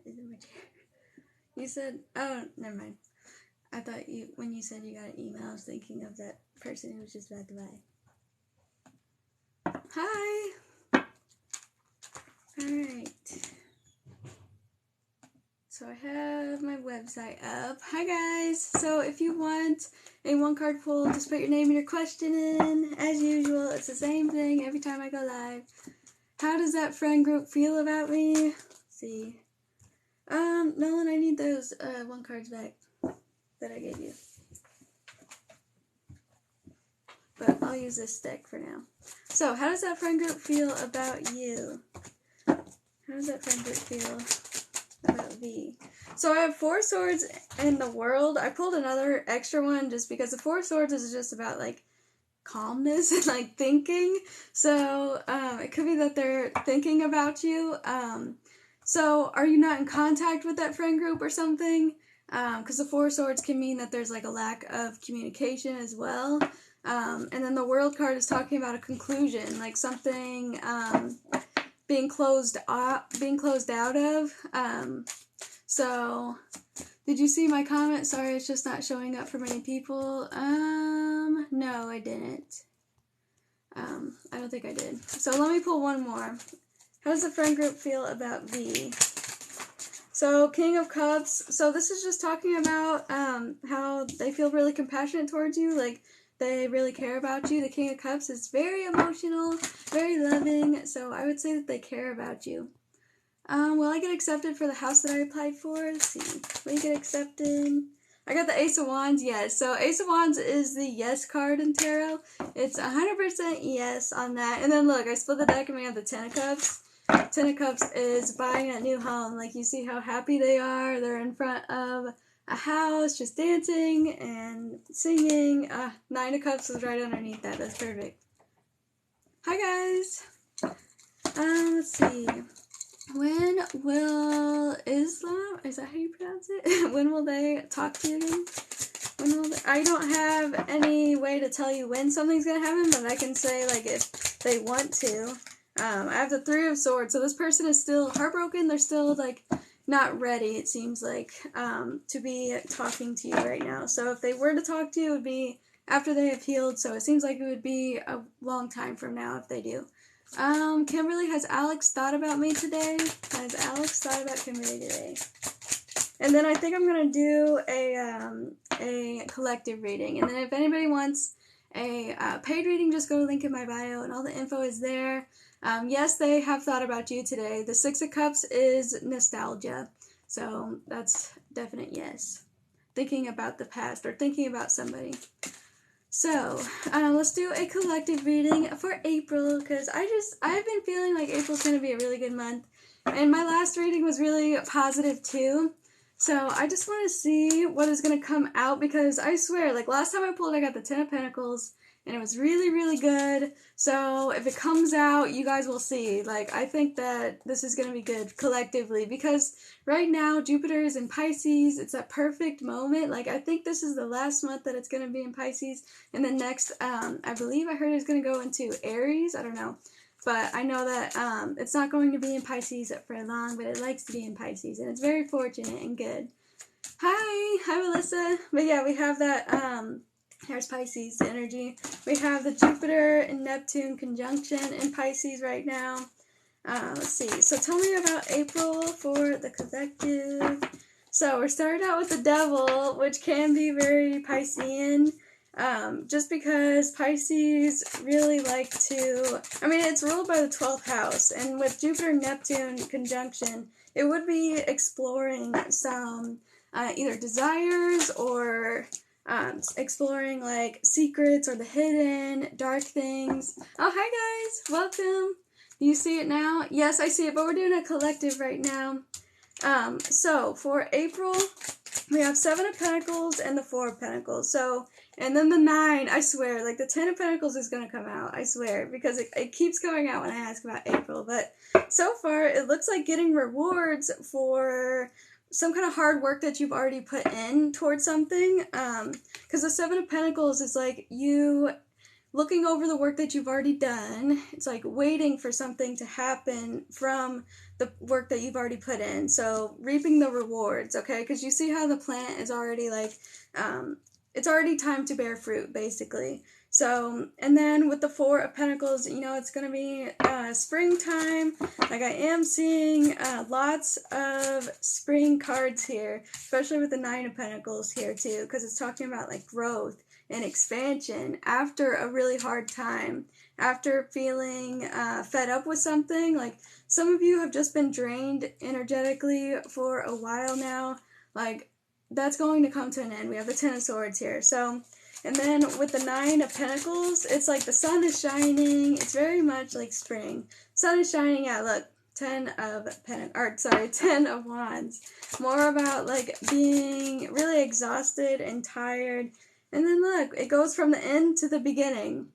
is in my chair. You said, oh, never mind. I thought when you said you got an email, I was thinking of that person who was just about to buy. Hi! Alright. So I have my website up. Hi guys! So if you want a 1-card pull, just put your name and your question in. As usual, it's the same thing every time I go live. How does that friend group feel about me? Let's see. Nolan, I need those 1 cards back that I gave you. But I'll use this deck for now. So, how does that friend group feel about you? How does that friend group feel about V? So I have 4 swords in the world. I pulled another extra one just because the 4 swords is just about like calmness and like thinking. So it could be that they're thinking about you. So are you not in contact with that friend group or something? Because the 4 swords can mean that there's like a lack of communication as well. And then the world card is talking about a conclusion, like something being closed out of. So did you see my comment? Sorry, it's just not showing up for many people. No, I didn't. I don't think I did. So let me pull one more. How does the friend group feel about V? So King of Cups. So this is just talking about how they feel really compassionate towards you, like they really care about you. The King of Cups is very emotional, very loving, so I would say that they care about you. Will I get accepted for the house that I applied for? Let's see. Will you get accepted? I got the Ace of Wands, yes. So Ace of Wands is the yes card in tarot. It's 100% yes on that. And then look, I split the deck and we have the Ten of Cups. Ten of Cups is buying a new home. Like, you see how happy they are. They're in front of a house, just dancing and singing. 9 of Cups is right underneath that. That's perfect. Hi, guys. Let's see. When will Islam, is that how you pronounce it? When will they talk to you again? I don't have any way to tell you when something's going to happen, but I can say, like, if they want to. I have the 3 of Swords, so this person is still heartbroken. They're still, like, not ready, it seems like, to be talking to you right now. So if they were to talk to you, it would be after they have healed, so it seems like it would be a long time from now if they do. Kimberly, has Alex thought about me today? Has Alex thought about Kimberly today? And then I think I'm going to do a collective reading. And then if anybody wants a paid reading, just go to the link in my bio and all the info is there. Yes, they have thought about you today. The 6 of Cups is nostalgia. So that's definite yes. Thinking about the past or thinking about somebody. So, let's do a collective reading for April, because I've been feeling like April's going to be a really good month, and my last reading was really positive too, so I just want to see what is going to come out, because I swear, like, last time I pulled, I got the 10 of Pentacles, and it was really, really good, so if it comes out, you guys will see. Like, I think that this is going to be good collectively, because right now, Jupiter is in Pisces. It's that perfect moment. Like, I think this is the last month that it's going to be in Pisces, and then next, I believe I heard it's going to go into Aries. I don't know, but I know that it's not going to be in Pisces for long, but it likes to be in Pisces, and it's very fortunate and good. Hi Melissa. But yeah, we have that, here's Pisces, the energy. We have the Jupiter and Neptune conjunction in Pisces right now. Let's see. So tell me about April for the collective. So we're starting out with the Devil, which can be very Piscean. Just because Pisces really like to, I mean, it's ruled by the 12th house, and with Jupiter and Neptune conjunction, it would be exploring some either desires or exploring like secrets or the hidden, dark things. Oh, hi guys, welcome. Do you see it now? Yes, I see it, but we're doing a collective right now. So for April, we have 7 of Pentacles and the 4 of Pentacles. So, and then the 9, I swear, like the 10 of Pentacles is going to come out, I swear, because it keeps going out when I ask about April. But so far, it looks like getting rewards for some kind of hard work that you've already put in towards something. Because the 7 of Pentacles is like you looking over the work that you've already done. It's like waiting for something to happen from the work that you've already put in. So reaping the rewards, okay? Because you see how the plant is already like, it's already time to bear fruit, basically. So, and then with the Four of Pentacles, you know, it's going to be springtime. Like I am seeing lots of spring cards here, especially with the Nine of Pentacles here too, because it's talking about like growth and expansion after a really hard time, after feeling fed up with something. Like some of you have just been drained energetically for a while now. Like that's going to come to an end. We have the Ten of Swords here. So, and then with the Nine of Pentacles, it's like the sun is shining. It's very much like spring. Sun is shining. Yeah, look, 10 of Wands. More about like being really exhausted and tired. And then look, it goes from the end to the beginning.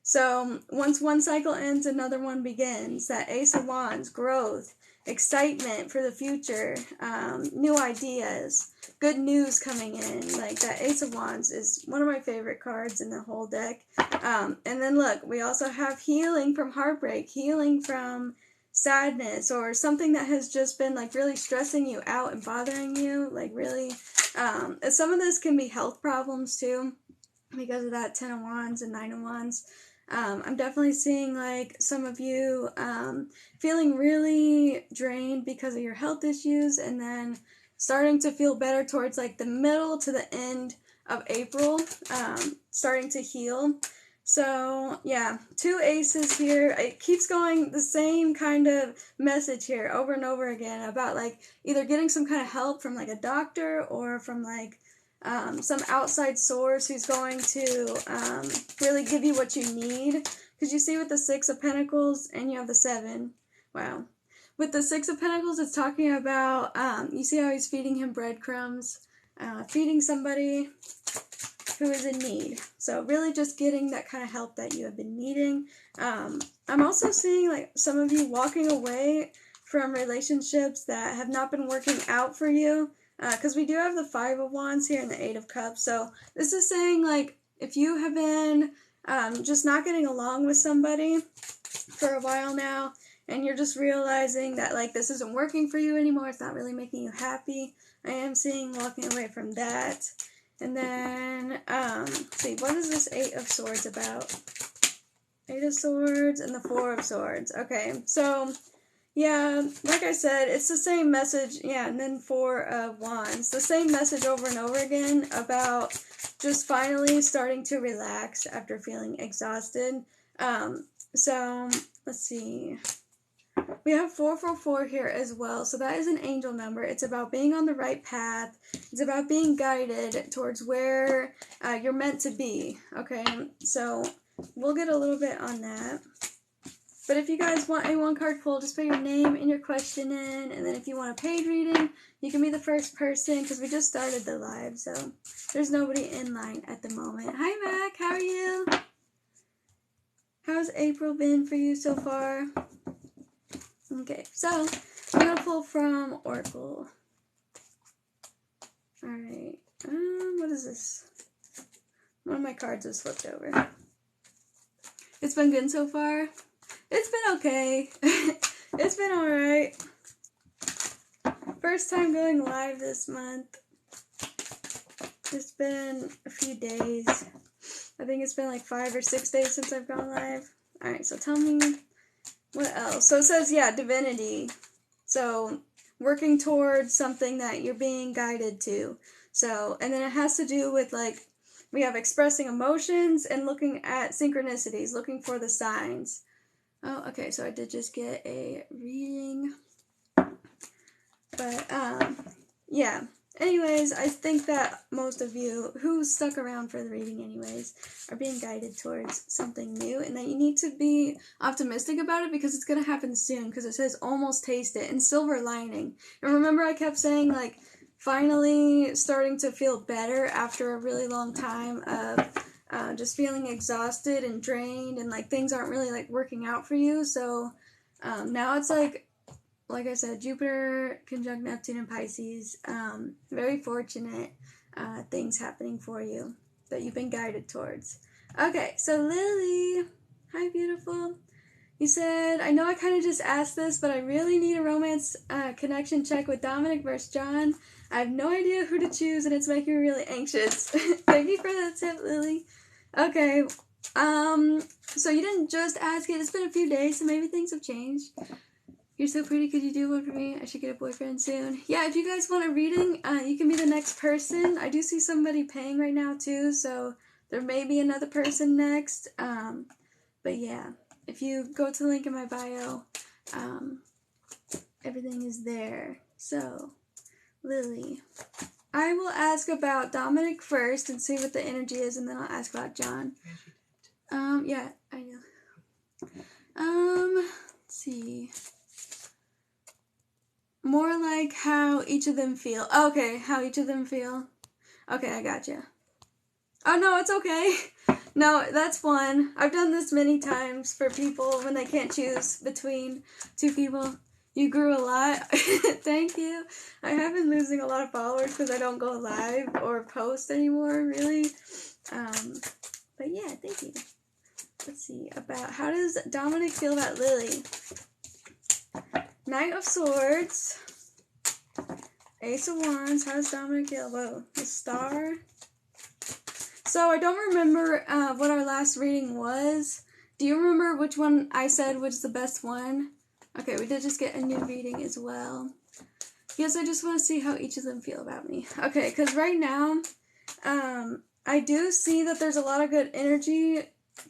So once one cycle ends, another one begins. That Ace of Wands, growth, excitement for the future, new ideas, good news coming in. Like that Ace of Wands is one of my favorite cards in the whole deck. And then look, we also have healing from heartbreak, healing from sadness, or something that has just been like really stressing you out and bothering you. Like really, some of this can be health problems too, because of that Ten of Wands and Nine of Wands. I'm definitely seeing like some of you feeling really drained because of your health issues, and then starting to feel better towards like the middle to the end of April, starting to heal. So yeah, two aces here. It keeps going the same kind of message here over and over again about like either getting some kind of help from like a doctor or from like some outside source who's going to really give you what you need. Because you see with the Six of Pentacles and you have the Seven. Wow. With the Six of Pentacles, it's talking about, you see how he's feeding him breadcrumbs, feeding somebody who is in need. So really just getting that kind of help that you have been needing. I'm also seeing like some of you walking away from relationships that have not been working out for you. Because we do have the Five of Wands here and the Eight of Cups. So this is saying like if you have been just not getting along with somebody for a while now, and you're just realizing that like this isn't working for you anymore, it's not really making you happy, I am seeing walking away from that. And then, let's see, what is this Eight of Swords about? Eight of Swords and the Four of Swords. Okay, so yeah, like I said, it's the same message. Yeah, and then Four of Wands. The same message over and over again about just finally starting to relax after feeling exhausted. So, let's see. We have 444 here as well. So that is an angel number. It's about being on the right path. It's about being guided towards where you're meant to be. Okay, so we'll get a little bit on that. But if you guys want a one-card pull, just put your name and your question in. And then if you want a paid reading, you can be the first person because we just started the live. So there's nobody in line at the moment. Hi, Mac. How are you? How's April been for you so far? Okay, so I'm going to pull from Oracle. Alright. What is this? One of my cards is flipped over. It's been good so far. It's been okay. It's been alright. First time going live this month. It's been a few days. I think it's been like 5 or 6 days since I've gone live. Alright, so tell me what else. So it says, yeah, divinity. So working towards something that you're being guided to. So, and then it has to do with like, we have expressing emotions and looking at synchronicities, looking for the signs. Oh, okay, so I did just get a reading. But, yeah. Anyways, I think that most of you who stuck around for the reading anyways are being guided towards something new, and that you need to be optimistic about it because it's going to happen soon, because it says almost taste it, and silver lining. And remember I kept saying, like, finally starting to feel better after a really long time of just feeling exhausted and drained, and, like, things aren't really, like, working out for you. So now it's, like I said, Jupiter conjunct Neptune and Pisces, very fortunate things happening for you that you've been guided towards. Okay, so Lily. Hi, beautiful. You said, I know I kind of just asked this, but I really need a romance connection check with Dominic versus John. I have no idea who to choose, and it's making me really anxious. Thank you for that tip, Lily. Okay, so you didn't just ask it. It's been a few days, so maybe things have changed. You're so pretty. Could you do one for me? I should get a boyfriend soon. Yeah, if you guys want a reading, you can be the next person. I do see somebody paying right now, too, so there may be another person next. But yeah, if you go to the link in my bio, everything is there. So, Lily. I will ask about Dominic first and see what the energy is, and then I'll ask about John. Yeah, I know. Let's see. More like how each of them feel. Okay, how each of them feel. Okay, I gotcha. Oh, no, it's okay. No, that's one. I've done this many times for people when they can't choose between two people. You grew a lot. Thank you. I have been losing a lot of followers because I don't go live or post anymore, really. But yeah, thank you. Let's see, about how does Dominic feel about Lily? Knight of Swords. Ace of Wands. How does Dominic feel? Whoa, the Star. So I don't remember what our last reading was. Do you remember which one I said was the best one? Okay, we did just get a new reading as well. Yes, I just want to see how each of them feel about me. Okay, because right now, I do see that there's a lot of good energy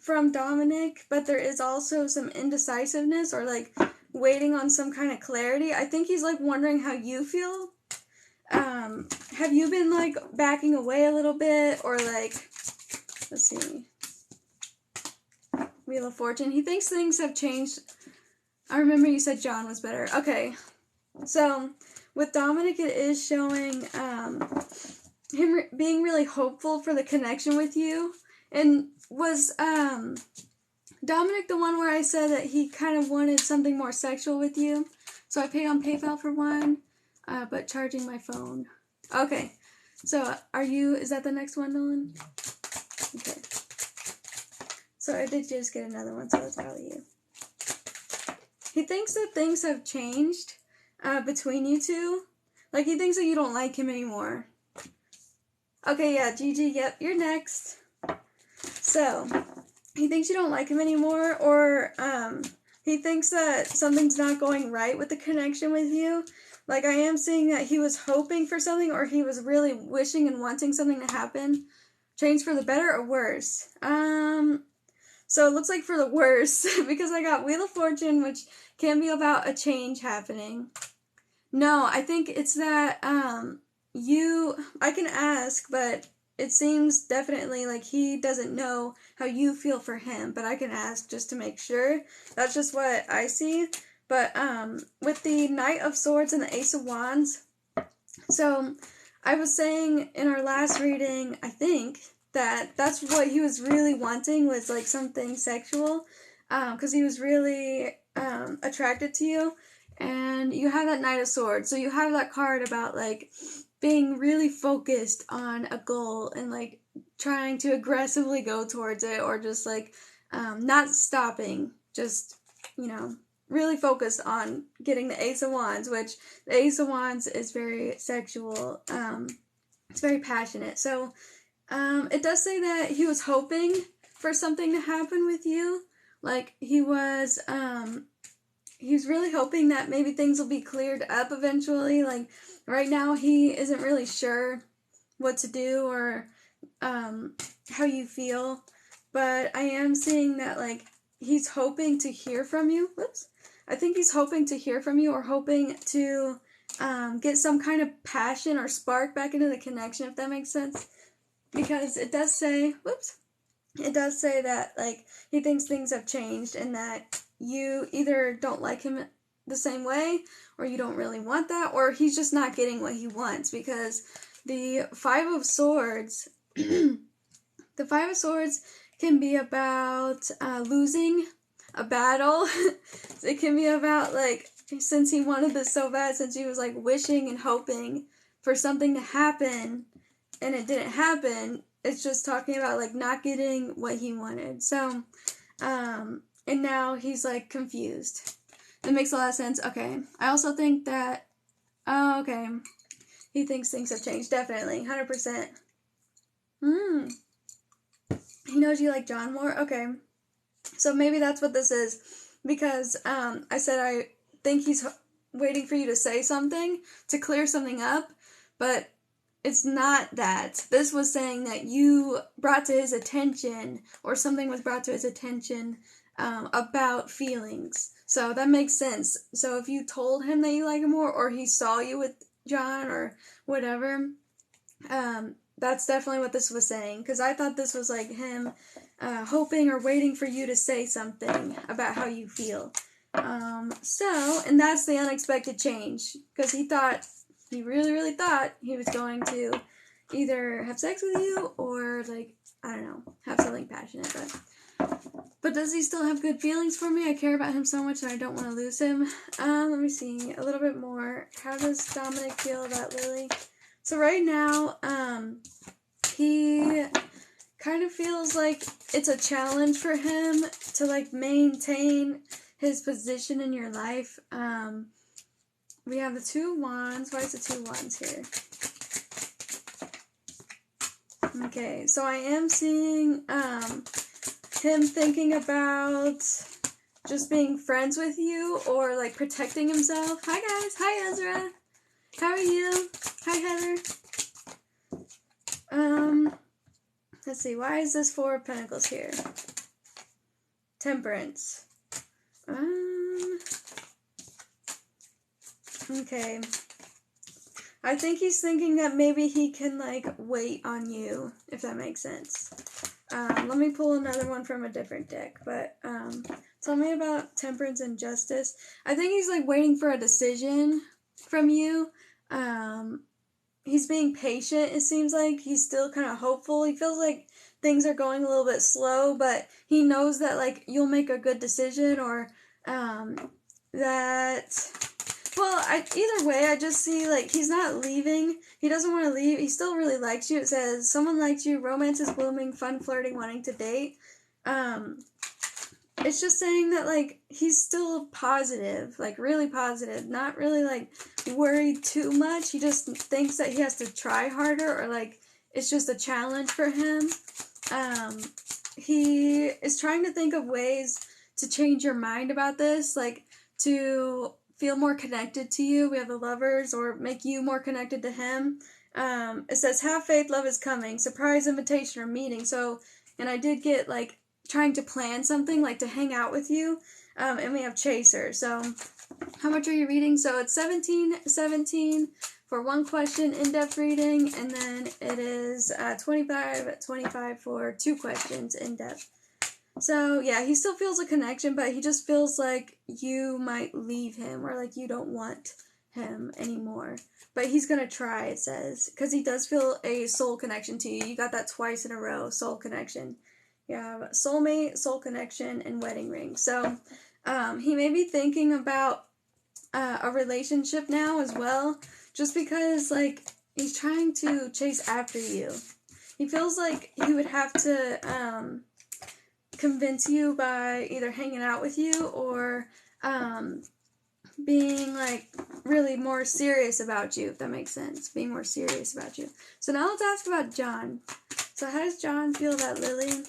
from Dominic, but there is also some indecisiveness or like waiting on some kind of clarity. I think he's like wondering how you feel. Have you been like backing away a little bit or like, let's see, Wheel of Fortune. He thinks things have changed. I remember you said John was better. Okay, so with Dominic, it is showing him being really hopeful for the connection with you. And was Dominic the one where I said that he kind of wanted something more sexual with you? So I paid on PayPal for one, but charging my phone. Okay, so is that the next one, Nolan? Okay. So I did just get another one, so that's probably you. He thinks that things have changed between you two. Like, he thinks that you don't like him anymore. Okay, yeah, Gigi, yep, you're next. So, he thinks you don't like him anymore, or he thinks that something's not going right with the connection with you. Like, I am seeing that he was hoping for something, or he was really wishing and wanting something to happen. Change for the better or worse? So it looks like for the worse, because I got Wheel of Fortune, which can be about a change happening. No, I think it's that, I can ask, but it seems definitely like he doesn't know how you feel for him, but I can ask just to make sure. That's just what I see. But, with the Knight of Swords and the Ace of Wands, so I was saying in our last reading, I think, that's what he was really wanting was like something sexual, because he was really attracted to you, and you have that Knight of Swords, so you have that card about like being really focused on a goal and like trying to aggressively go towards it, or just like not stopping, just really focused on getting the Ace of Wands, which the Ace of Wands is very sexual. It's very passionate, so it does say that he was hoping for something to happen with you. Like, he was really hoping that maybe things will be cleared up eventually. Like, right now he isn't really sure what to do or how you feel. But I am seeing that, like, he's hoping to hear from you. Whoops. I think he's hoping to hear from you, or hoping to get some kind of passion or spark back into the connection, if that makes sense. Because it does say that, like, he thinks things have changed and that you either don't like him the same way, or you don't really want that, or he's just not getting what he wants. Because the Five of Swords, the Five of Swords can be about losing a battle. It can be about, like, since he wanted this so bad, since he was, like, wishing and hoping for something to happen, and it didn't happen, it's just talking about, like, not getting what he wanted. So, and now he's, like, confused. That makes a lot of sense. Okay. I also think that, oh, okay. He thinks things have changed. Definitely. 100%. He knows you like John more? Okay. So maybe that's what this is. Because, I said I think he's waiting for you to say something to clear something up. But it's not that. This was saying that you brought to his attention, or something was brought to his attention, about feelings. So that makes sense. So if you told him that you like him more, or he saw you with John, or whatever, that's definitely what this was saying. Because I thought this was like him hoping or waiting for you to say something about how you feel. And that's the unexpected change. Because he really, really thought he was going to either have sex with you, or, like, I don't know, have something passionate. But does he still have good feelings for me? I care about him so much and I don't want to lose him. Let me see a little bit more. How does Dominic feel about Lily? So right now, he kind of feels like it's a challenge for him to, like, maintain his position in your life. We have the 2 wands. Why is the 2 wands here? Okay, so I am seeing him thinking about just being friends with you, or, like, protecting himself. Hi guys. Hi Ezra. How are you? Hi Heather. Let's see. Why is this 4 of Pentacles here? Temperance. Okay. I think he's thinking that maybe he can, like, wait on you, if that makes sense. Let me pull another one from a different deck, but, tell me about Temperance and Justice. I think he's, like, waiting for a decision from you. He's being patient, it seems like. He's still kind of hopeful. He feels like things are going a little bit slow, but he knows that, like, you'll make a good decision, or, either way, I just see, like, he's not leaving. He doesn't want to leave. He still really likes you. It says, someone likes you, romance is blooming, fun flirting, wanting to date. It's just saying that, like, he's still positive, like, really positive, not really, like, worried too much. He just thinks that he has to try harder, or, like, it's just a challenge for him. He is trying to think of ways to change your mind about this, like, to feel more connected to you. We have the Lovers, or make you more connected to him. It says, have faith, love is coming, surprise invitation or meeting. So, and I did get, like, trying to plan something, like, to hang out with you. And we have Chaser. So, how much are you reading? So, it's $17.17 for 1 question, in-depth reading, and then it is $25.25 for 2 questions, in-depth. So, yeah, he still feels a connection, but he just feels like you might leave him, or, like, you don't want him anymore. But he's gonna try, it says, because he does feel a soul connection to you. You got that twice in a row, soul connection. You have soulmate, soul connection, and wedding ring. So, he may be thinking about a relationship now as well, just because, like, he's trying to chase after you. He feels like he would have to, convince you by either hanging out with you, or being, like, really more serious about you, if that makes sense. Being more serious about you. So now let's ask about John. So how does John feel about Lily?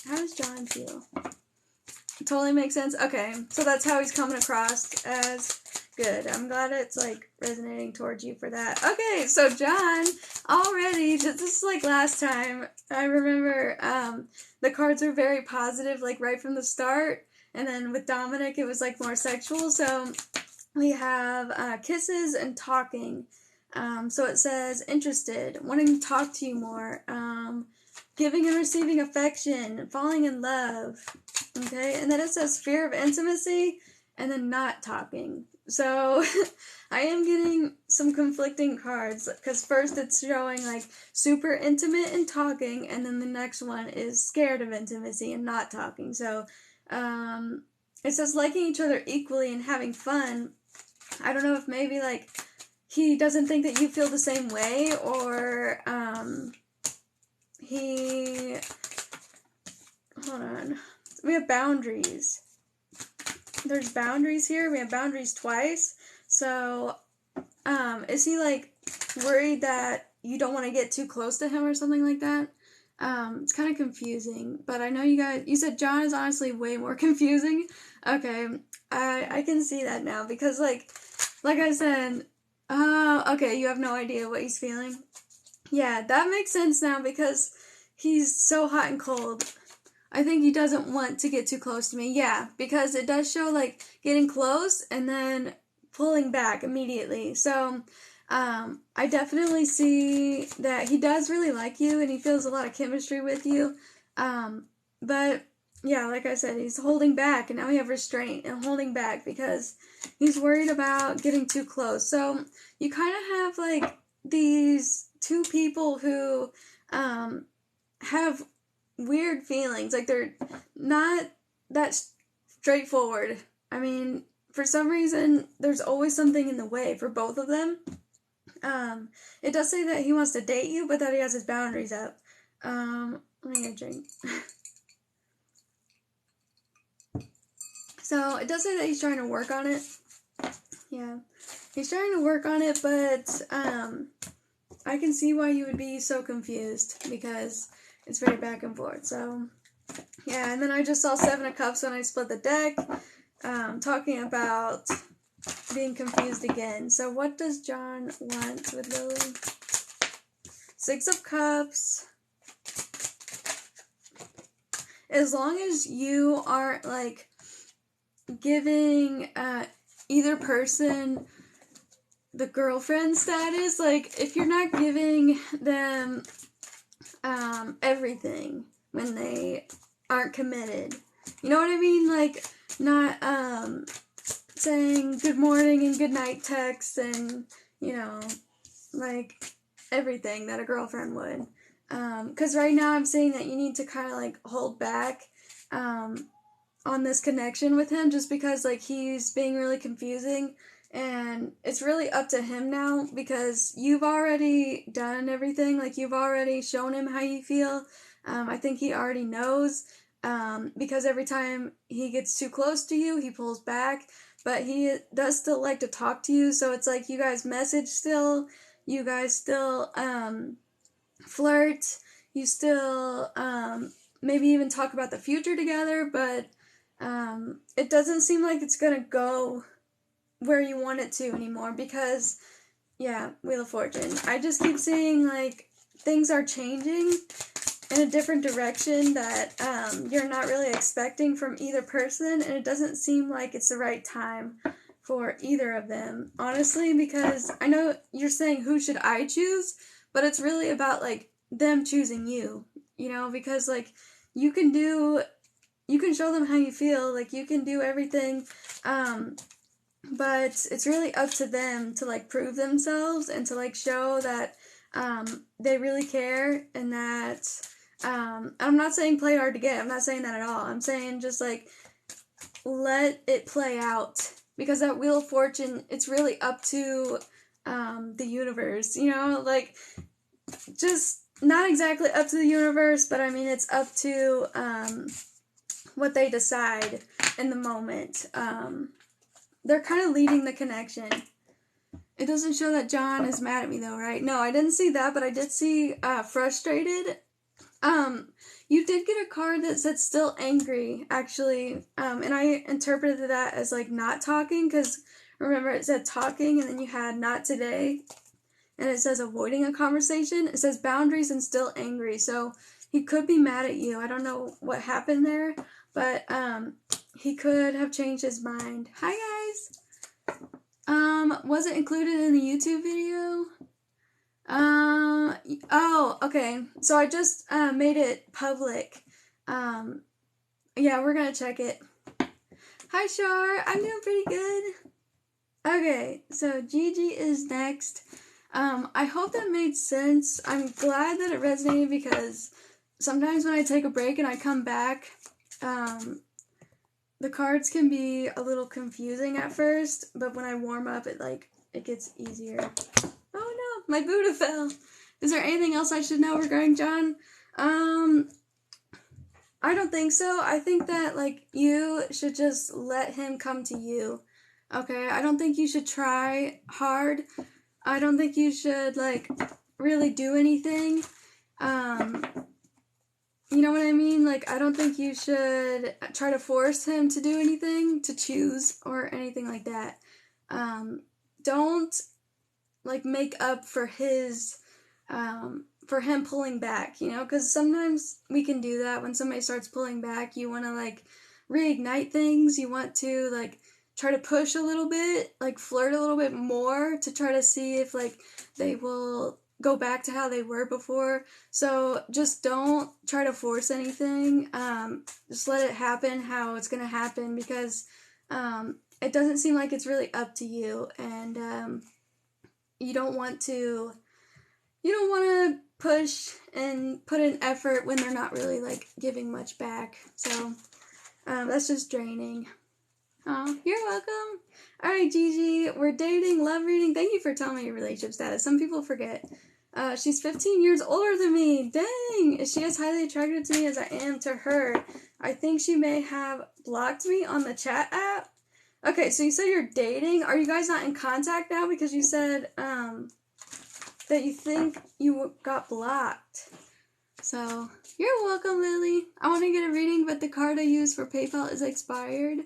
How does John feel? Totally makes sense. Okay, so that's how he's coming across as. Good. I'm glad it's, like, resonating towards you for that. Okay, so John, already, this is like last time. I remember the cards were very positive, like, right from the start. And then with Dominic, it was, like, more sexual. So we have kisses and talking. So it says, interested, wanting to talk to you more, giving and receiving affection, falling in love. Okay, and then it says fear of intimacy, and then not talking. So, I am getting some conflicting cards, because first it's showing, like, super intimate and talking, and then the next one is scared of intimacy and not talking. So, it says liking each other equally and having fun. I don't know if maybe, like, he doesn't think that you feel the same way, or, hold on, we have boundaries. There's boundaries here. We have boundaries twice. So, is he, like, worried that you don't want to get too close to him or something like that? It's kind of confusing, but I know you said John is honestly way more confusing. Okay, I can see that now, because, like I said, okay, you have no idea what he's feeling. Yeah, that makes sense now, because he's so hot and cold. I think he doesn't want to get too close to me. Yeah, because it does show, like, getting close and then pulling back immediately. So, I definitely see that he does really like you and he feels a lot of chemistry with you. But, yeah, like I said, he's holding back, and now we have restraint and holding back because he's worried about getting too close. So, you kind of have, like, these two people who, have weird feelings. Like, they're not that straightforward. I mean, for some reason, there's always something in the way for both of them. It does say that he wants to date you, but that he has his boundaries up. Let me get a drink. So, it does say that he's trying to work on it. Yeah. He's trying to work on it, but, I can see why you would be so confused, because it's very back and forth. So, yeah, and then I just saw 7 of Cups when I split the deck, talking about being confused again. So what does John want with Lily? 6 of Cups. As long as you aren't, like, giving either person the girlfriend status, like, if you're not giving them everything when they aren't committed, you know what I mean? Like, not saying good morning and good night texts and, you know, like, everything that a girlfriend would. Because right now I'm saying that you need to kind of, like, hold back on this connection with him, just because, like, he's being really confusing. And it's really up to him now, because you've already done everything. Like, you've already shown him how you feel. I think he already knows, because every time he gets too close to you, he pulls back. But he does still like to talk to you, so it's like you guys message still. You guys still flirt. You still maybe even talk about the future together, but it doesn't seem like it's gonna go where you want it to anymore, because, yeah, Wheel of Fortune. I just keep seeing, like, things are changing in a different direction that you're not really expecting from either person, and it doesn't seem like it's the right time for either of them, honestly, because I know you're saying, who should I choose? But it's really about, like, them choosing you, you know, because, like, you can show them how you feel, like, you can do everything, but it's really up to them to, like, prove themselves and to, like, show that they really care, and that I'm not saying play hard to get. I'm not saying that at all. I'm saying just, like, let it play out, because that Wheel of Fortune, it's really up to the universe, you know, like, just not exactly up to the universe, but I mean, it's up to what they decide in the moment. They're kind of leading the connection. It doesn't show that John is mad at me, though, right? No, I didn't see that, but I did see frustrated. You did get a card that said still angry, actually, and I interpreted that as, like, not talking, because remember it said talking, and then you had not today, and it says avoiding a conversation. It says boundaries and still angry, so he could be mad at you. I don't know what happened there, but he could have changed his mind. Hi, guys! Was it included in the YouTube video? Oh, okay. So I just made it public. Yeah, we're gonna check it. Hi, Shar. I'm doing pretty good. Okay, so Gigi is next. I hope that made sense. I'm glad that it resonated, because sometimes when I take a break and I come back, the cards can be a little confusing at first, but when I warm up, it gets easier. Oh no, my Buddha fell. Is there anything else I should know regarding John? I don't think so. I think that, like, you should just let him come to you. Okay? I don't think you should try hard. I don't think you should, like, really do anything. You know what I mean? Like, I don't think you should try to force him to do anything, to choose, or anything like that. Don't, like, make up for his, for him pulling back, you know? Because sometimes we can do that. When somebody starts pulling back, you want to, like, reignite things. You want to, like, try to push a little bit, like, flirt a little bit more to try to see if, like, they will go back to how they were before. So just don't try to force anything. Just let it happen how it's going to happen, because it doesn't seem like it's really up to you, and you don't want to push and put in effort when they're not really, like, giving much back. So that's just draining. Oh, you're welcome. Alright, Gigi, we're dating, love reading. Thank you for telling me your relationship status. Some people forget. She's 15 years older than me. Dang! Is she as highly attracted to me as I am to her? I think she may have blocked me on the chat app. Okay, so you said you're dating. Are you guys not in contact now? Because you said, that you think you got blocked. So, you're welcome, Lily. I want to get a reading, but the card I use for PayPal is expired.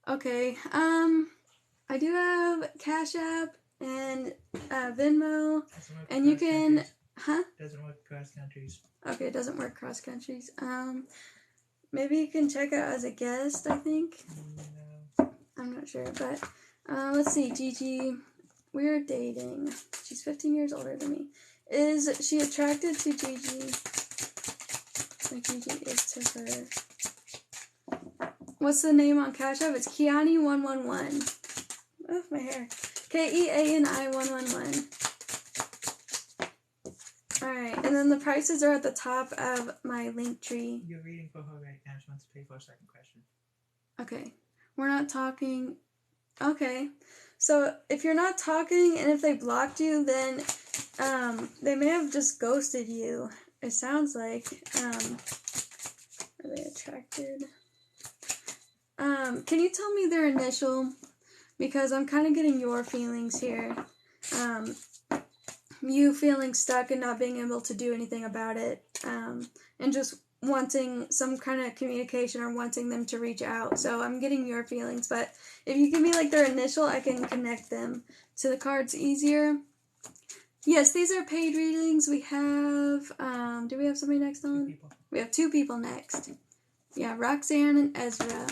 Okay, I do have Cash App and Venmo, and you can, Doesn't work cross countries. Okay, it doesn't work cross countries. Maybe you can check out as a guest, I think. No. I'm not sure, but let's see, Gigi, we're dating. She's 15 years older than me. Is she attracted to Gigi? Like Gigi is to her. What's the name on Cash App? It's Keani111. Oh, my hair. KEANI111. Alright, and then the prices are at the top of my link tree. You're reading for her right now. She wants to pay for a second question. Okay. We're not talking. Okay. So, if you're not talking and if they blocked you, then they may have just ghosted you. It sounds like. Are they attracted? Can you tell me their initial? Because I'm kind of getting your feelings here. You feeling stuck and not being able to do anything about it. And just wanting some kind of communication or wanting them to reach out. So I'm getting your feelings. But if you give me, like, their initial, I can connect them to the cards easier. Yes, these are paid readings. We have, do we have somebody next on? 2 people. We have 2 people next. Yeah, Roxanne and Ezra.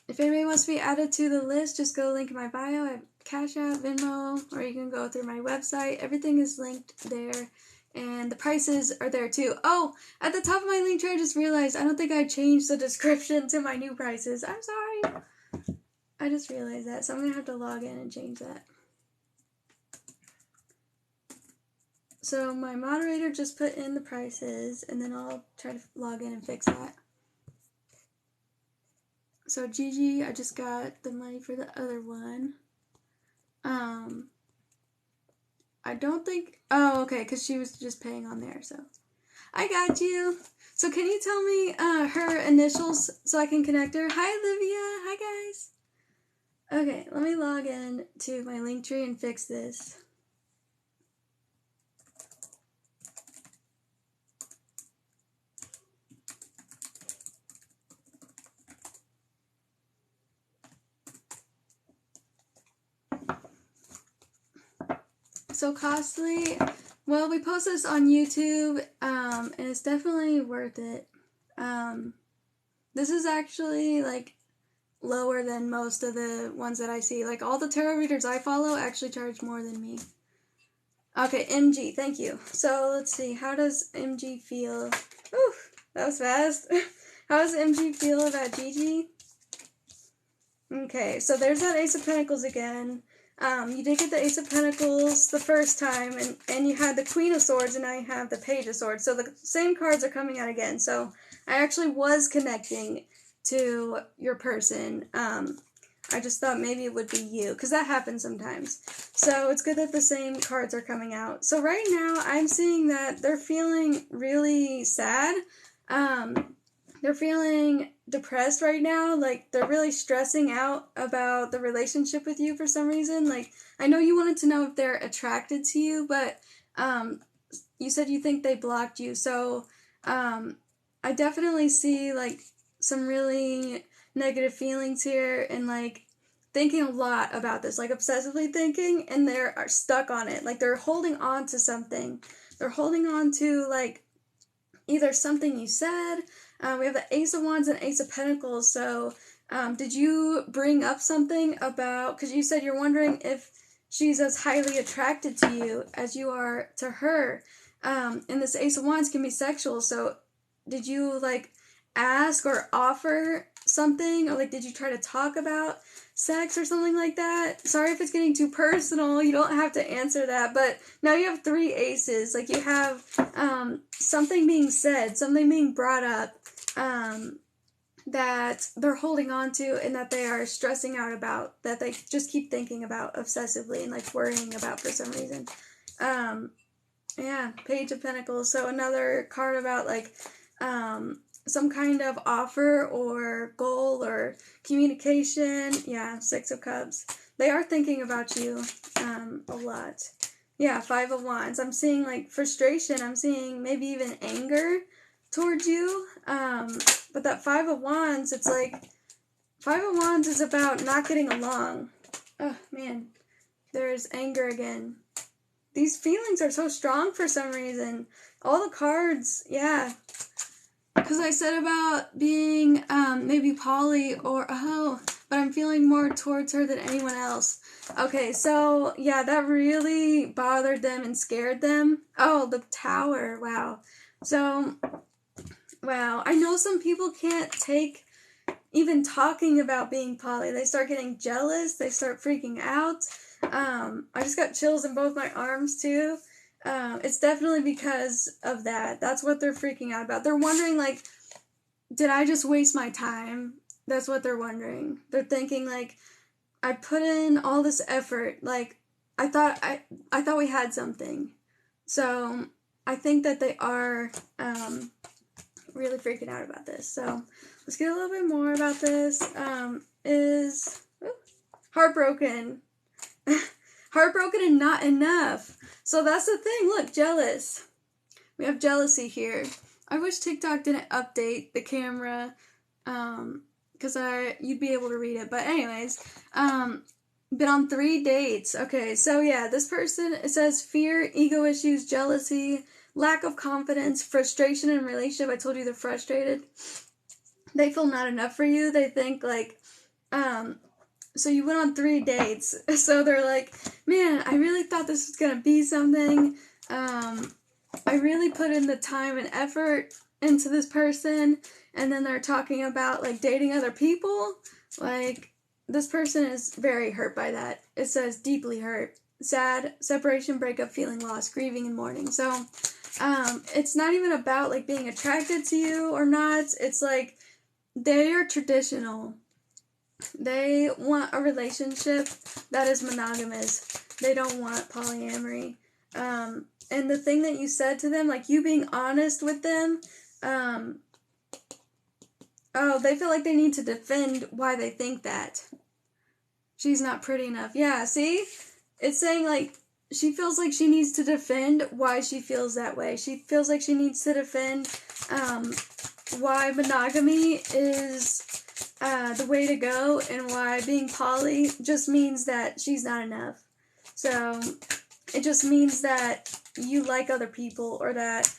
If anybody wants to be added to the list, just go link in my bio. I have Cash App, Venmo, or you can go through my website. Everything is linked there, and the prices are there too. Oh, at the top of my link tree, I just realized I don't think I changed the description to my new prices. I'm sorry. I just realized that, so I'm going to have to log in and change that. So my moderator just put in the prices, and then I'll try to log in and fix that. So Gigi, I just got the money for the other one. I don't think, oh, okay, because she was just paying on there, so. I got you. So can you tell me her initials so I can connect her? Hi, Olivia. Hi, guys. Okay, let me log in to my link tree and fix this. So costly. Well, we post this on YouTube, and it's definitely worth it. This is actually, like, lower than most of the ones that I see. Like, all the tarot readers I follow actually charge more than me. Okay, MG, thank you. So, let's see, how does MG feel? Ooh, that was fast. How does MG feel about Gigi? Okay, so there's that Ace of Pentacles again. You did get the Ace of Pentacles the first time, and you had the Queen of Swords, and now you have the Page of Swords. So the same cards are coming out again. So I actually was connecting to your person. I I just thought maybe it would be you, because that happens sometimes. So it's good that the same cards are coming out. So right now, I'm seeing that they're feeling really sad. They're feeling depressed right now. Like, they're really stressing out about the relationship with you for some reason. Like, I know you wanted to know if they're attracted to you, but you said you think they blocked you. So I definitely see, like, some really negative feelings here, and, like, thinking a lot about this, like, obsessively thinking, and they're stuck on it. Like, they're holding on to something. They're holding on to, like, either something you said. We have the Ace of Wands and Ace of Pentacles. So did you bring up something about, because you said you're wondering if she's as highly attracted to you as you are to her. And this Ace of Wands can be sexual. So did you, like, ask or offer something, or, like, did you try to talk about sex or something like that? Sorry if it's getting too personal. You don't have to answer that. But now you have 3 aces. Like, you have something being said, something being brought up that they're holding on to, and that they are stressing out about, that they just keep thinking about obsessively and, like, worrying about for some reason. Yeah, Page of Pentacles. So another card about, like, some kind of offer or goal or communication. Yeah, 6 of Cups. They are thinking about you a lot. Yeah, 5 of Wands. I'm seeing, like, frustration. I'm seeing maybe even anger towards you. But that 5 of Wands, it's like, 5 of Wands is about not getting along. Oh, man. There's anger again. These feelings are so strong for some reason. All the cards, yeah. Because I said about being maybe poly or but I'm feeling more towards her than anyone else. Okay, so yeah, that really bothered them and scared them. Oh, the Tower, wow. So, wow, I know some people can't take even talking about being poly. They start getting jealous, they start freaking out. I just got chills in both my arms too. It's definitely because of that. That's what they're freaking out about. They're wondering, like, did I just waste my time? That's what they're wondering. They're thinking, like, I put in all this effort. Like, I thought we had something. So I think that they are really freaking out about this. So let's get a little bit more about this. Is heartbroken. Heartbroken and not enough. So that's the thing. Look, jealous. We have jealousy here. I wish TikTok didn't update the camera, because you'd be able to read it. But anyways, been on 3 dates. Okay, so yeah, this person, it says fear, ego issues, jealousy, lack of confidence, frustration in relationship. I told you they're frustrated. They feel not enough for you. They think, like, so you went on 3 dates. So they're like, man, I really thought this was gonna be something. I really put in the time and effort into this person, and then they're talking about, like, dating other people. Like, this person is very hurt by that. It says deeply hurt, sad, separation, breakup, feeling lost, grieving, and mourning. So, it's not even about, like, being attracted to you or not. It's like, they are traditional. They want a relationship that is monogamous. They don't want polyamory. And the thing that you said to them, like, you being honest with them, they feel like they need to defend why they think that. She's not pretty enough. Yeah, see? It's saying, like, she feels like she needs to defend why she feels that way. She feels like she needs to defend why monogamy is the way to go, and why being poly just means that she's not enough. So it just means that you like other people, or that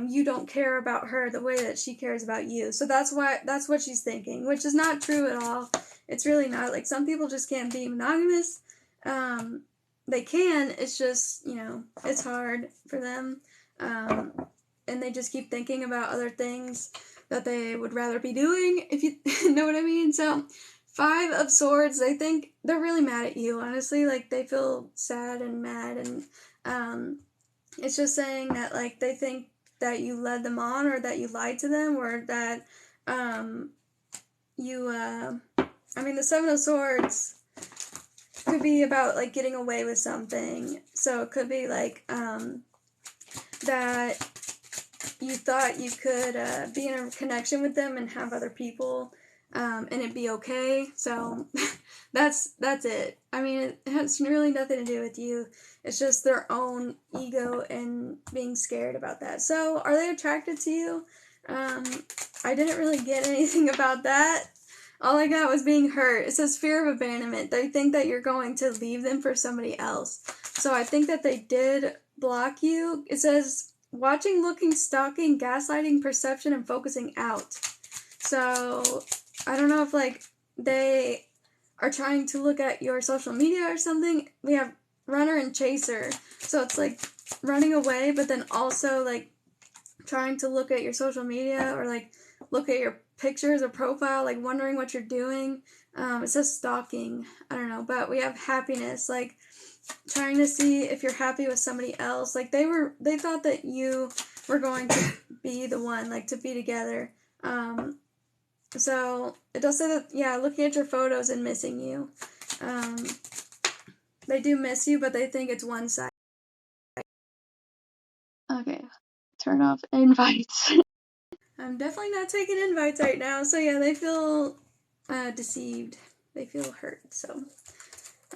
you don't care about her the way that she cares about you. So that's what she's thinking, which is not true at all. It's really not. Like, some people just can't be monogamous. They can, it's just, it's hard for them. And they just keep thinking about other things that they would rather be doing, if you know what I mean. So 5 of Swords, they think they're really mad at you, honestly. Like, they feel sad and mad, and it's just saying that, like, they think that you led them on, or that you lied to them, or that you I mean, the Seven of Swords could be about, like, getting away with something. So it could be, like, that you thought you could be in a connection with them and have other people, and it'd be okay. So that's it. I mean, it has really nothing to do with you. It's just their own ego and being scared about that. So are they attracted to you? I didn't really get anything about that. All I got was being hurt. It says fear of abandonment. They think that you're going to leave them for somebody else. So I think that they did block you. It says watching, looking, stalking, gaslighting, perception, and focusing out. So I don't know if, like, they are trying to look at your social media or something. We have runner and chaser. So it's like running away, but then also, like, trying to look at your social media or, like, look at your pictures or profile, like, wondering what you're doing. It says stalking. I don't know, but we have happiness, like, trying to see if you're happy with somebody else. Like, they thought that you were going to be the one, like, to be together. So it does say that, yeah, looking at your photos and missing you. They do miss you, but they think it's one side. Okay, turn off invites. I'm definitely not taking invites right now, so yeah, they feel deceived. They feel hurt, so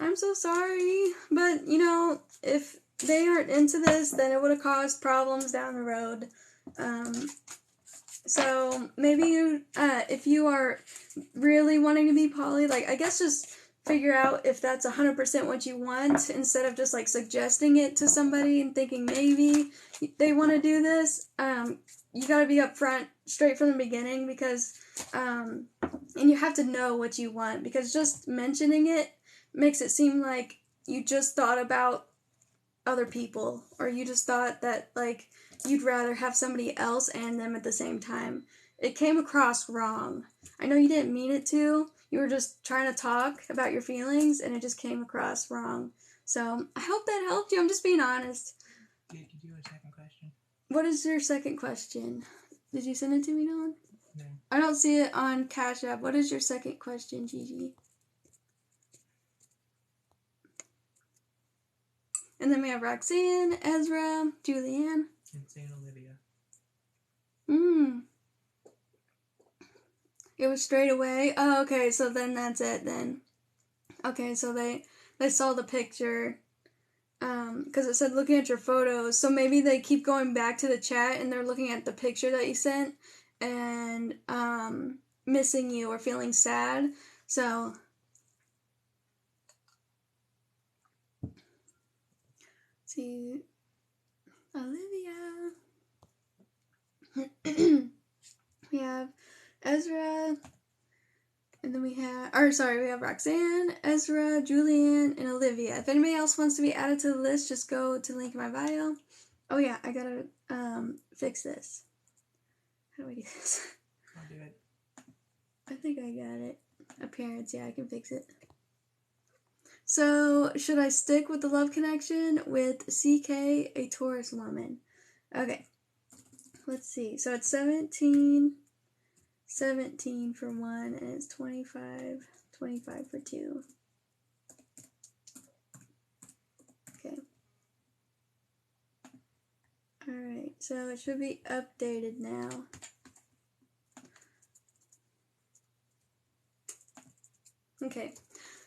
I'm so sorry. But, you know, if they aren't into this, then it would have caused problems down the road. So maybe you, if you are really wanting to be poly, like, I guess just figure out if that's 100% what you want, instead of just, like, suggesting it to somebody and thinking maybe they want to do this. You gotta be upfront straight from the beginning, because, and you have to know what you want, because just mentioning it makes it seem like you just thought about other people, or you just thought that, like, you'd rather have somebody else and them at the same time. It came across wrong. I know you didn't mean it to. You were just trying to talk about your feelings, and it just came across wrong. So I hope that helped you. I'm just being honest. Did you do a second question? What is your second question? Did you send it to me, Dylan? No. I don't see it on Cash App. What is your second question, Gigi? And then we have Roxanne, Ezra, Julianne. And St. Olivia. It was straight away. Oh, okay, so then that's it then. Okay, so they saw the picture, because it said looking at your photos, so maybe they keep going back to the chat and they're looking at the picture that you sent and missing you or feeling sad. So see, Olivia. We have Ezra, and then we have Roxanne, Ezra, Julianne, and Olivia. If anybody else wants to be added to the list, just go to the link in my bio. Oh yeah, I gotta fix this. How do I do this? I'll do it. I think I got it. Appearance, yeah, I can fix it. So, should I stick with the love connection with CK, a Taurus woman? Okay. Let's see. So it's 17 for 1, and it's 25 for 2. Okay. Alright, so it should be updated now. Okay,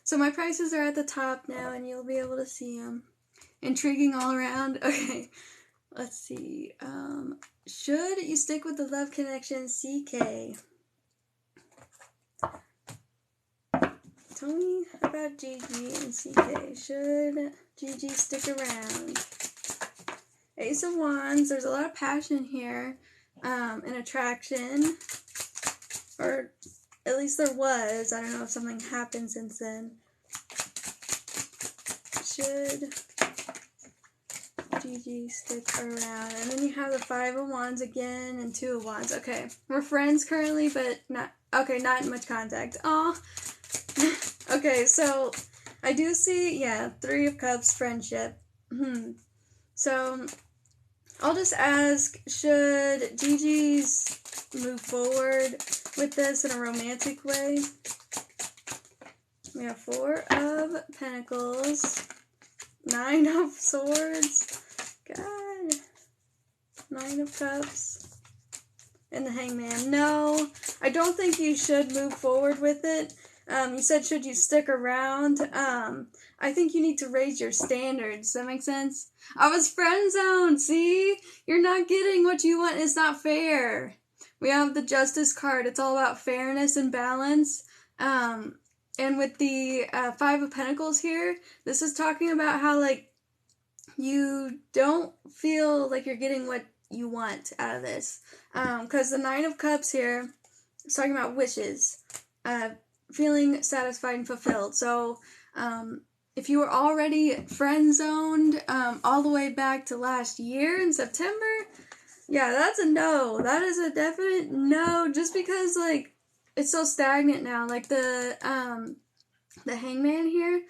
so my prices are at the top now, and you'll be able to see them. Intriguing all around. Okay, let's see. Should you stick with the love connection, CK? Tell me about Gigi and CK. Should Gigi stick around? Ace of Wands. There's a lot of passion here, and attraction. Or at least there was. I don't know if something happened since then. Should Gigi stick around? And then you have the 5 of Wands again and 2 of Wands. Okay, we're friends currently, but not in much contact. Aw. Okay, so I do see, 3 of Cups, friendship. So I'll just ask, should Gigi's move forward with this in a romantic way? We have 4 of Pentacles. 9 of Swords. God. 9 of Cups. And the Hangman. No, I don't think you should move forward with it. You said, should you stick around? I think you need to raise your standards. Does that make sense? I was friend zoned, see? You're not getting what you want. It's not fair. We have the Justice card. It's all about fairness and balance. And with the 5 of Pentacles here, this is talking about how, like, you don't feel like you're getting what you want out of this. Because the 9 of Cups here is talking about wishes. Feeling satisfied and fulfilled. So, if you were already friend-zoned all the way back to last year in September, yeah, that's a no. That is a definite no, just because, like, it's so stagnant now. Like, the Hangman here,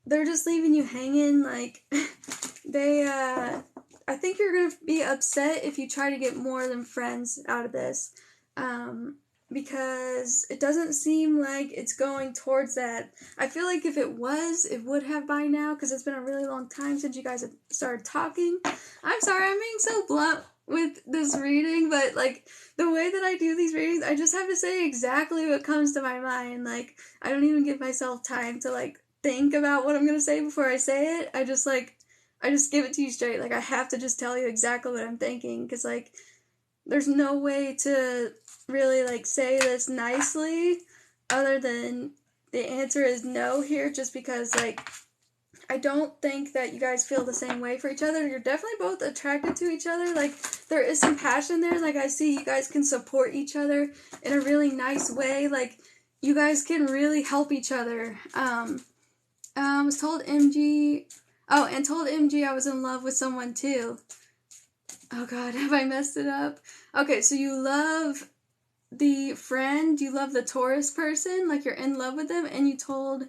they're just leaving you hanging. Like, I think you're going to be upset if you try to get more than friends out of this. Because it doesn't seem like it's going towards that. I feel like if it was, it would have by now, because it's been a really long time since you guys have started talking. I'm sorry, I'm being so blunt with this reading, but, like, the way that I do these readings, I just have to say exactly what comes to my mind. Like, I don't even give myself time to, like, think about what I'm going to say before I say it. I just give it to you straight. Like, I have to just tell you exactly what I'm thinking, because, like, there's no way to really, like, say this nicely other than the answer is no here, just because, like, I don't think that you guys feel the same way for each other. You're definitely both attracted to each other. Like, there is some passion there. Like, I see you guys can support each other in a really nice way. Like, you guys can really help each other. Was told MG... Oh, and told MG I was in love with someone, too. Oh, God, have I messed it up? Okay, so you love the friend, you love the Taurus person, like you're in love with them, and you told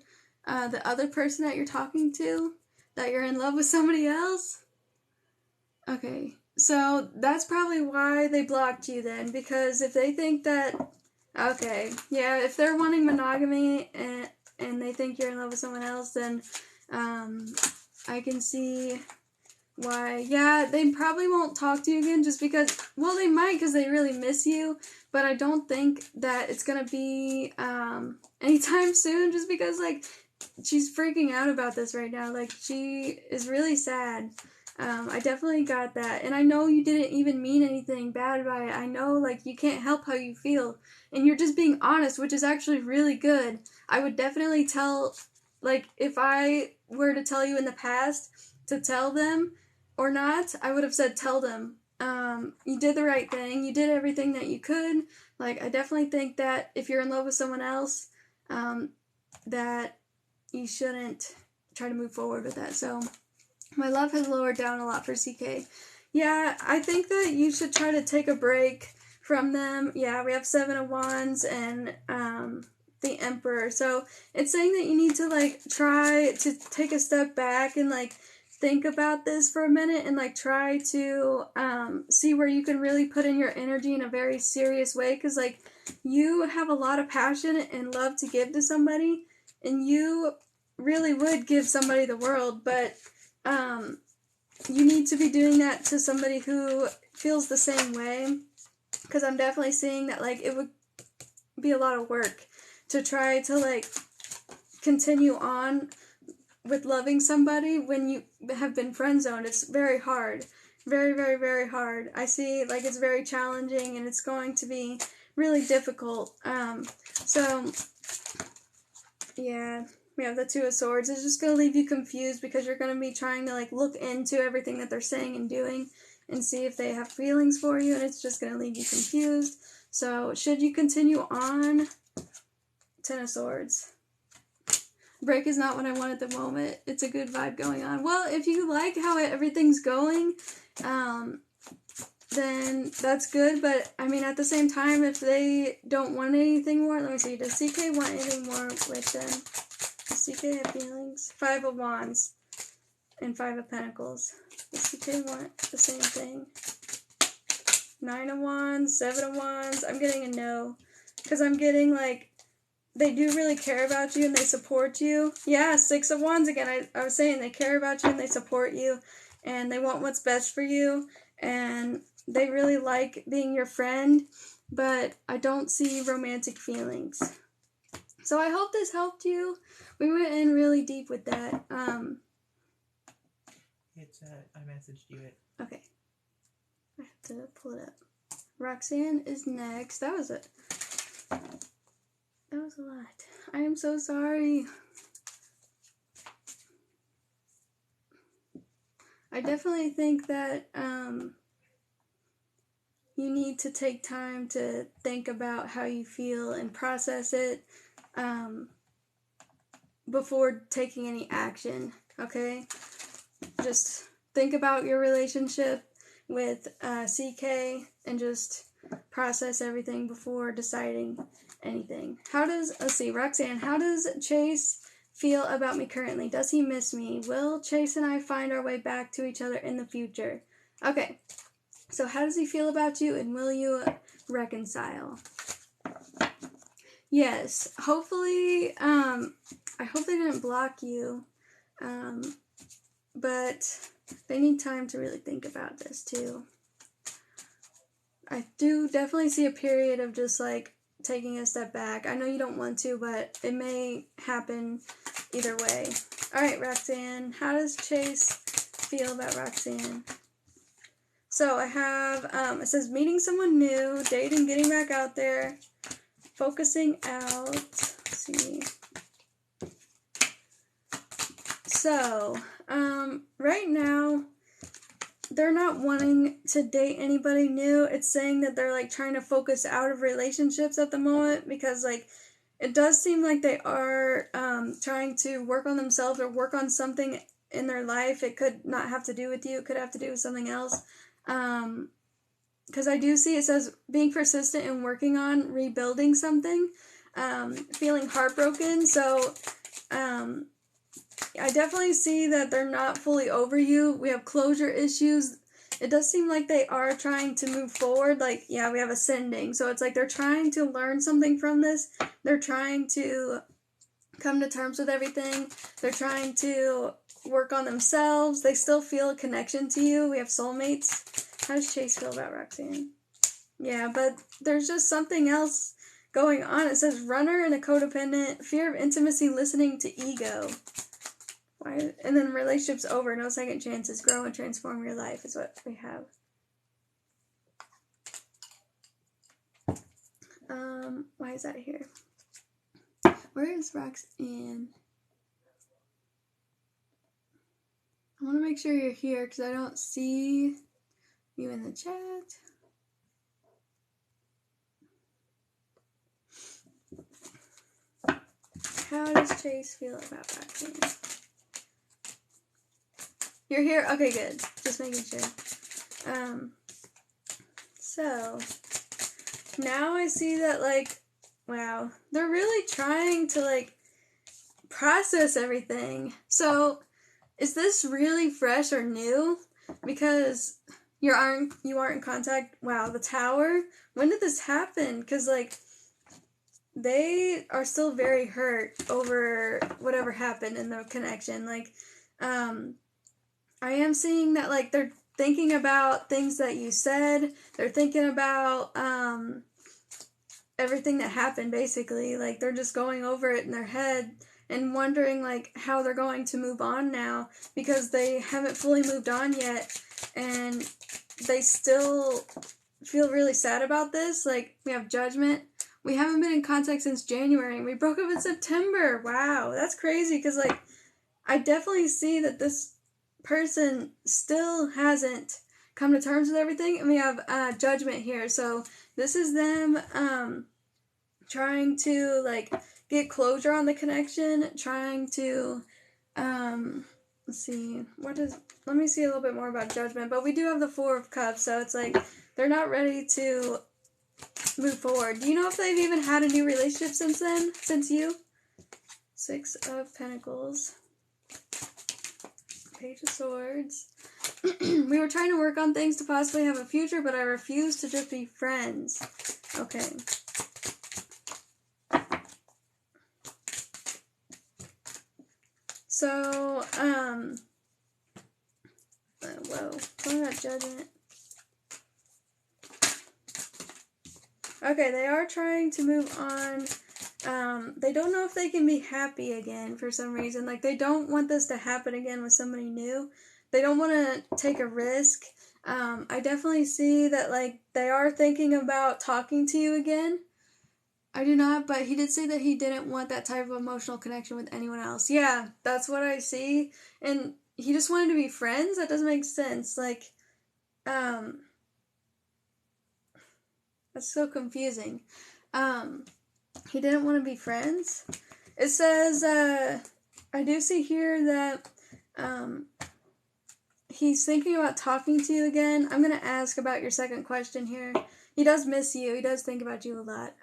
the other person that you're talking to that you're in love with somebody else? Okay, so that's probably why they blocked you then, because if they think that, okay, yeah, if they're wanting monogamy and they think you're in love with someone else, then I can see why. Yeah, they probably won't talk to you again just because, well, they might because they really miss you, but I don't think that it's gonna be anytime soon, just because, like, she's freaking out about this right now. Like, she is really sad. I definitely got that, and I know you didn't even mean anything bad by it. I know, like, you can't help how you feel, and you're just being honest, which is actually really good. I would definitely tell, like, if I were to tell you in the past to tell them or not, I would have said tell them. You did the right thing. You did everything that you could. Like, I definitely think that if you're in love with someone else, that you shouldn't try to move forward with that. So, my love has lowered down a lot for CK. Yeah, I think that you should try to take a break from them. Yeah, we have 7 of Wands and the Emperor. So, it's saying that you need to, like, try to take a step back and, like, think about this for a minute and, like, try to see where you can really put in your energy in a very serious way, because, like, you have a lot of passion and love to give to somebody, and you really would give somebody the world, but you need to be doing that to somebody who feels the same way, because I'm definitely seeing that, like, it would be a lot of work to try to, like, continue on with loving somebody when you have been friend-zoned. It's very hard. Very, very, very hard. I see, like, it's very challenging, and it's going to be really difficult. So, yeah, we have the 2 of Swords. It's just going to leave you confused, because you're going to be trying to, like, look into everything that they're saying and doing and see if they have feelings for you, and it's just going to leave you confused. So, should you continue on? 10 of Swords. Break is not what I want at the moment. It's a good vibe going on. Well, if you like how everything's going, then that's good. But, I mean, at the same time, if they don't want anything more, let me see. Does CK want anything more with them? Does CK have feelings? 5 of Wands and 5 of Pentacles. Does CK want the same thing? 9 of Wands, 7 of Wands. I'm getting a no. Because I'm getting, like, they do really care about you and they support you. Yeah, 6 of Wands again. I was saying they care about you and they support you and they want what's best for you and they really like being your friend, but I don't see romantic feelings. So I hope this helped you. We went in really deep with that. It's I messaged you it. Okay. I have to pull it up. Roxanne is next. That was a lot. I am so sorry. I definitely think that you need to take time to think about how you feel and process it before taking any action, okay? Just think about your relationship with CK and just process everything before deciding anything. Let's see, Roxanne, how does Chase feel about me currently? Does he miss me? Will Chase and I find our way back to each other in the future? Okay, so how does he feel about you and will you reconcile? Yes, hopefully, I hope they didn't block you, but they need time to really think about this too. I do definitely see a period of just like taking a step back. I know you don't want to, but it may happen either way. Alright, Roxanne, how does Chase feel about Roxanne? So I have, it says meeting someone new, dating, getting back out there, focusing out. Let's see. So, right now, they're not wanting to date anybody new. It's saying that they're like trying to focus out of relationships at the moment because like it does seem like they are trying to work on themselves or work on something in their life. It could not have to do with you. It could have to do with something else. Because I do see it says being persistent and working on rebuilding something, feeling heartbroken. So I definitely see that they're not fully over you. We have closure issues. It does seem like they are trying to move forward. Like, yeah, we have ascending. So it's like they're trying to learn something from this. They're trying to come to terms with everything. They're trying to work on themselves. They still feel a connection to you. We have soulmates. How does Chase feel about Roxanne? Yeah, but there's just something else going on. It says runner and a codependent, fear of intimacy, listening to ego. Why? And then relationships over, no second chances, grow and transform your life is what we have. Why is that here? Where is Roxanne? I want to make sure you're here because I don't see you in the chat. How does Chase feel about Roxanne? You're here? Okay, good. Just making sure. So, now I see that, like, wow, they're really trying to, like, process everything. So, is this really fresh or new? Because you aren't in contact. Wow, the Tower? When did this happen? Because, like, they are still very hurt over whatever happened in the connection. Like, I am seeing that, like, they're thinking about things that you said. They're thinking about, everything that happened, basically. Like, they're just going over it in their head and wondering, like, how they're going to move on now because they haven't fully moved on yet and they still feel really sad about this. Like, we have judgment. We haven't been in contact since January and we broke up in September. Wow, that's crazy because, like, I definitely see that this person still hasn't come to terms with everything, and we have judgment here. So this is them trying to, like, get closure on the connection, trying to let's see, let me see a little bit more about judgment. But we do have the Four of Cups, so it's like they're not ready to move forward. Do you know if they've even had a new relationship since then? Since you? Six of Pentacles. Page of Swords. We were trying to work on things to possibly have a future, but I refuse to just be friends. Okay. So, whoa, talking about judgment. Okay, they are trying to move on. They don't know if they can be happy again for some reason. Like, they don't want this to happen again with somebody new. They don't want to take a risk. I definitely see that, like, they are thinking about talking to you again. I do not, but he did say that he didn't want that type of emotional connection with anyone else. Yeah, that's what I see. And he just wanted to be friends? That doesn't make sense. Like, that's so confusing. He didn't want to be friends. It says, I do see here that, he's thinking about talking to you again. I'm going to ask about your second question here. He does miss you. He does think about you a lot.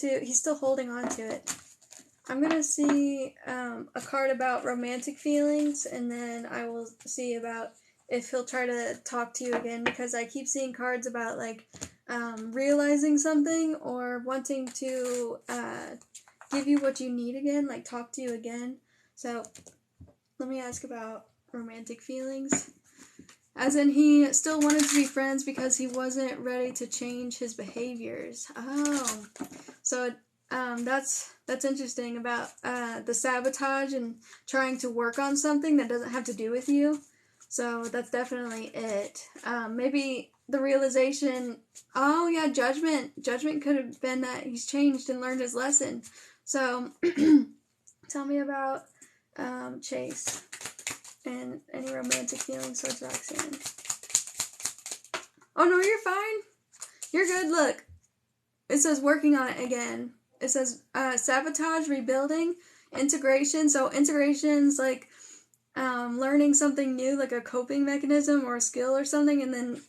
He's still holding on to it. I'm going to see, a card about romantic feelings, and then I will see about if he'll try to talk to you again, because I keep seeing cards about, like, realizing something or wanting to give you what you need again, like talk to you again. So let me ask about romantic feelings. As in, he still wanted to be friends because he wasn't ready to change his behaviors. Oh, so that's interesting about the sabotage and trying to work on something that doesn't have to do with you. So that's definitely it. Maybe the realization, oh yeah, judgment. Judgment could have been that he's changed and learned his lesson. So tell me about Chase and any romantic feelings towards Roxanne. Oh no, you're fine. You're good. Look, it says working on it again. It says sabotage, rebuilding, integration. So integration's like learning something new, like a coping mechanism or a skill or something, and then,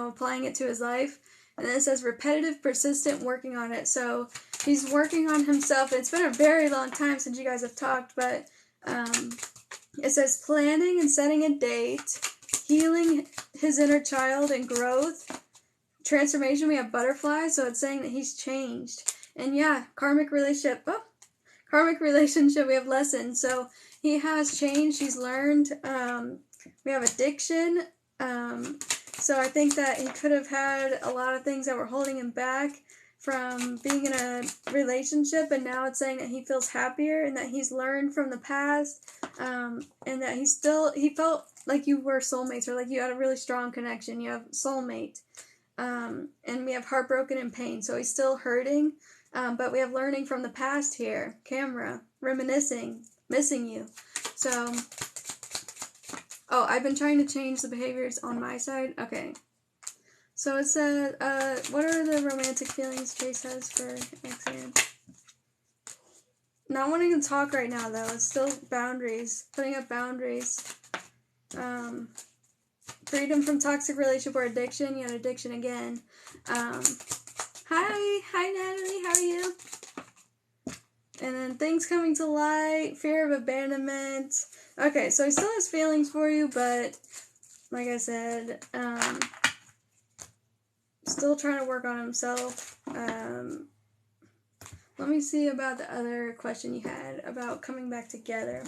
applying it to his life. And then it says repetitive, persistent, working on it. So he's working on himself. It's been a very long time since you guys have talked, but it says planning and setting a date, healing his inner child and growth, transformation. We have butterfly, so it's saying that he's changed. And yeah, karmic relationship. We have lessons. So he has changed. He's learned. We have addiction. So I think that he could have had a lot of things that were holding him back from being in a relationship, and now it's saying that he feels happier and that he's learned from the past, and that he felt like you were soulmates, or like you had a really strong connection. You have soulmate. And we have heartbroken and pain, so he's still hurting, but we have learning from the past here. Camera, reminiscing, missing you. So, I've been trying to change the behaviors on my side. Okay. So it said, what are the romantic feelings Chase has for Roxanne? Not wanting to talk right now, though. It's still boundaries. Putting up boundaries. Freedom from toxic relationship or addiction. You had addiction again. Hi Natalie, how are you? And then things coming to light, fear of abandonment. Okay, so he still has feelings for you, but like I said, still trying to work on himself. Let me see about the other question you had about coming back together.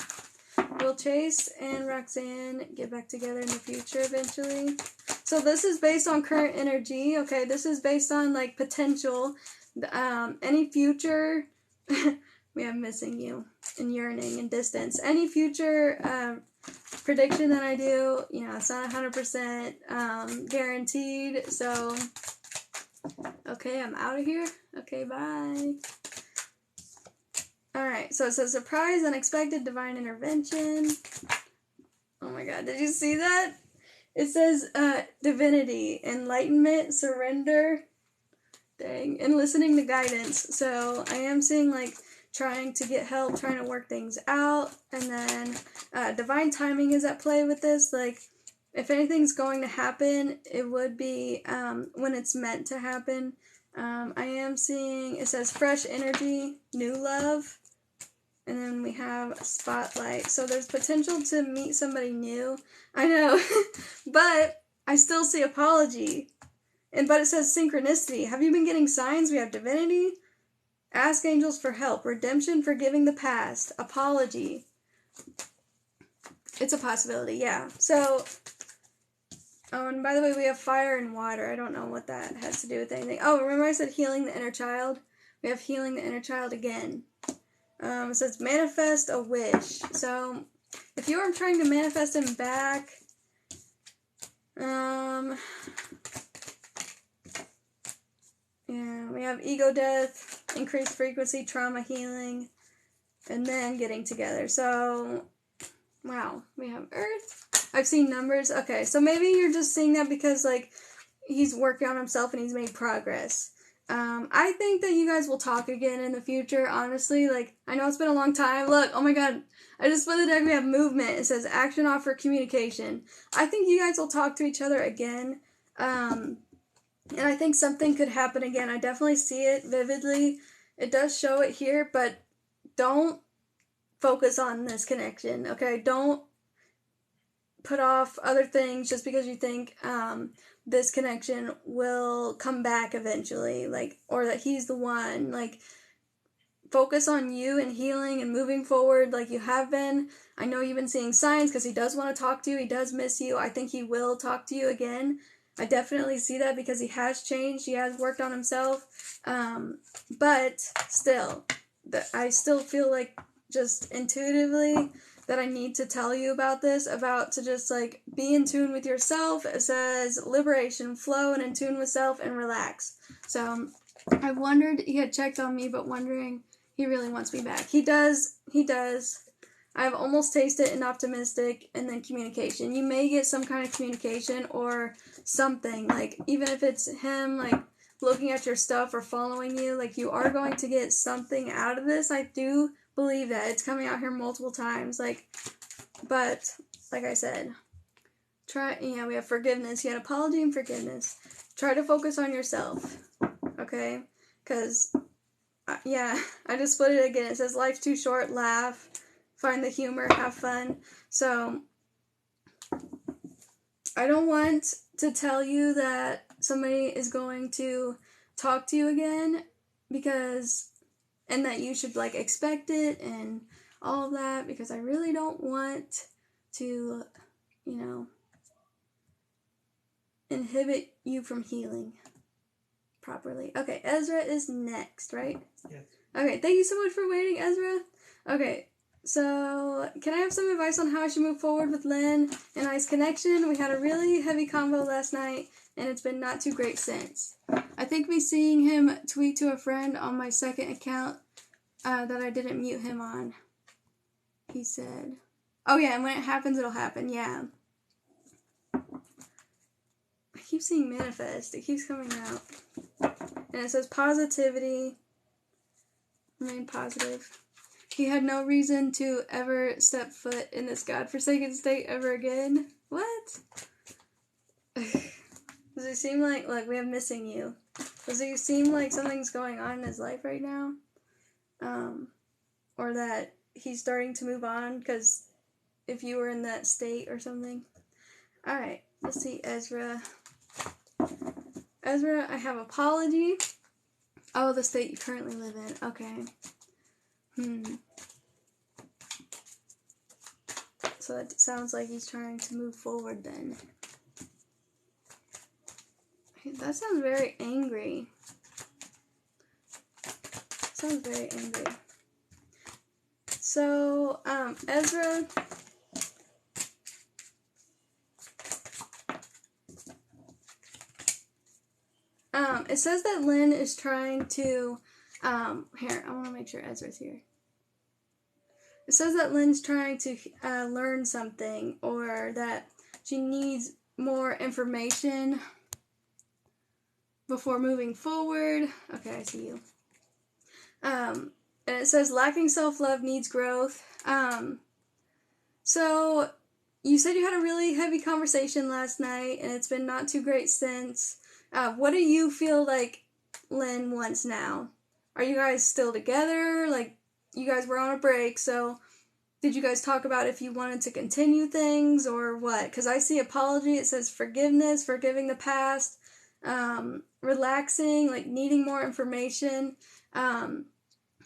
Will Chase and Roxanne get back together in the future eventually? So this is based on current energy. Okay, this is based on like potential. Any future, we have missing you and yearning and distance. Any future prediction that I do, it's not 100% guaranteed. So, okay, I'm out of here. Okay, bye. Alright, so it says surprise, unexpected, divine intervention. Oh my god, did you see that? It says divinity, enlightenment, surrender, dang, and listening to guidance. So I am seeing like trying to get help, trying to work things out, and then divine timing is at play with this. Like, if anything's going to happen, it would be when it's meant to happen. I am seeing, it says fresh energy, new love, and then we have spotlight. So there's potential to meet somebody new. I know, but I still see apology. But it says synchronicity. Have you been getting signs? We have divinity, ask angels for help, redemption, forgiving the past, apology. It's a possibility, yeah. So, oh, and by the way, we have fire and water. I don't know what that has to do with anything. Oh, remember I said healing the inner child? We have healing the inner child again. It says manifest a wish. So, if you are trying to manifest him back, yeah, we have ego death, increased frequency, trauma healing, and then getting together. So, wow, we have Earth. I've seen numbers. Okay, so maybe you're just seeing that because, like, he's working on himself and he's made progress. I think that you guys will talk again in the future, honestly. Like, I know it's been a long time. Look, oh my god, I just split the deck. We have movement. It says action offer communication. I think you guys will talk to each other again. And I think something could happen again. I definitely see it vividly. It does show it here, but don't focus on this connection, okay? Don't put off other things just because you think this connection will come back eventually, like, or that he's the one. Like, focus on you and healing and moving forward like you have been. I know you've been seeing signs because he does want to talk to you. He does miss you. I think he will talk to you again. I definitely see that because he has changed. He has worked on himself. But still, I still feel like just intuitively that I need to tell you about this, about to just, like, be in tune with yourself. It says liberation, flow, and in tune with self, and relax. So, I wondered, he had checked on me, but wondering, he really wants me back. He does. I've almost tasted and optimistic, and then communication. You may get some kind of communication or something, like, even if it's him, like, looking at your stuff or following you, like, you are going to get something out of this. I do believe that. It's coming out here multiple times, like, but, like I said, we have forgiveness. You had apology and forgiveness. Try to focus on yourself, okay? Because, yeah, I just split it again. It says, life's too short, laugh, find the humor, have fun. So, I don't want to tell you that somebody is going to talk to you again, and that you should, like, expect it and all of that, because I really don't want to, inhibit you from healing properly. Okay, Ezra is next, right? Yes. Okay, thank you so much for waiting, Ezra. Okay, so can I have some advice on how I should move forward with Lynn and I's connection? We had a really heavy convo last night, and it's been not too great since. I think me seeing him tweet to a friend on my second account that I didn't mute him on. He said, oh yeah, and when it happens, it'll happen, yeah. I keep seeing manifest. It keeps coming out. And it says positivity. Remain positive. He had no reason to ever step foot in this godforsaken state ever again. What? Does it seem like we have missing you? Does it seem like something's going on in his life right now? Or that he's starting to move on because if you were in that state or something? Alright, let's see, Ezra. Ezra, I have apology. Oh, the state you currently live in. Okay. So that sounds like he's trying to move forward then. That sounds very angry. Sounds very angry. So, Ezra... it says that Lynn is trying to, here, I want to make sure Ezra's here. It says that Lynn's trying to learn something, or that she needs more information before moving forward. Okay, I see you. And it says lacking self-love, needs growth. So, you said you had a really heavy conversation last night, and it's been not too great since. What do you feel like Lynn wants now? Are you guys still together? Like, you guys were on a break, so did you guys talk about if you wanted to continue things or what? Because I see apology, it says forgiveness, forgiving the past, relaxing, like needing more information, and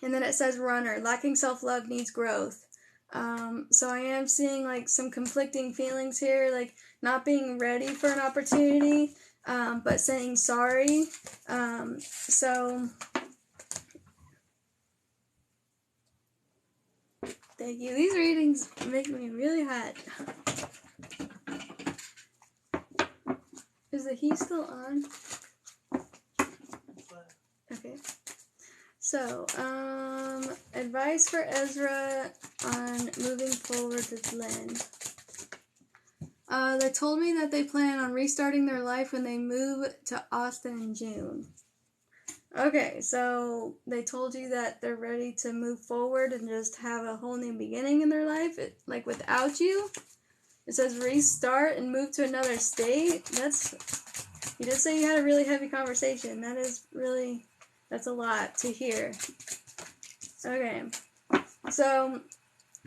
then it says runner, lacking self-love, needs growth. So I am seeing like some conflicting feelings here, like not being ready for an opportunity, but saying sorry. So thank you. These readings make me really hot. Is the heat still on? Okay. So, advice for Ezra on moving forward with Lynn. They told me that they plan on restarting their life when they move to Austin in June. Okay, so they told you that they're ready to move forward and just have a whole new beginning in their life, like without you. It says restart and move to another state. You did say you had a really heavy conversation. That's a lot to hear. Okay, so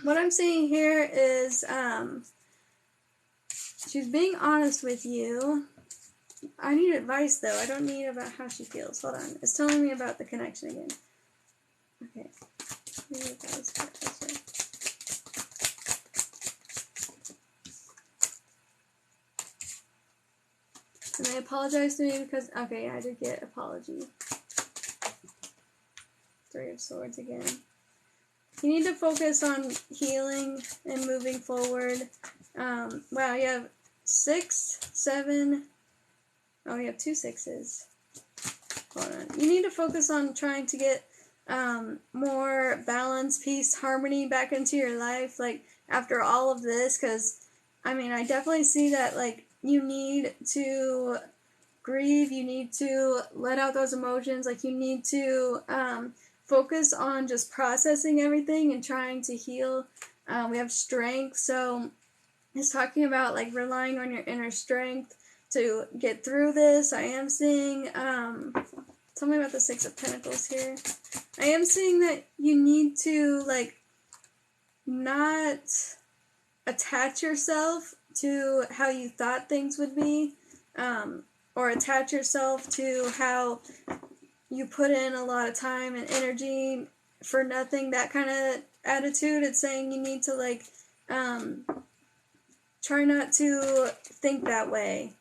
what I'm seeing here is she's being honest with you. I need advice, though. I don't need about how she feels. Hold on. It's telling me about the connection again. Okay. Need advice for Ezra. And they apologized to me because... Okay, I did get apology. Three of Swords again. You need to focus on healing and moving forward. Wow, you have 6, 7... Oh, you have 2 6s. Hold on. You need to focus on trying to get more balance, peace, harmony back into your life, like, after all of this, because, I mean, I definitely see that, like, you need to grieve, you need to let out those emotions, like, you need to focus on just processing everything and trying to heal. We have strength, so it's talking about, like, relying on your inner strength to get through this. I am seeing, tell me about the 6 of Pentacles here. I am seeing that you need to, like, not attach yourself to how you thought things would be, or attach yourself to how you put in a lot of time and energy for nothing, that kind of attitude. It's saying you need to, like, try not to think that way.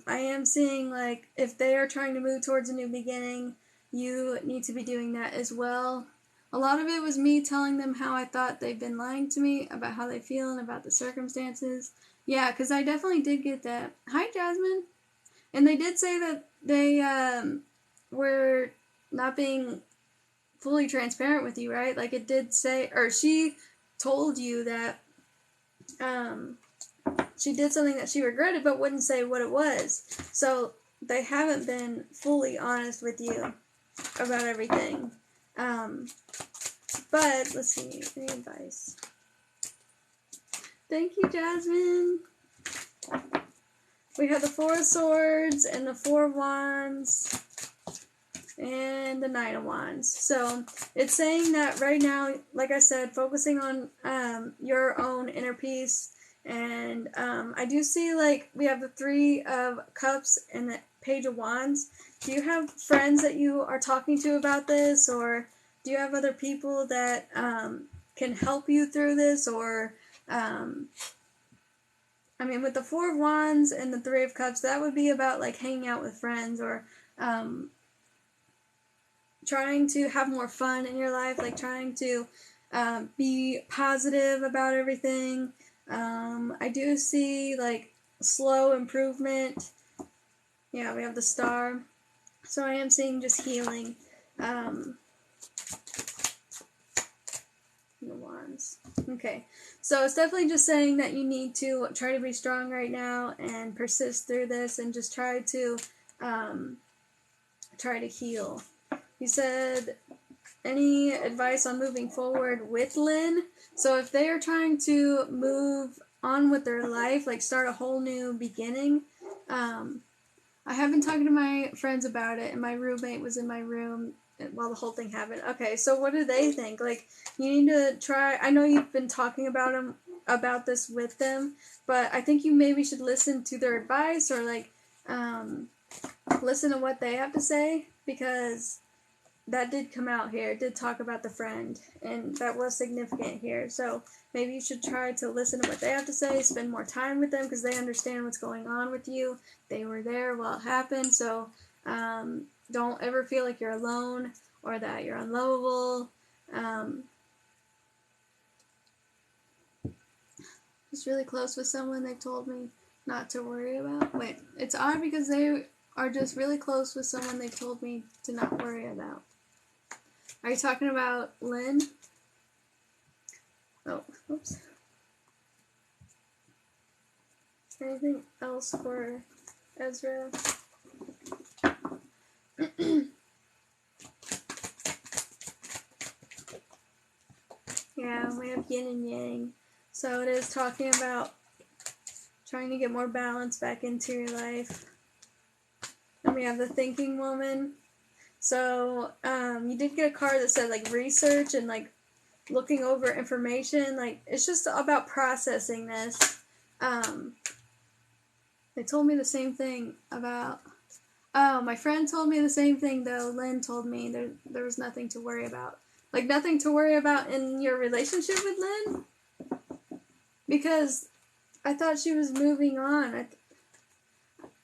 I am seeing, like, if they are trying to move towards a new beginning, you need to be doing that as well. A lot of it was me telling them how I thought they've been lying to me about how they feel and about the circumstances. Yeah, because I definitely did get that. Hi, Jasmine. And they did say that they were not being fully transparent with you, right? Like, it did say, or she told you that she did something that she regretted but wouldn't say what it was. So they haven't been fully honest with you about everything. But let's see, any advice? Thank you, Jasmine. We have the 4 of Swords and the 4 of Wands and the Knight of Wands. So it's saying that right now, like I said, focusing on your own inner peace. And I do see, like, we have the 3 of Cups and the Page of Wands. Do you have friends that you are talking to about this? Or do you have other people that can help you through this? Or, I mean, with the 4 of Wands and the 3 of Cups, that would be about, like, hanging out with friends or trying to have more fun in your life, like trying to be positive about everything. I do see, like, slow improvement. Yeah, we have the Star. So I am seeing just healing. The Wands. Okay. So it's definitely just saying that you need to try to be strong right now and persist through this and just try to heal. You said, any advice on moving forward with Lynn? So if they are trying to move on with their life, like start a whole new beginning, I have been talking to my friends about it, and my roommate was in my room while the whole thing happened. Okay, so what do they think? Like, you need to try, I know you've been talking about this with them, but I think you maybe should listen to their advice, or, like, listen to what they have to say, because that did come out here. It did talk about the friend, and that was significant here. So maybe you should try to listen to what they have to say, spend more time with them because they understand what's going on with you. They were there while it happened, so don't ever feel like you're alone or that you're unlovable. Just really close with someone they told me not to worry about. Wait, it's odd because they are just really close with someone they told me to not worry about. Are you talking about Lynn? Oh, oops. Anything else for Ezra? Yeah, we have yin and yang. So it is talking about trying to get more balance back into your life. And we have the thinking woman. So you did get a card that said like research and like looking over information. Like it's just about processing this. They told me the same thing about... Oh, my friend told me the same thing though. Lynn told me there was nothing to worry about. Like nothing to worry about in your relationship with Lynn? Because I thought she was moving on.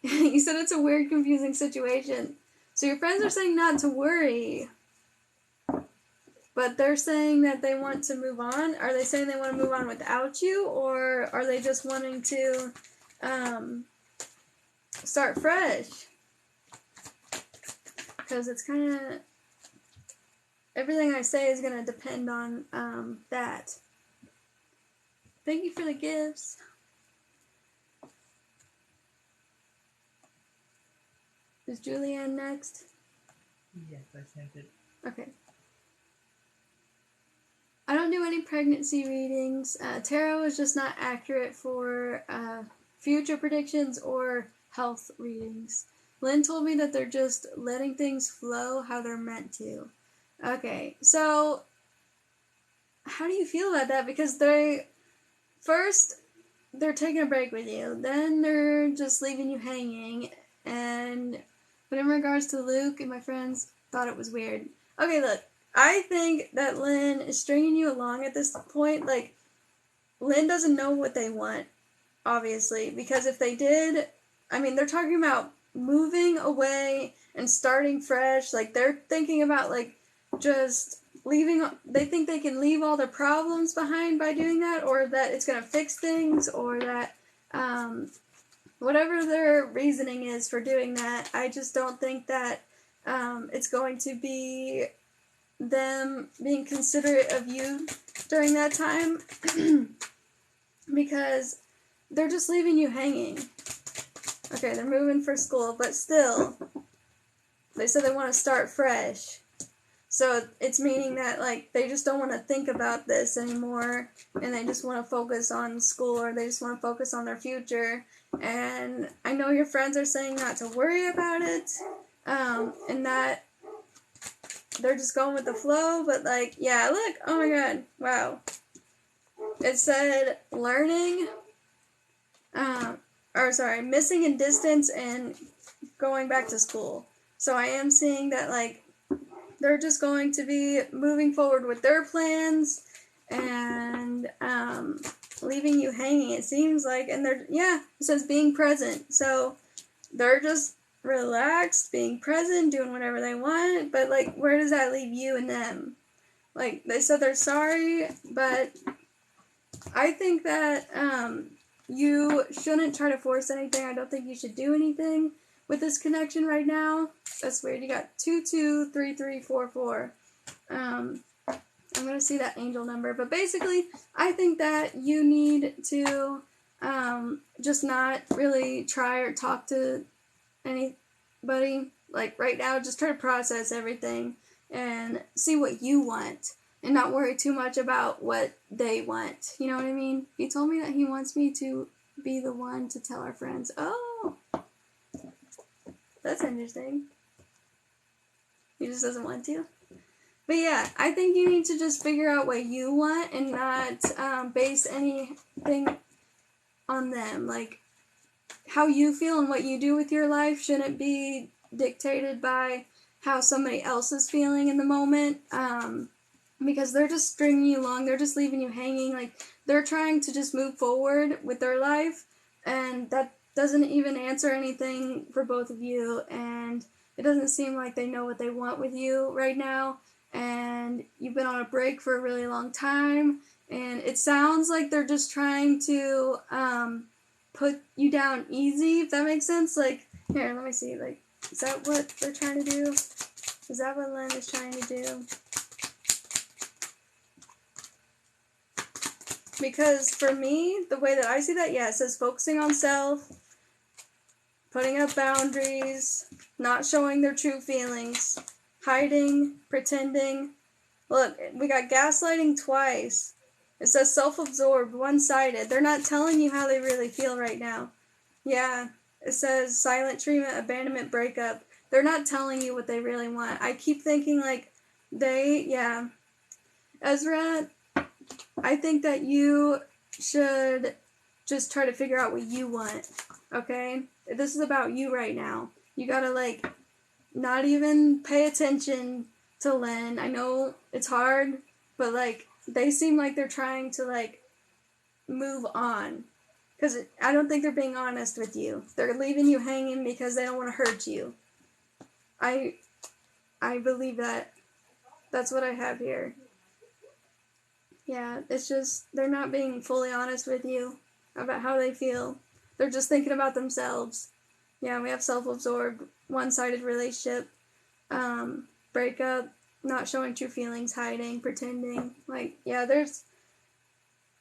You said it's a weird, confusing situation. So your friends are saying not to worry. But they're saying that they want to move on? Are they saying they want to move on without you? Or are they just wanting to start fresh? Because it's kind of... Everything I say is going to depend on that. Thank you for the gifts. Is Julianne next? Yes, I sent it. Okay. I don't do any pregnancy readings. Tarot is just not accurate for future predictions or health readings. Lynn told me that they're just letting things flow how they're meant to. Okay, so how do you feel about that? Because they're taking a break with you, then they're just leaving you hanging, but in regards to Luke and my friends, thought it was weird. Okay, look, I think that Lynn is stringing you along at this point. Like, Lynn doesn't know what they want, obviously, because if they did, I mean, they're talking about moving away and starting fresh. Like, they're thinking about, like, just leaving. They think they can leave all their problems behind by doing that, or that it's going to fix things, or that whatever their reasoning is for doing that, I just don't think that it's going to be them being considerate of you during that time. Because they're just leaving you hanging. Okay, they're moving for school, but still, they said they want to start fresh. So it's meaning that, like, they just don't want to think about this anymore, and they just want to focus on school, or they just want to focus on their future. And I know your friends are saying not to worry about it, and that they're just going with the flow, but, like, yeah, look, oh my god, wow. It said learning, missing in distance and going back to school. So I am seeing that, like, they're just going to be moving forward with their plans and leaving you hanging, it seems like. And it says being present. So they're just relaxed, being present, doing whatever they want. But, like, where does that leave you and them? Like, they said they're sorry, but I think that you shouldn't try to force anything. I don't think you should do anything with this connection right now. That's weird. You got 223344. I'm going to see that angel number. But basically, I think that you need to just not really try or talk to anybody. Like, right now, just try to process everything and see what you want. And not worry too much about what they want. You know what I mean? He told me that he wants me to be the one to tell our friends. Oh! That's interesting. He just doesn't want to. But yeah, I think you need to just figure out what you want and not base anything on them. Like, how you feel and what you do with your life shouldn't be dictated by how somebody else is feeling in the moment, because they're just stringing you along, they're just leaving you hanging, like, they're trying to just move forward with their life, and that doesn't even answer anything for both of you, and it doesn't seem like they know what they want with you right now, and you've been on a break for a really long time, and it sounds like they're just trying to, put you down easy, if that makes sense. Like, here, let me see, like, is that what they're trying to do? Is that what Lynn is trying to do? Because for me, the way that I see that, yeah, it says focusing on self, putting up boundaries, not showing their true feelings, hiding, pretending. Look, we got gaslighting twice. It says self-absorbed, one-sided. They're not telling you how they really feel right now. Yeah, it says silent treatment, abandonment, breakup. They're not telling you what they really want. I keep thinking, like, yeah. Ezra, I think that you should just try to figure out what you want, okay? This is about you right now. You gotta, like, not even pay attention to Lynn. I know it's hard, but, like, they seem like they're trying to, like, move on. Because I don't think they're being honest with you. They're leaving you hanging because they don't want to hurt you. I believe that. That's what I have here. Yeah, it's just, they're not being fully honest with you about how they feel. They're just thinking about themselves. Yeah, we have self-absorbed, one-sided relationship, breakup, not showing true feelings, hiding, pretending. Like, yeah, this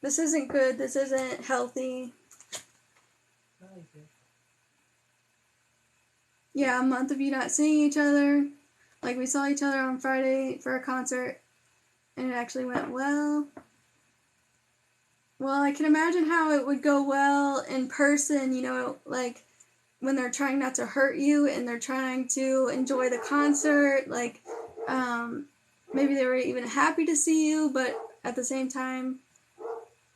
isn't good, this isn't healthy. Yeah, a month of you not seeing each other. Like, we saw each other on Friday for a concert, and it actually went well. Well, I can imagine how it would go well in person, you know, like, when they're trying not to hurt you, and they're trying to enjoy the concert, like, maybe they were even happy to see you, but at the same time,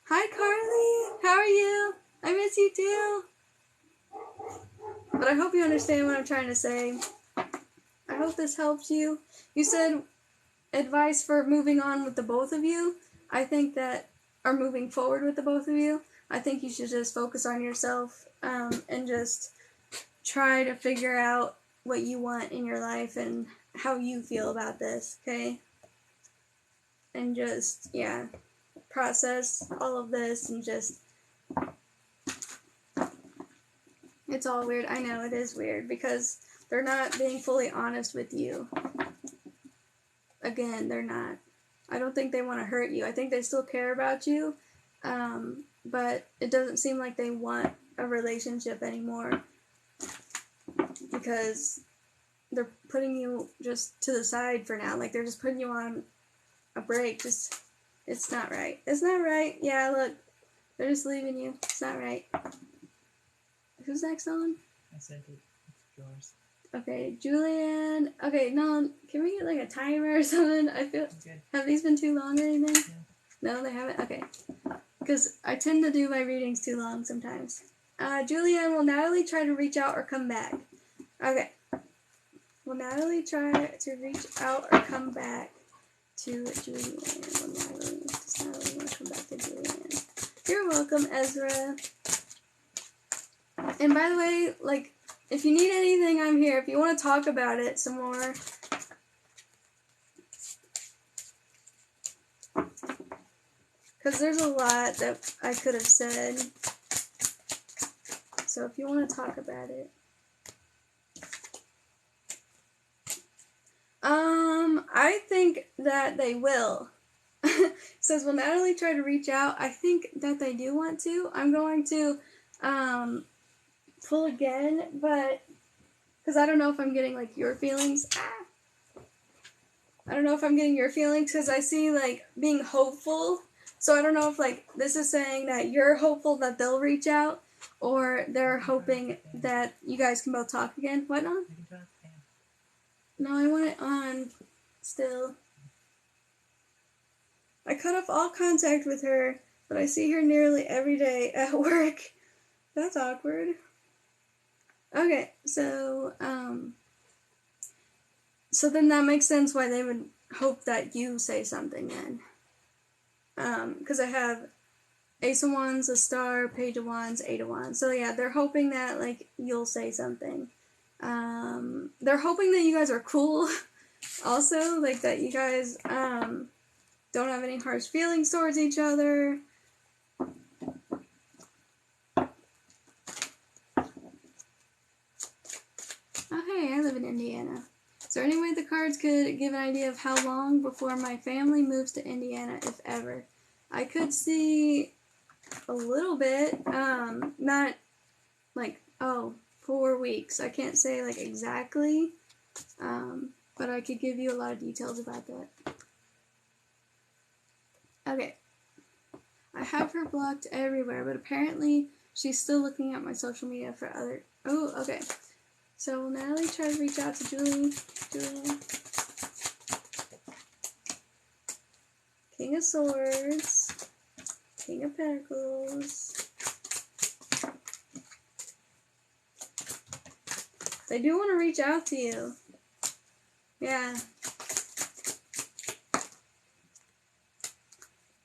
hi Carly, how are you? I miss you too. But I hope you understand what I'm trying to say. I hope this helps you. You said advice for moving on with the both of you. I think that, or moving forward with the both of you, I think you should just focus on yourself, and just try to figure out what you want in your life and how you feel about this, okay? And just, yeah, process all of this and just, it's all weird. I know it is weird because they're not being fully honest with you. Again, they're not. I don't think they want to hurt you. I think they still care about you, but it doesn't seem like they want a relationship anymore because they're putting you just to the side for now. Like, they're just putting you on a break. Just, it's not right. It's not right. Yeah, look, they're just leaving you. It's not right. Who's next on? I sent it. It's yours. Okay, Julian. Okay, no, can we get like a timer or something? I feel. Okay. Have these been too long or anything? Yeah. No, they haven't? Okay. Because I tend to do my readings too long sometimes. Julian, will Natalie try to reach out or come back? Okay. Will Natalie try to reach out or come back to Julian? Does Natalie want to come back to Julian? You're welcome, Ezra. And by the way, like, if you need anything, I'm here. If you want to talk about it some more. Because there's a lot that I could have said. So if you want to talk about it. I think that they will. Says, will Natalie try to reach out? I think that they do want to. I'm going to, pull again, but, because I don't know if I'm getting, like, your feelings. I don't know if I'm getting your feelings, because I see, like, being hopeful. So I don't know if, like, this is saying that you're hopeful that they'll reach out, or they're hoping that you guys can both talk again. What now? No, I want it on still. I cut off all contact with her, but I see her nearly every day at work. That's awkward. Okay, so So then that makes sense why they would hope that you say something then. Because I have Ace of Wands, a Star, Page of Wands, Eight of Wands. So yeah, they're hoping that, like, you'll say something. They're hoping that you guys are cool. Also, like, that you guys, don't have any harsh feelings towards each other. Oh, hey, I live in Indiana. Is there any way the cards could give an idea of how long before my family moves to Indiana, if ever? I could see a little bit, not like, 4 weeks. I can't say, like, exactly, but I could give you a lot of details about that. Okay. I have her blocked everywhere, but apparently she's still looking at my social media for other... Oh, okay. So will Natalie try to reach out to Julian? King of Swords. King of Pentacles. They do want to reach out to you. Yeah.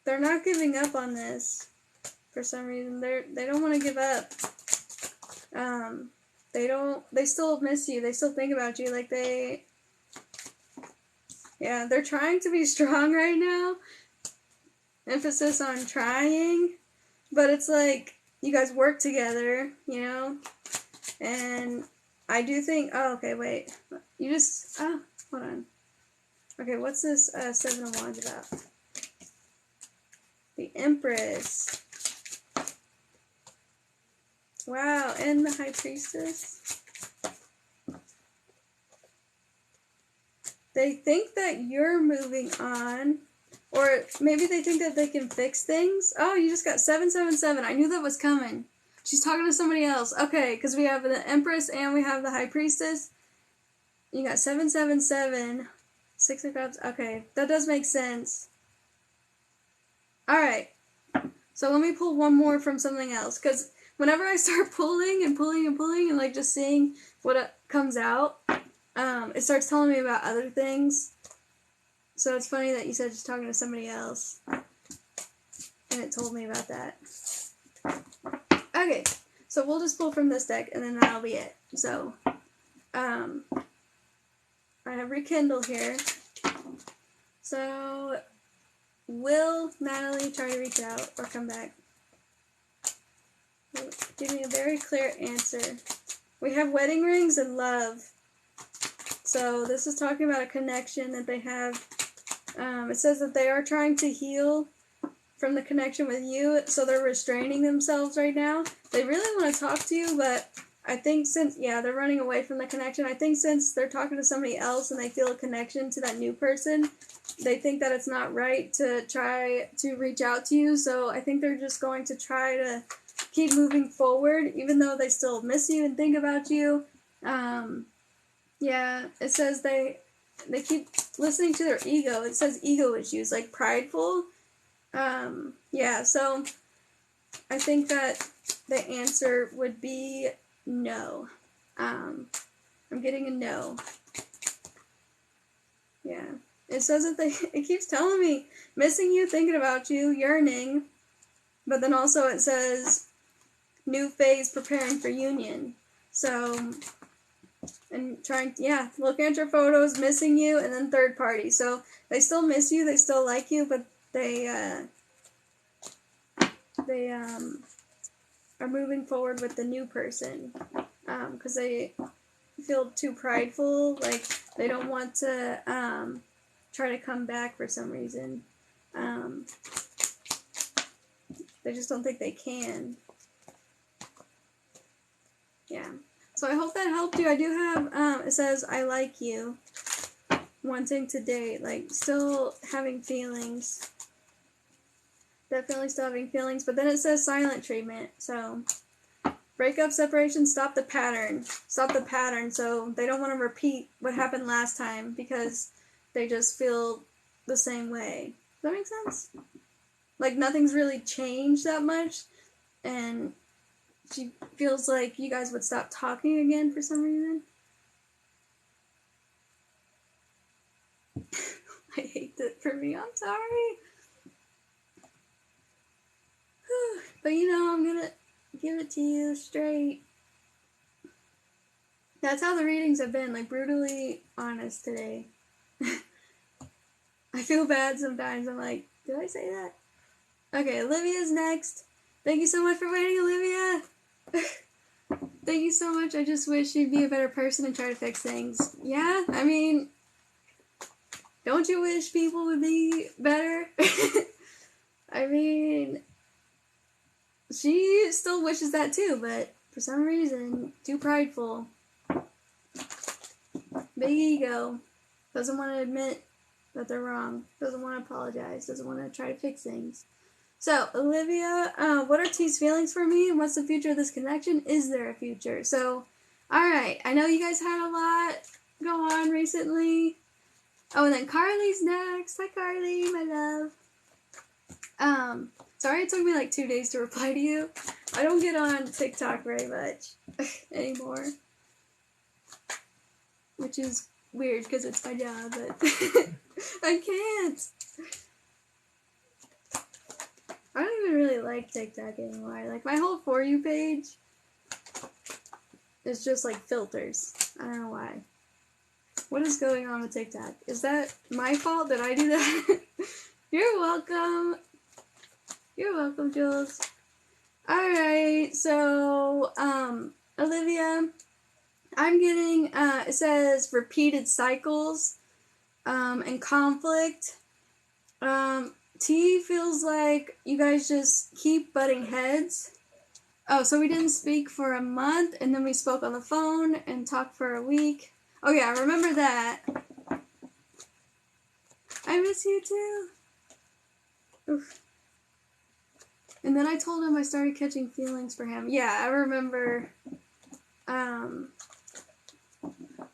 They're not giving up on this for some reason. They don't want to give up. They still miss you. They still think about you. Like, they're trying to be strong right now. Emphasis on trying. But it's like, you guys work together, you know? And I do think, okay, wait. Hold on. Okay, what's this Seven of Wands about? The Empress. Wow, and the High Priestess. They think that you're moving on. Or maybe they think that they can fix things. Oh, you just got 777. I knew that was coming. She's talking to somebody else. Okay, because we have the Empress and we have the High Priestess. You got 777. Six of Cups. Okay, that does make sense. Alright. So let me pull one more from something else. Because whenever I start pulling and pulling and pulling and, like, just seeing what comes out, it starts telling me about other things. So it's funny that you said just talking to somebody else. And it told me about that. Okay, so we'll just pull from this deck and then that'll be it. So, I have Rekindle here. So, will Natalie try to reach out or come back? Give me a very clear answer. We have wedding rings and love. So this is talking about a connection that they have. It says that they are trying to heal from the connection with you, so they're restraining themselves right now. They really want to talk to you, but I think they're running away from the connection. I think since they're talking to somebody else and they feel a connection to that new person, they think that it's not right to try to reach out to you, so I think they're just going to try to keep moving forward, even though they still miss you and think about you. It says they keep listening to their ego. It says ego issues, like prideful. So I think that the answer would be no. I'm getting a no. Yeah. It says that it keeps telling me, missing you, thinking about you, yearning. But then also it says, new phase, preparing for union. So, and looking at your photos, missing you, and then third party. So, they still miss you, they still like you, but they are moving forward with the new person. Because they feel too prideful, like, they don't want to, try to come back for some reason. They just don't think they can. Yeah. So I hope that helped you. I do have, it says, I like you. Wanting to date. Like, still having feelings. Definitely still having feelings. But then it says silent treatment. So, breakup, separation, stop the pattern. Stop the pattern. So, they don't want to repeat what happened last time. Because they just feel the same way. Does that make sense? Like, nothing's really changed that much. And she feels like you guys would stop talking again for some reason. I hate that for me. I'm sorry. But you know, I'm gonna give it to you straight. That's how the readings have been, like brutally honest today. I feel bad sometimes. I'm like, did I say that? Okay, Olivia's next. Thank you so much for waiting, Olivia. Thank you so much. I just wish you'd be a better person and try to fix things. Yeah, I mean, don't you wish people would be better? I mean, she still wishes that too, but for some reason, too prideful. Big ego. Doesn't want to admit that they're wrong. Doesn't want to apologize. Doesn't want to try to fix things. So, Olivia, what are T's feelings for me, and what's the future of this connection? Is there a future? So, alright, I know you guys had a lot go on recently. Oh, and then Carly's next. Hi, Carly, my love. Sorry it took me like 2 days to reply to you. I don't get on TikTok very much anymore. Which is weird because it's my job, but I can't. I don't even really like TikTok anymore. Like, my whole For You page is just like filters. I don't know why. What is going on with TikTok? Is that my fault? Did I do that? You're welcome. You're welcome, Jules. Alright, so, Olivia, I'm getting, it says repeated cycles, and conflict. T feels like you guys just keep butting heads. Oh, so we didn't speak for a month, and then we spoke on the phone and talked for a week. Oh yeah, I remember that. I miss you too. Oof. And then I told him I started catching feelings for him. Yeah, I remember. Oh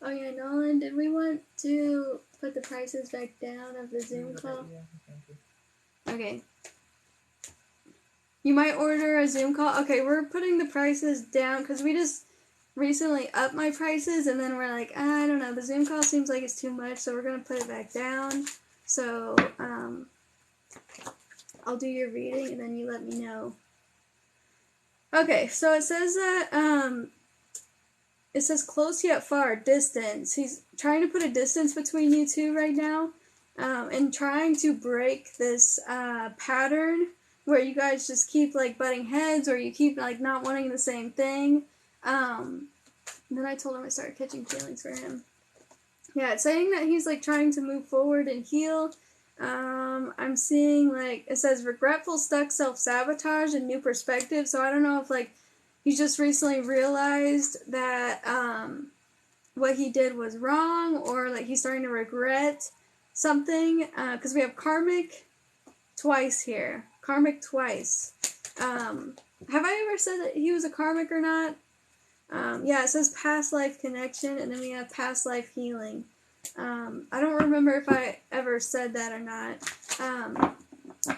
yeah, Nolan, did we want to put the prices back down of the Zoom call? Okay. You might order a Zoom call. Okay, we're putting the prices down because we just recently upped my prices, and then we're like, I don't know, the Zoom call seems like it's too much, so we're going to put it back down. So, I'll do your reading, and then you let me know. Okay, so it says that, it says close yet far, distance. He's trying to put a distance between you two right now, and trying to break this, pattern where you guys just keep, like, butting heads, or you keep, like, not wanting the same thing. Then I told him I started catching feelings for him. Yeah, it's saying that he's, like, trying to move forward and heal. I'm seeing, like, it says regretful, stuck, self-sabotage, and new perspective. So I don't know if, like, he just recently realized that, what he did was wrong, or, like, he's starting to regret something. Because we have karmic twice here. Karmic twice. Have I ever said that he was a karmic or not? Yeah, it says past life connection, and then we have past life healing. I don't remember if I ever said that or not.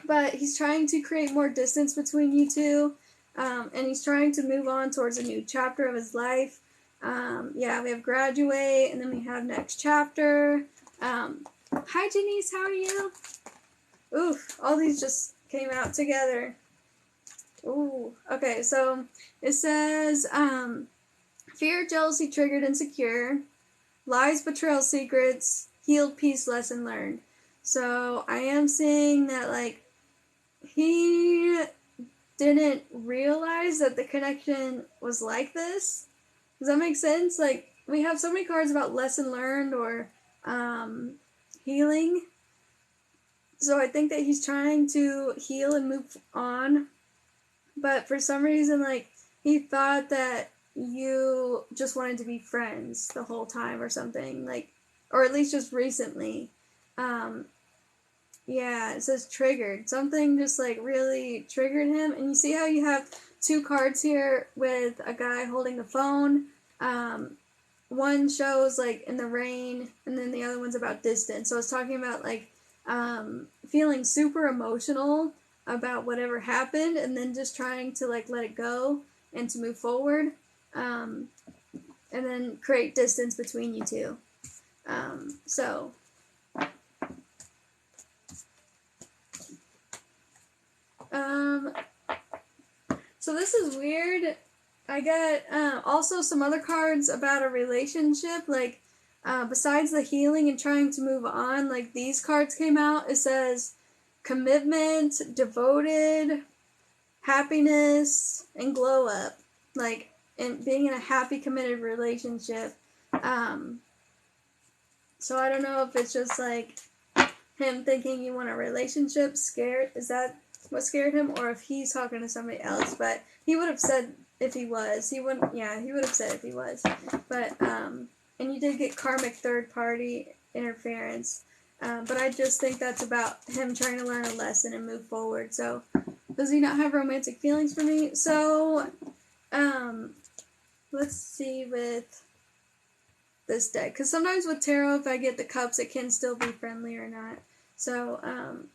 But he's trying to create more distance between you two, and he's trying to move on towards a new chapter of his life. Yeah, we have graduate, and then we have next chapter. Hi, Janiece, how are you? Oof, all these just came out together. Ooh, okay, so it says, fear, jealousy, triggered, insecure, lies, betrayal, secrets, healed, peace, lesson learned. So I am seeing that, like, he didn't realize that the connection was like this. Does that make sense? Like, we have so many cards about lesson learned or, healing. So I think that he's trying to heal and move on. But for some reason, like, he thought that you just wanted to be friends the whole time or something. Like, or at least just recently. Yeah, it says triggered. Something just, like, really triggered him. And you see how you have two cards here with a guy holding the phone? One shows, like, in the rain, and then the other one's about distance. So it's talking about, like, feeling super emotional about whatever happened, and then just trying to, like, let it go and to move forward, and then create distance between you two. So So this is weird. I got also some other cards about a relationship, like besides the healing and trying to move on, like these cards came out. It says commitment, devoted, happiness, and glow up. Like in being in a happy, committed relationship. So I don't know if it's just like him thinking you want a relationship, scared. Is that what scared him? Or if he's talking to somebody else. But he would have said if he was. He wouldn't, yeah, he would have said if he was. But, and you did get karmic third party interference. But I just think that's about him trying to learn a lesson and move forward. So, does he not have romantic feelings for me? So, let's see with this deck. Because sometimes with tarot, if I get the cups, it can still be friendly or not. So,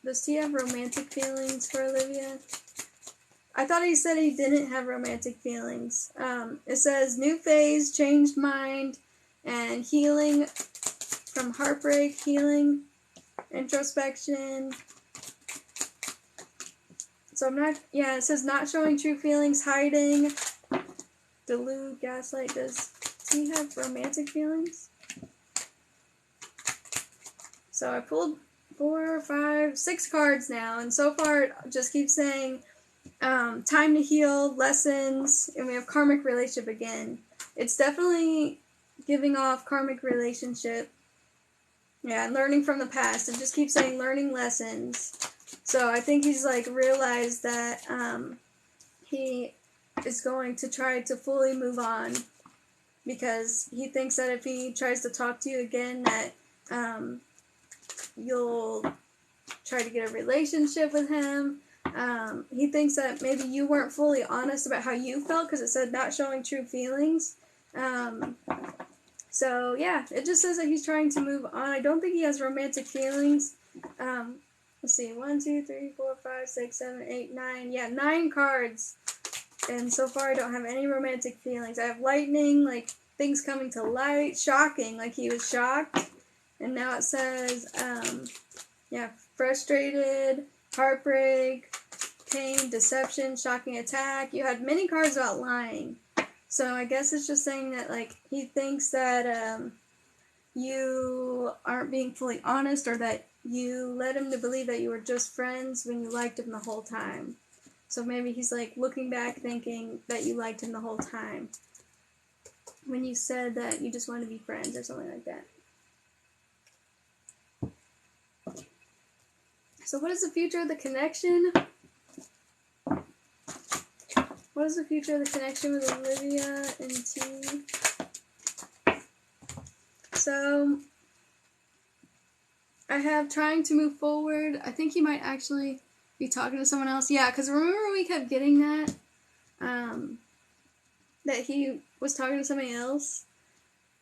does he have romantic feelings for Olivia? I thought he said he didn't have romantic feelings. It says new phase, changed mind, and healing from heartbreak, healing, introspection. So I'm not, yeah, it says not showing true feelings, hiding, delude, gaslight. Does he have romantic feelings? So I pulled 4, 5, 6 cards now, and so far it just keeps saying time to heal, lessons, and we have karmic relationship again. It's definitely giving off karmic relationship. Yeah, learning from the past. It just keeps saying learning lessons. So I think he's like realized that he is going to try to fully move on because he thinks that if he tries to talk to you again that you'll try to get a relationship with him. He thinks that maybe you weren't fully honest about how you felt because it said not showing true feelings. So, yeah, it just says that he's trying to move on. I don't think he has romantic feelings. Let's see, 1, 2, 3, 4, 5, 6, 7, 8, 9. Yeah, 9 cards. And so far I don't have any romantic feelings. I have lightning, like things coming to light, shocking, like he was shocked. And now it says, yeah, frustrated, heartbreak, pain, deception, shocking attack. You had many cards about lying. So I guess it's just saying that, like, he thinks that you aren't being fully honest or that you led him to believe that you were just friends when you liked him the whole time. So maybe he's, like, looking back thinking that you liked him the whole time when you said that you just wanted to be friends or something like that. So what is the future of the connection? What is the future of the connection with Olivia and T? So, I have trying to move forward. I think he might actually be talking to someone else. Yeah, because remember we kept getting that? That he was talking to somebody else?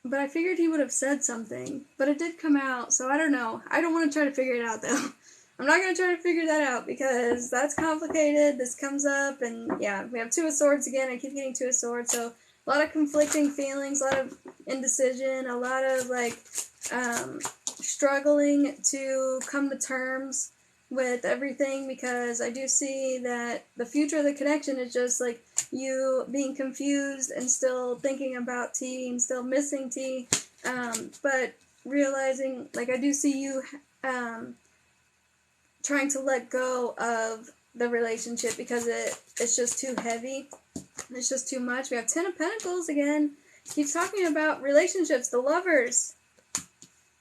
But I figured he would have said something. But it did come out, so I don't know. I don't want to try to figure it out, though. I'm not going to try to figure that out because that's complicated. This comes up, and yeah, we have 2 of Swords again. I keep getting 2 of Swords, so a lot of conflicting feelings, a lot of indecision, a lot of, like, struggling to come to terms with everything because I do see that the future of the connection is just, like, you being confused and still thinking about T and still missing T, but realizing, like, I do see you, trying to let go of the relationship because it's just too heavy. It's just too much. We have 10 of Pentacles again. Keeps talking about relationships, the lovers.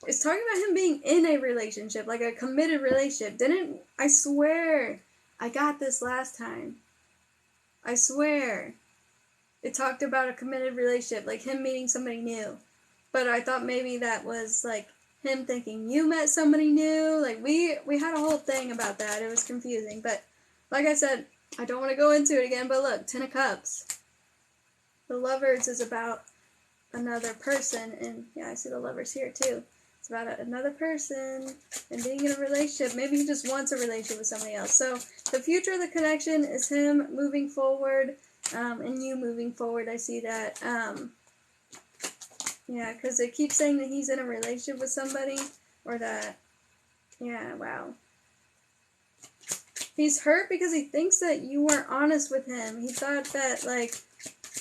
It's talking about him being in a relationship, like a committed relationship. I swear, I got this last time. I swear. It talked about a committed relationship, like him meeting somebody new. But I thought maybe that was, like, him thinking you met somebody new. Like, we had a whole thing about that. It was confusing. But, like I said, I don't want to go into it again. But look, 10 of Cups. The Lovers is about another person. And, yeah, I see the Lovers here, too. It's about another person and being in a relationship. Maybe he just wants a relationship with somebody else. So, the future of the connection is him moving forward and you moving forward. I see that. Yeah, because it keeps saying that he's in a relationship with somebody, or that, yeah, wow. He's hurt because he thinks that you weren't honest with him. He thought that, like,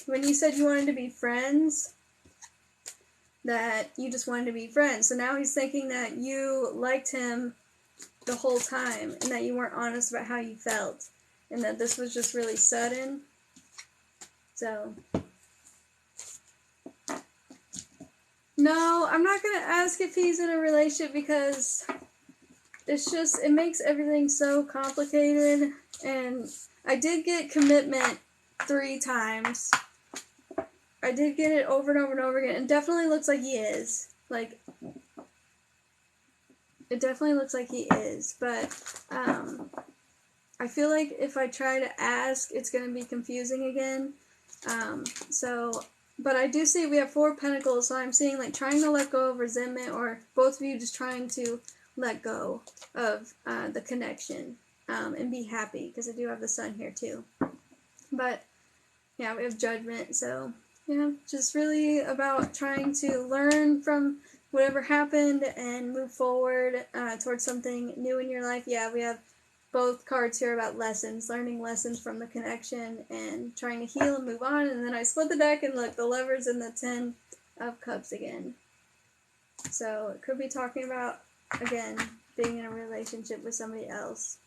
when you said you wanted to be friends, that you just wanted to be friends. So now he's thinking that you liked him the whole time and that you weren't honest about how you felt and that this was just really sudden. So, no, I'm not going to ask if he's in a relationship because it's just, it makes everything so complicated. And I did get commitment 3 times. I did get it over and over and over again. It definitely looks like he is. Like, it definitely looks like he is. But, I feel like if I try to ask, it's going to be confusing again. But I do see we have 4 pentacles, so I'm seeing, like, trying to let go of resentment, or both of you just trying to let go of the connection, and be happy, because I do have the sun here, too. But, yeah, we have judgment, so, yeah, just really about trying to learn from whatever happened and move forward towards something new in your life. Yeah, we have both cards here about lessons, learning lessons from the connection and trying to heal and move on. And then I split the deck and look, the Lovers and the 10 of Cups again. So it could be talking about, again, being in a relationship with somebody else.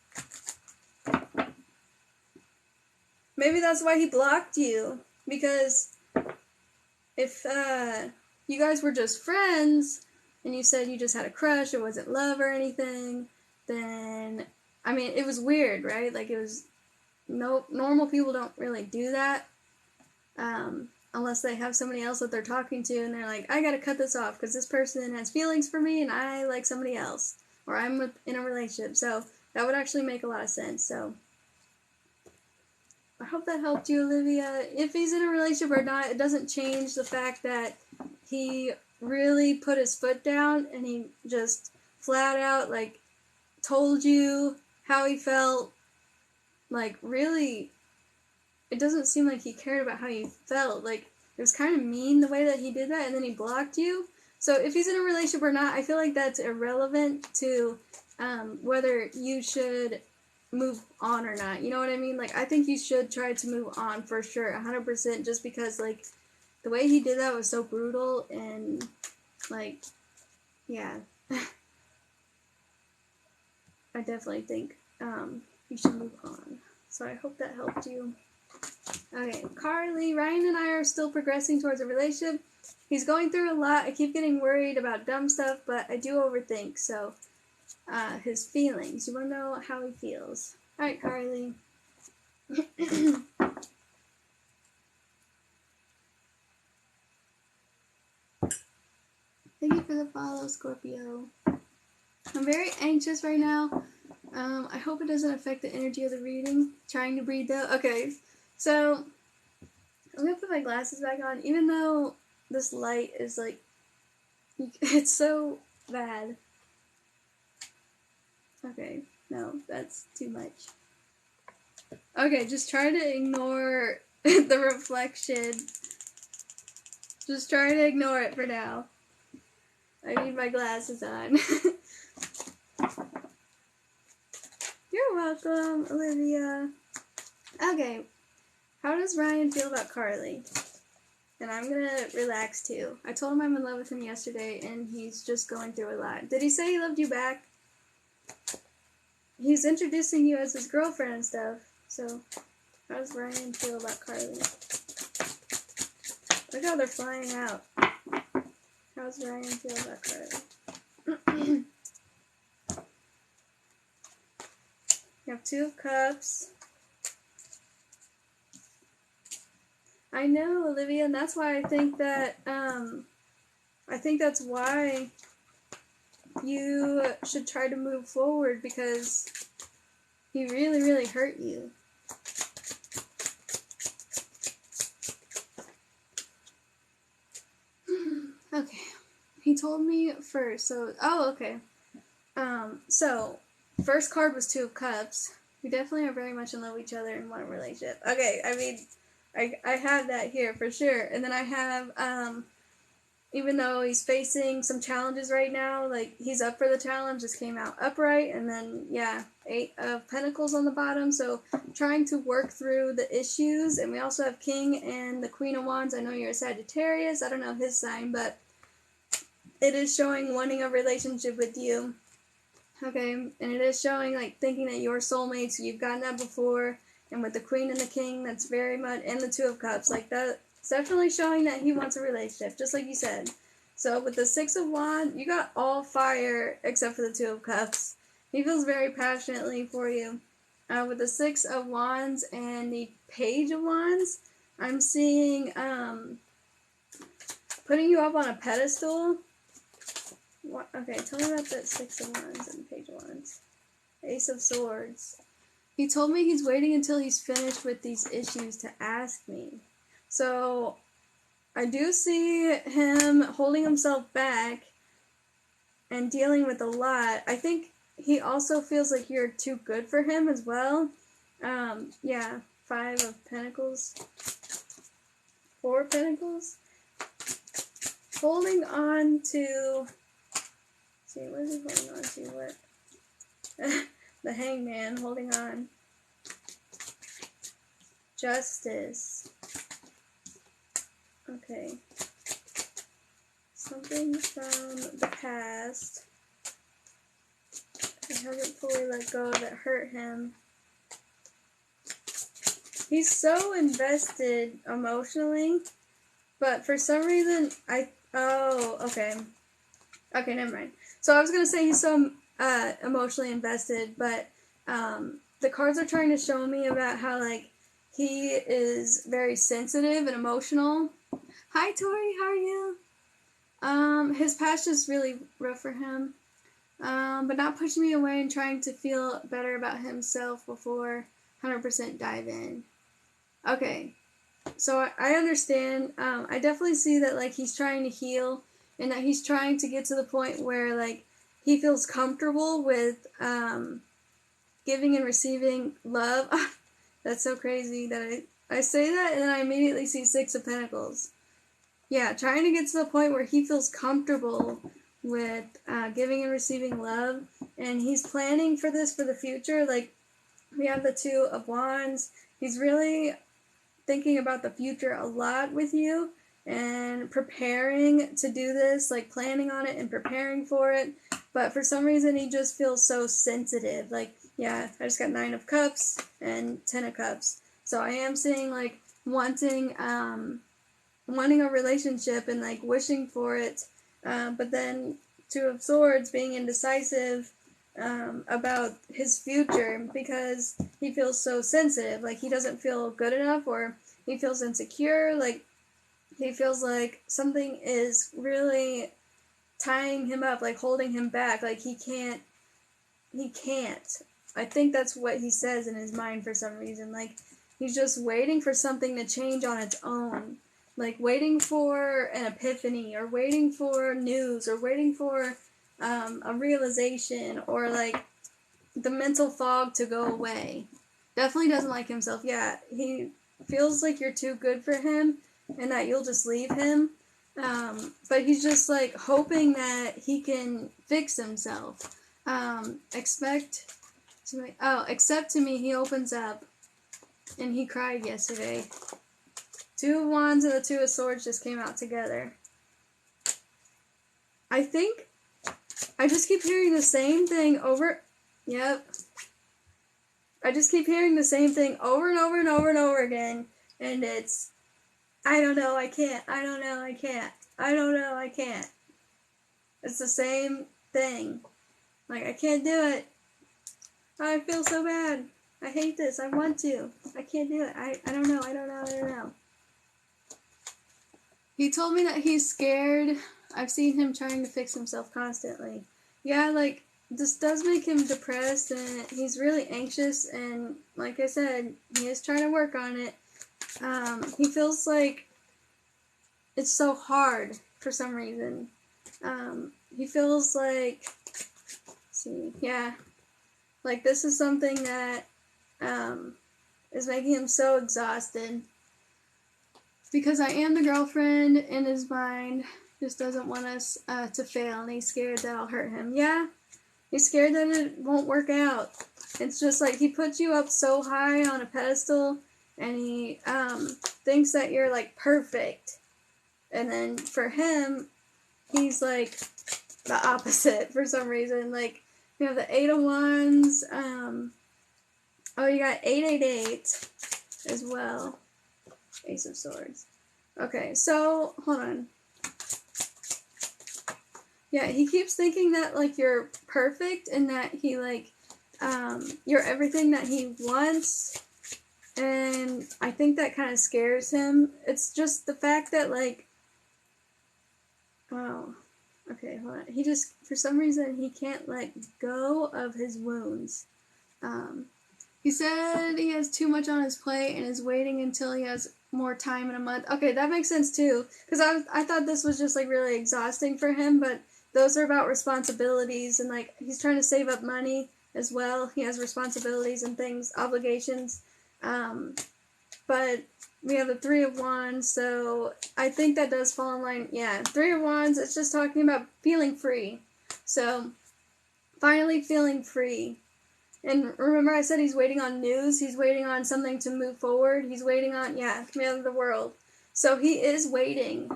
Maybe that's why he blocked you. Because if you guys were just friends and you said you just had a crush, it wasn't love or anything, then, I mean, it was weird, right? Like, it was, no, normal people don't really do that, unless they have somebody else that they're talking to, and they're like, I gotta cut this off, because this person has feelings for me, and I like somebody else, or I'm in a relationship, so that would actually make a lot of sense, so I hope that helped you, Olivia. If he's in a relationship or not, it doesn't change the fact that he really put his foot down, and he just flat out, like, told you how he felt. Like, really, it doesn't seem like he cared about how you felt. Like, it was kind of mean the way that he did that, and then he blocked you. So if he's in a relationship or not, I feel like that's irrelevant to whether you should move on or not. You know what I mean? Like, I think you should try to move on for sure, 100%, just because, like, the way he did that was so brutal, and, like, yeah. I definitely think you should move on. So I hope that helped you. Okay, Carly, Ryan and I are still progressing towards a relationship. He's going through a lot. I keep getting worried about dumb stuff, but I do overthink, so his feelings. You want to know how he feels. Alright, Carly. Thank you for the follow, Scorpio. I'm very anxious right now. I hope it doesn't affect the energy of the reading. Trying to breathe though. Okay, so I'm gonna put my glasses back on, even though this light is like, it's so bad. Okay, no, that's too much. Okay, just try to ignore the reflection. Just try to ignore it for now. I need my glasses on. You're welcome, Olivia. Okay, how does Ryan feel about Carly? And I'm gonna relax too. I told him I'm in love with him yesterday, and he's just going through a lot. Did he say he loved you back? He's introducing you as his girlfriend and stuff. So, how does Ryan feel about Carly? Look how they're flying out. How does Ryan feel about Carly? You have 2 of Cups. I know, Olivia, and that's why I think that, I think that's why you should try to move forward, because he really, really hurt you. Okay. He told me first, so, oh, okay. So, first card was 2 of Cups. We definitely are very much in love with each other and want a relationship. Okay, I mean, I have that here for sure. And then I have, even though he's facing some challenges right now, like, he's up for the challenge. Just came out upright, and then, yeah, 8 of Pentacles on the bottom, so trying to work through the issues. And we also have King and the Queen of Wands. I know you're a Sagittarius. I don't know his sign, but it is showing wanting a relationship with you. Okay, and it is showing, like, thinking that you're soulmates. You've gotten that before. And with the Queen and the King, that's very much, and the Two of Cups, like, that. It's definitely showing that he wants a relationship, just like you said. So with the Six of Wands, you got all fire except for the Two of Cups. He feels very passionately for you. With the Six of Wands and the Page of Wands, I'm seeing putting you up on a pedestal. What? Okay, tell me about the Six of Wands and Page of Wands. Ace of Swords. He told me he's waiting until he's finished with these issues to ask me. So, I do see him holding himself back and dealing with a lot. I think he also feels like you're too good for him as well. Yeah, 5 of Pentacles. 4 of Pentacles. Holding on to... see, what is he holding on to? What? The Hangman, holding on. Justice. Okay. Something from the past. He hasn't fully let go that hurt him. He's so invested emotionally, but for some reason, oh, okay. Okay, never mind. So I was going to say he's so emotionally invested, but the cards are trying to show me about how, like, he is very sensitive and emotional. Hi, Tori, how are you? His past is really rough for him, but not pushing me away and trying to feel better about himself before 100% dive in. Okay, so I understand. I definitely see that, like, he's trying to heal and that he's trying to get to the point where, like, he feels comfortable with giving and receiving love. That's so crazy that I say that and then I immediately see 6 of Pentacles. Yeah, trying to get to the point where he feels comfortable with giving and receiving love, and he's planning for this for the future. Like, we have the 2 of Wands. He's really thinking about the future a lot with you and preparing to do this, like planning on it and preparing for it. But for some reason, he just feels so sensitive. Like, yeah, I just got 9 of Cups and 10 of Cups. So I am seeing, like, wanting a relationship and, like, wishing for it. But then 2 of Swords, being indecisive about his future because he feels so sensitive. Like, he doesn't feel good enough, or he feels insecure. Like, he feels like something is really tying him up, like holding him back. Like, he can't. I think that's what he says in his mind for some reason. Like, he's just waiting for something to change on its own. Like, waiting for an epiphany, or waiting for news, or waiting for a realization, or, like, the mental fog to go away. Definitely doesn't like himself. Yeah, he feels like you're too good for him and that you'll just leave him. But he's just, like, hoping that he can fix himself. Except to me, he opens up and he cried yesterday. 2 of Wands and the 2 of Swords just came out together. I think I just keep hearing the same thing over. Yep. I just keep hearing the same thing over and over and over and over again. And it's, I don't know, I can't. I don't know, I can't. I don't know, I can't. It's the same thing. Like, I can't do it. I feel so bad. I hate this. I want to. I can't do it. I don't know. I don't know. He told me that he's scared. I've seen him trying to fix himself constantly. Yeah, like, this does make him depressed, and he's really anxious, and like I said, he is trying to work on it. He feels like it's so hard for some reason. He feels like, like this is something that is making him so exhausted. because I am the girlfriend in his mind, just doesn't want us to fail, and he's scared that I'll hurt him. Yeah, he's scared that it won't work out. It's just like he puts you up so high on a pedestal, and he thinks that you're like perfect. And then for him, he's like the opposite for some reason. Like, you have the 8 of Wands. Oh, you got 888 as well. Ace of Swords. Okay, so, hold on. Yeah, he keeps thinking that, like, you're perfect and that he, like, you're everything that he wants. And I think that kind of scares him. It's just the fact that, like, oh, okay, hold on. He just, for some reason, he can't let go of his wounds. He said he has too much on his plate and is waiting until he has more time in a month. Okay, that makes sense too. Because I thought this was just like really exhausting for him, but those are about responsibilities and like he's trying to save up money as well. He has responsibilities and things, obligations. But we have the 3 of Wands, so I think that does fall in line. Yeah, 3 of Wands, it's just talking about feeling free. So, finally feeling free. And remember I said he's waiting on news, he's waiting on something to move forward, he's waiting on, yeah, command of the world. So he is waiting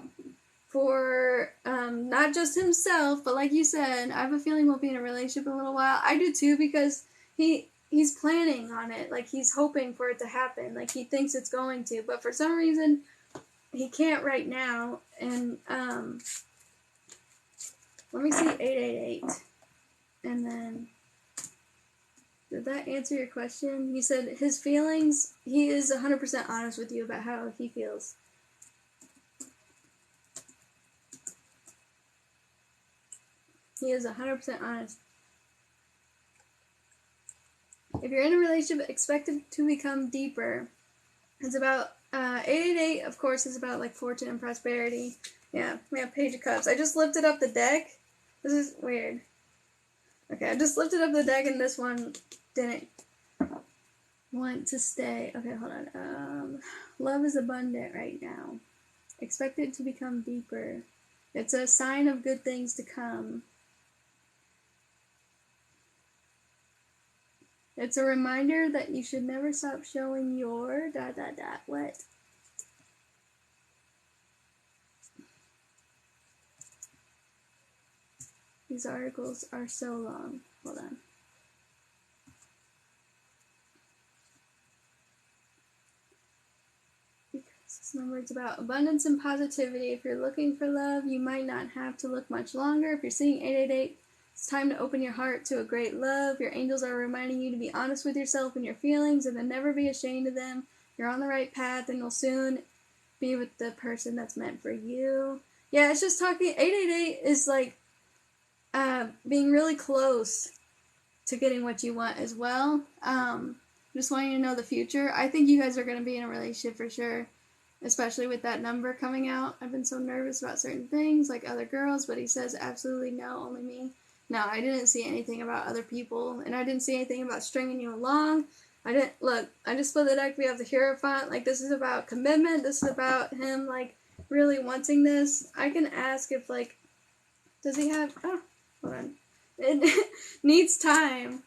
for, not just himself, but like you said, I have a feeling we'll be in a relationship in a little while. I do too, because he's planning on it, like he's hoping for it to happen, like he thinks it's going to, but for some reason, he can't right now, and, let me see 888, and then... Did that answer your question? He said his feelings, he is 100% honest with you about how he feels. He is 100% honest. If you're in a relationship, expect it to become deeper. It's about, 888, of course, is about, like, fortune and prosperity. Yeah, we have Page of Cups. I just lifted up the deck. This is weird. Okay, I just lifted up the deck and this one didn't want to stay. Okay, hold on. Love is abundant right now. Expect it to become deeper. It's a sign of good things to come. It's a reminder that you should never stop showing your ... What? These articles are so long. Hold on. Because this number is about abundance and positivity. If you're looking for love, you might not have to look much longer. If you're seeing 888, it's time to open your heart to a great love. Your angels are reminding you to be honest with yourself and your feelings and to never be ashamed of them. You're on the right path and you'll soon be with the person that's meant for you. Yeah, it's just talking. 888 is like being really close to getting what you want as well. Just wanting to know the future. I think you guys are going to be in a relationship for sure, especially with that number coming out. I've been so nervous about certain things, like other girls, but he says absolutely no, only me. No, I didn't see anything about other people, and I didn't see anything about stringing you along. I just split the deck. We have the Hierophant. Like, this is about commitment. This is about him, like, really wanting this. I can ask if, like, does he have, oh, hold on. It needs time.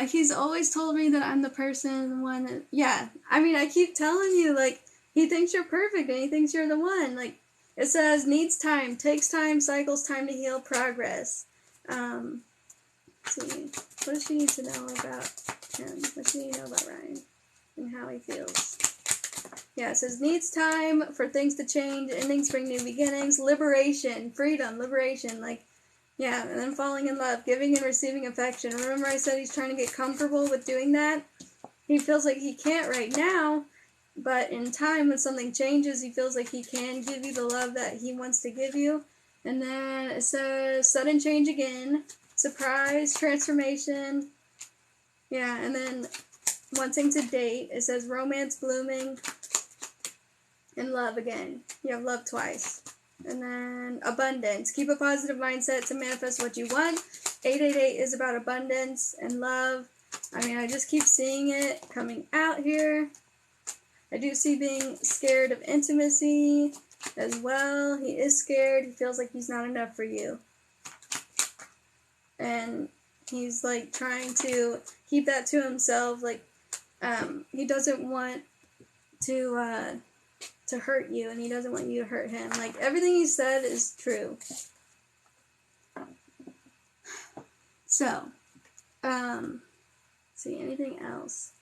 He's always told me that I'm the person, the one that, yeah. I mean, I keep telling you, like, he thinks you're perfect and he thinks you're the one. Like, it says, needs time, takes time, cycles, time to heal, progress. Let's see. What does she need to know about him? What does she need to know about Ryan and how he feels? Yeah, it says, needs time for things to change, endings bring new beginnings, liberation, freedom, liberation, like, yeah, and then falling in love, giving and receiving affection. Remember I said he's trying to get comfortable with doing that? He feels like he can't right now, but in time when something changes, he feels like he can give you the love that he wants to give you. And then it says sudden change again, surprise, transformation. Yeah, and then wanting to date. It says romance blooming and love again. You have love twice. And then abundance. Keep a positive mindset to manifest what you want. 888 is about abundance and love. I mean, I just keep seeing it coming out here. I do see being scared of intimacy as well. He is scared. He feels like he's not enough for you. And he's like trying to keep that to himself. Like, he doesn't want to hurt you, and he doesn't want you to hurt him. Like, everything he said is true. So, see, anything else?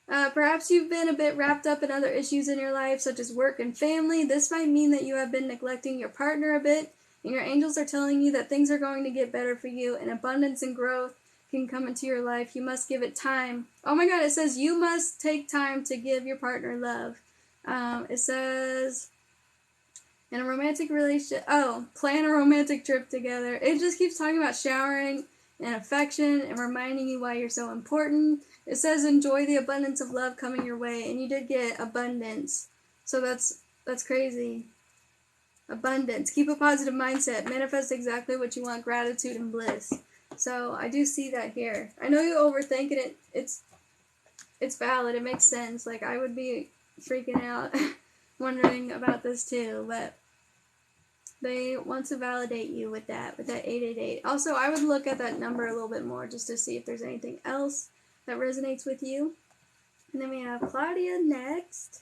Perhaps you've been a bit wrapped up in other issues in your life, such as work and family. This might mean that you have been neglecting your partner a bit, and your angels are telling you that things are going to get better for you, and abundance and growth can come into your life. You must give it time. Oh my god, it says you must take time to give your partner love. It says, in a romantic relationship, plan a romantic trip together. It just keeps talking about showering and affection and reminding you why you're so important. It says enjoy the abundance of love coming your way, and you did get abundance. So that's crazy. Abundance. Keep a positive mindset. Manifest exactly what you want. Gratitude and bliss. So I do see that here. I know you overthink it. It's valid. It makes sense. Like, I would be freaking out wondering about this too, but they want to validate you with that 888. Also, I would look at that number a little bit more just to see if there's anything else that resonates with you. And then we have Claudia next.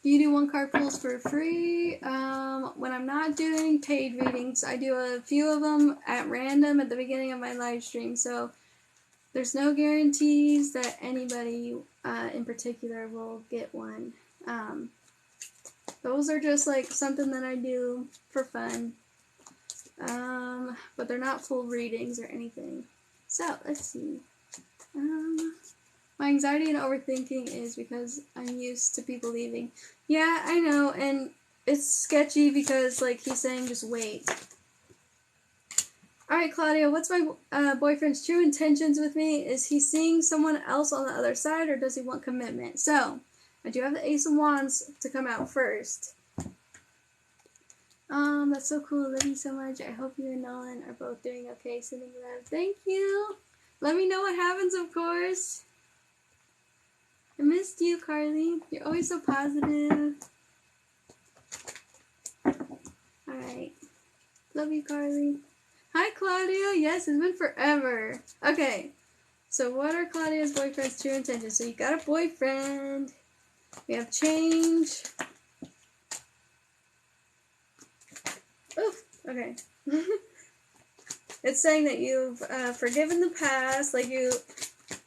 You do 1-card pulls for free. When I'm not doing paid readings, I do a few of them at random at the beginning of my live stream. So there's no guarantees that anybody in particular will get one. Those are just like something that I do for fun. But they're not full readings or anything. So let's see. My anxiety and overthinking is because I'm used to people leaving. Yeah, I know, and it's sketchy because, like, he's saying just wait. Alright, Claudia, what's my boyfriend's true intentions with me? Is he seeing someone else on the other side, or does he want commitment? So, I do have the Ace of Wands to come out first. That's so cool. Love you so much. I hope you and Nolan are both doing okay. Sending love. Thank you. Let me know what happens, of course. I missed you, Carly. You're always so positive. Alright. Love you, Carly. Hi, Claudia. Yes, it's been forever. Okay. So what are Claudia's boyfriend's true intentions? So you got a boyfriend. We have change. Oof. Okay. It's saying that you've forgiven the past. Like you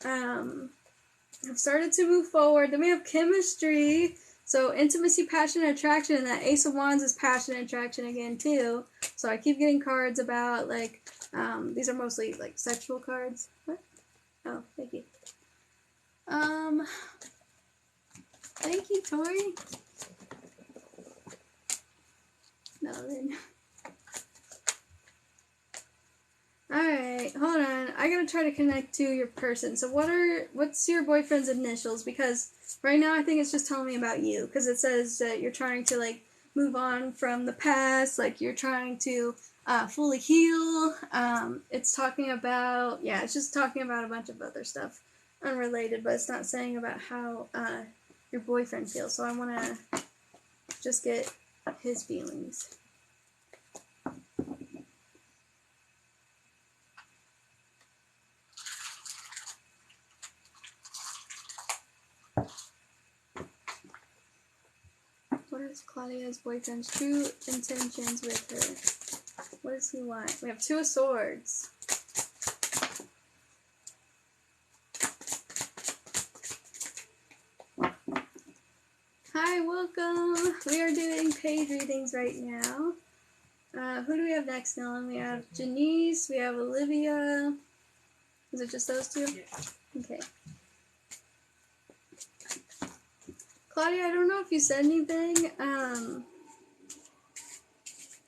have started to move forward. Then we have chemistry. So intimacy, passion, and attraction. And that Ace of Wands is passion and attraction again too. So I keep getting cards about like, these are mostly like sexual cards. What? Oh, thank you. Thank you, Tori. No, then. Alright, hold on. I gotta try to connect to your person. So what's your boyfriend's initials? Because right now I think it's just telling me about you. Because it says that you're trying to like move on from the past. Like you're trying to fully heal. It's talking about, yeah, it's just talking about a bunch of other stuff. Unrelated, but it's not saying about how your boyfriend feels. So I want to just get his feelings. What is Claudia's boyfriend's true intentions with her? What does he want? We have 2 of Swords. Hi, welcome. We are doing paid readings right now. Who do we have next, Nolan? We have Janiece. We have Olivia. Is it just those 2? Yeah. Okay. Claudia, I don't know if you said anything.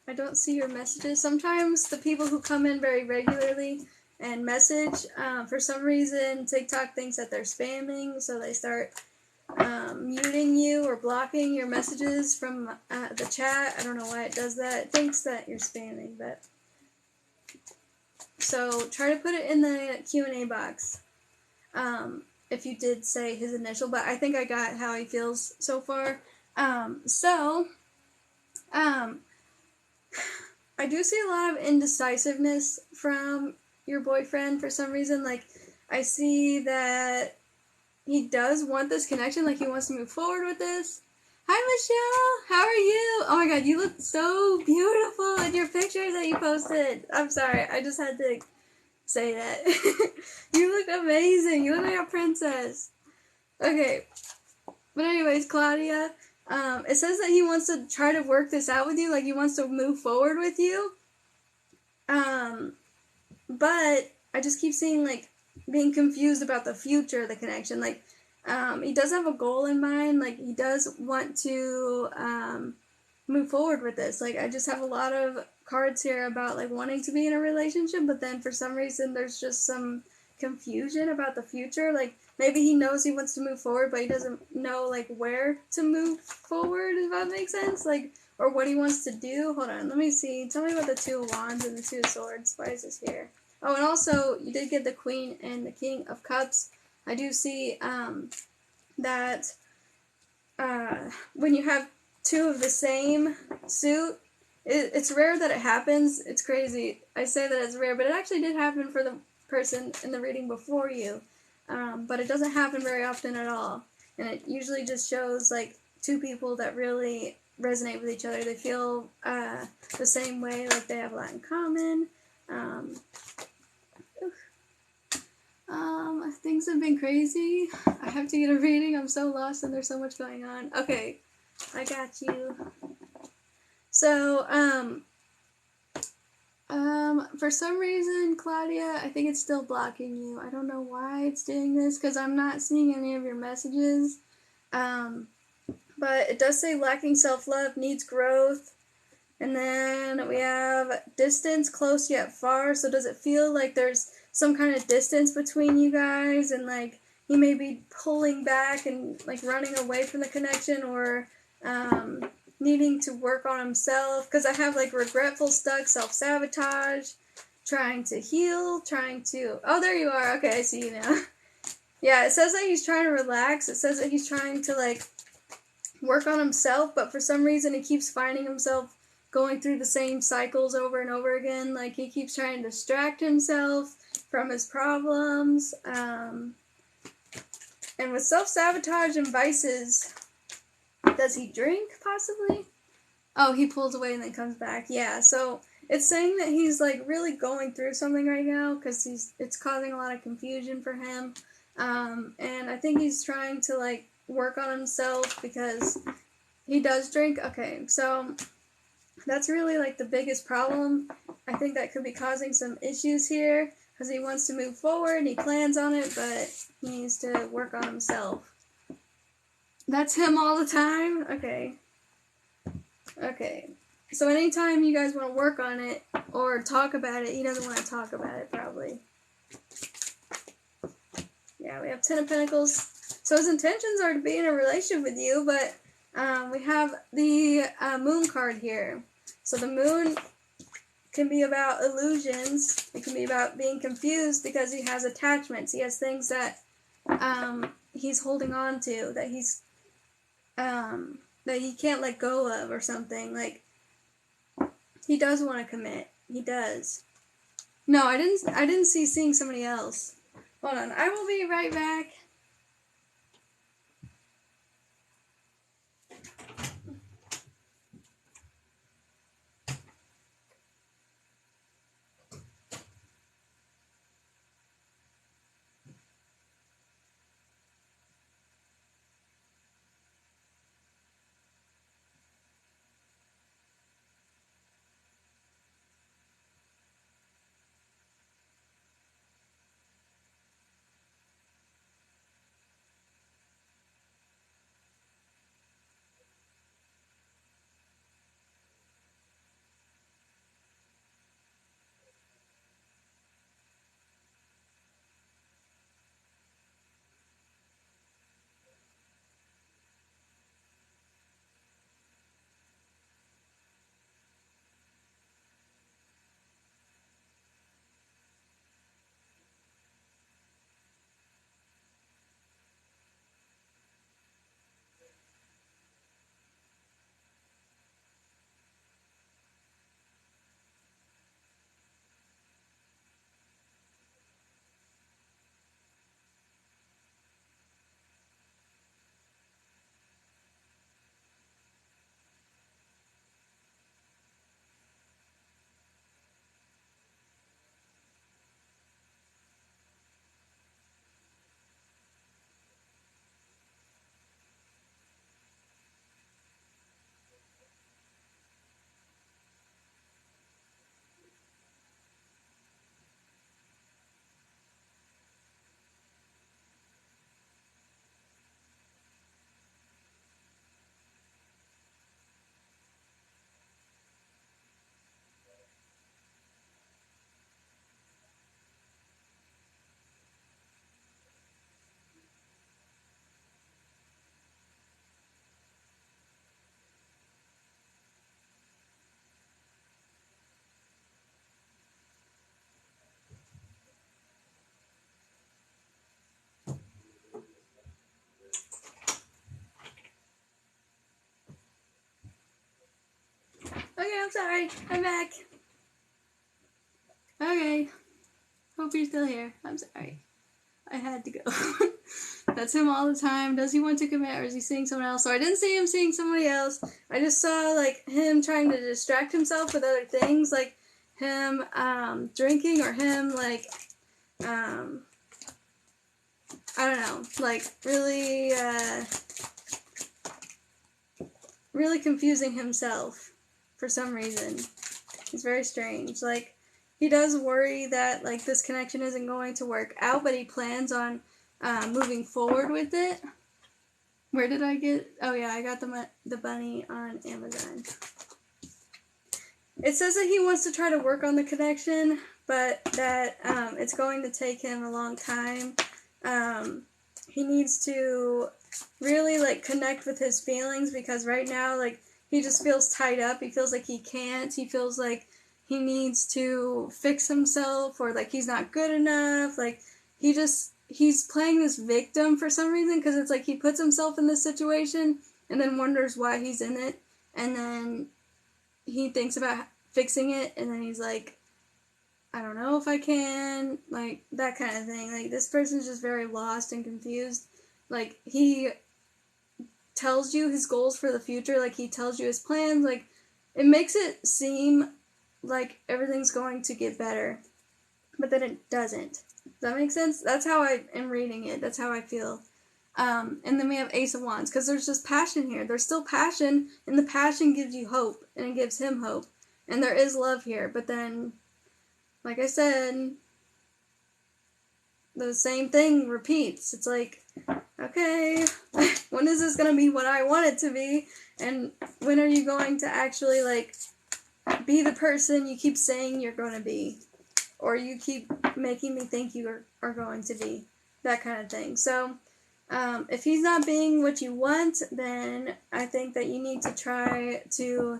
I don't see your messages. Sometimes the people who come in very regularly and message, for some reason, TikTok thinks that they're spamming, so they start muting you or blocking your messages from the chat. I don't know why it does that. It thinks that you're spamming, but... So, try to put it in the Q&A box. if you did say his initial, but I think I got how he feels so far. I do see a lot of indecisiveness from your boyfriend for some reason. Like, I see that he does want this connection, like he wants to move forward with this. Hi, Michelle! How are you? Oh my god, you look so beautiful in your pictures that you posted. I'm sorry, I just had to say that. You look amazing. You look like a princess. Okay, but anyways, Claudia, it says that he wants to try to work this out with you, like he wants to move forward with you. But I just keep seeing, like, being confused about the future of the connection. Like, he does have a goal in mind. Like, he does want to, move forward with this. Like, I just have a lot of cards here about, like, wanting to be in a relationship, but then for some reason there's just some confusion about the future. Like, maybe he knows he wants to move forward, but he doesn't know, like, where to move forward, if that makes sense. Like, or what he wants to do. Hold on, let me see. Tell me about the Two of Wands and the Two of Swords. Why is this here? Oh, and also, you did get the Queen and the King of Cups. I do see that when you have two of the same suit, it's rare that it happens. It's crazy. I say that it's rare, but it actually did happen for the person in the reading before you. But it doesn't happen very often at all. And it usually just shows, like, two people that really resonate with each other. They feel the same way, like they have a lot in common. Things have been crazy. I have to get a reading. I'm so lost and there's so much going on. Okay, I got you. So, for some reason, Claudia, I think it's still blocking you. I don't know why it's doing this, because I'm not seeing any of your messages. But it does say lacking self-love, needs growth. And then we have distance, close yet far. So does it feel like there's some kind of distance between you guys, and like he may be pulling back and like running away from the connection, or needing to work on himself? Because I have like regretful, stuck, self-sabotage, trying to heal, trying to... Oh, there you are. Okay, I see you now. Yeah, it says that he's trying to relax. It says that he's trying to like work on himself, but for some reason he keeps finding himself going through the same cycles over and over again. Like, he keeps trying to distract himself from his problems. And with self-sabotage and vices, does he drink, possibly? Oh, he pulls away and then comes back. Yeah, so it's saying that he's, like, really going through something right now, because it's causing a lot of confusion for him. And I think he's trying to, like, work on himself, because he does drink. Okay, so that's really, like, the biggest problem. I think that could be causing some issues here, because he wants to move forward, and he plans on it, but he needs to work on himself. That's him all the time? Okay. Okay. So anytime you guys want to work on it, or talk about it, he doesn't want to talk about it, probably. Yeah, we have Ten of Pentacles. So his intentions are to be in a relationship with you, but we have the Moon card here. So the Moon can be about illusions. It can be about being confused because he has attachments. He has things that he's holding on to, that he can't let go of, or something. Like, he does want to commit. He does. No, I didn't see seeing somebody else. Hold on, I will be right back. I'm sorry. I'm back. Okay. Hope you're still here. I'm sorry. I had to go. That's him all the time. Does he want to commit or is he seeing someone else? So I didn't see him seeing somebody else. I just saw, like, him trying to distract himself with other things, like him drinking or him, like, I don't know, like, really, really confusing himself for some reason. It's very strange. Like, he does worry that, like, this connection isn't going to work out, but he plans on moving forward with it. Where did I get? Oh yeah, I got the bunny on Amazon. It says that he wants to try to work on the connection, but that it's going to take him a long time. He needs to really, like, connect with his feelings, because right now, like, he just feels tied up. He feels like he can't. He feels like he needs to fix himself, or like he's not good enough. Like, he's playing this victim for some reason, because it's like he puts himself in this situation and then wonders why he's in it, and then he thinks about fixing it, and then he's like, I don't know if I can, like, that kind of thing. Like, this person's just very lost and confused. Like, he tells you his goals for the future, like, he tells you his plans, like, it makes it seem like everything's going to get better, but then it doesn't. Does that make sense? That's how I am reading it. That's how I feel. And then we have Ace of Wands, because there's just passion here. There's still passion, and the passion gives you hope, and it gives him hope. And there is love here, but then, like I said, the same thing repeats. It's like, okay, when is this going to be what I want it to be? And when are you going to actually, like, be the person you keep saying you're going to be? Or you keep making me think you are going to be. That kind of thing. So, if he's not being what you want, then I think that you need to try to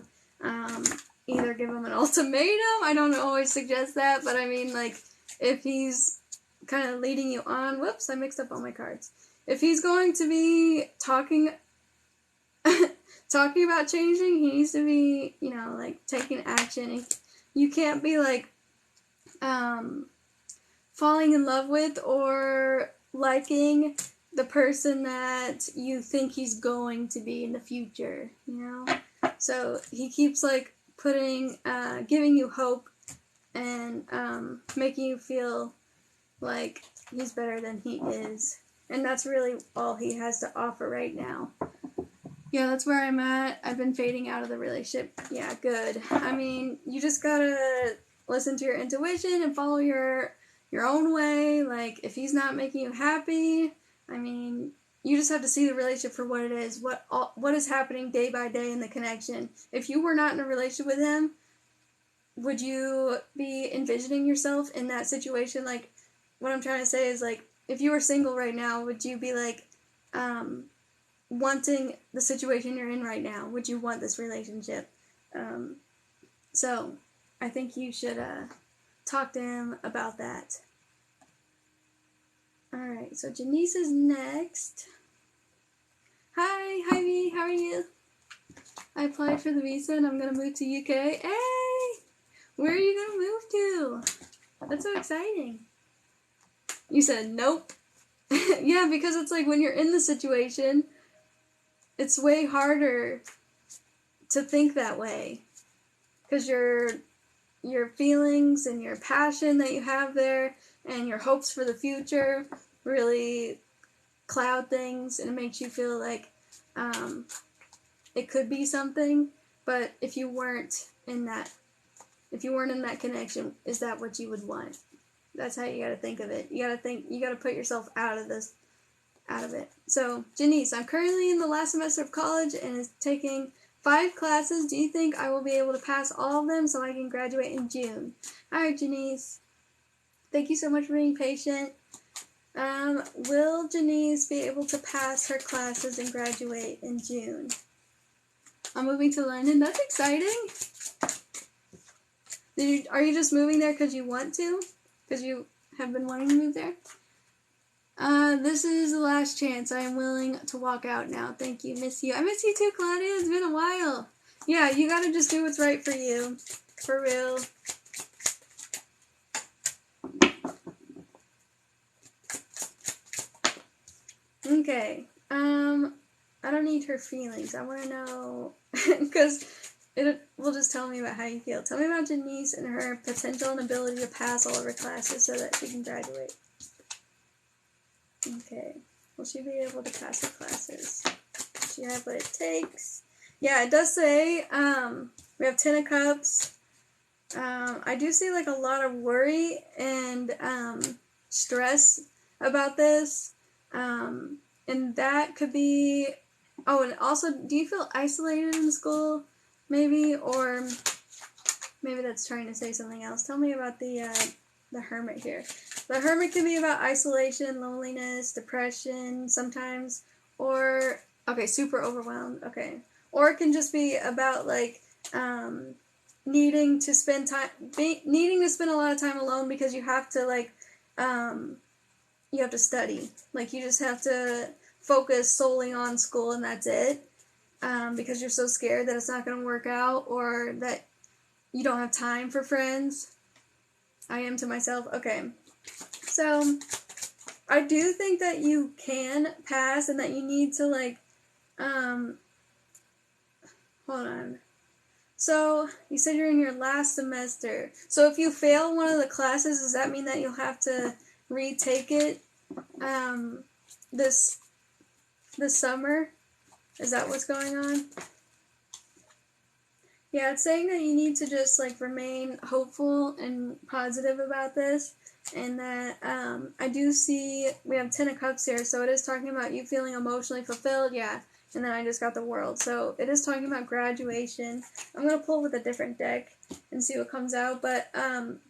either give him an ultimatum. I don't always suggest that, but I mean, like, if he's kind of leading you on, whoops, I mixed up all my cards. If he's going to be talking about changing, he needs to be, you know, like, taking action. You can't be, like, falling in love with or liking the person that you think he's going to be in the future, you know? So he keeps, like, giving you hope and making you feel like he's better than he is. And that's really all he has to offer right now. Yeah, that's where I'm at. I've been fading out of the relationship. Yeah, good. I mean, you just gotta listen to your intuition and follow your own way. Like, if he's not making you happy, I mean, you just have to see the relationship for what it is, what is happening day by day in the connection. If you were not in a relationship with him, would you be envisioning yourself in that situation? Like, what I'm trying to say is, like, if you were single right now, would you be, like, wanting the situation you're in right now? Would you want this relationship? So, I think you should talk to him about that. Alright, so Janiece is next. Hi, V, how are you? I applied for the visa and I'm gonna move to UK. Hey! Where are you gonna move to? That's so exciting. You said nope. Yeah, because it's like when you're in the situation, it's way harder to think that way. Because your feelings and your passion that you have there and your hopes for the future really cloud things, and it makes you feel like it could be something. But if you weren't in that connection, is that what you would want? That's how you gotta think of it. You gotta put yourself out of it. So, Janiece, I'm currently in the last semester of college and is taking 5 classes. Do you think I will be able to pass all of them so I can graduate in June? Alright, Janiece. Thank you so much for being patient. Will Janiece be able to pass her classes and graduate in June? I'm moving to London. That's exciting. Are you just moving there because you want to? Because you have been wanting to move there? This is the last chance. I am willing to walk out now. Thank you. Miss you. I miss you too, Claudia. It's been a while. Yeah, you gotta just do what's right for you. For real. Okay. I don't need her feelings. I want to know, because it will just tell me about how you feel. Tell me about Janiece and her potential and ability to pass all of her classes so that she can graduate. Okay. Will she be able to pass her classes? Does she have what it takes? Yeah, it does say, we have 10 of Cups. I do see like a lot of worry and stress about this. And that could be, oh, and also, do you feel isolated in school, maybe? Or maybe that's trying to say something else. Tell me about the Hermit here. The Hermit can be about isolation, loneliness, depression, sometimes, or, okay, super overwhelmed, okay. Or it can just be about, like, needing to spend a lot of time alone because you have to, like, you have to study. Like, you just have to focus solely on school and that's it. Because you're so scared that it's not going to work out or that you don't have time for friends. I am to myself. Okay. So, I do think that you can pass and that you need to, like, hold on. So, you said you're in your last semester. So, if you fail one of the classes, does that mean that you'll have to retake it this summer? Is that what's going on? Yeah, it's saying that you need to just, like, remain hopeful and positive about this. And that, I do see, we have 10 of Cups here, so it is talking about you feeling emotionally fulfilled, yeah. And then I just got the World. So it is talking about graduation. I'm going to pull with a different deck and see what comes out. But,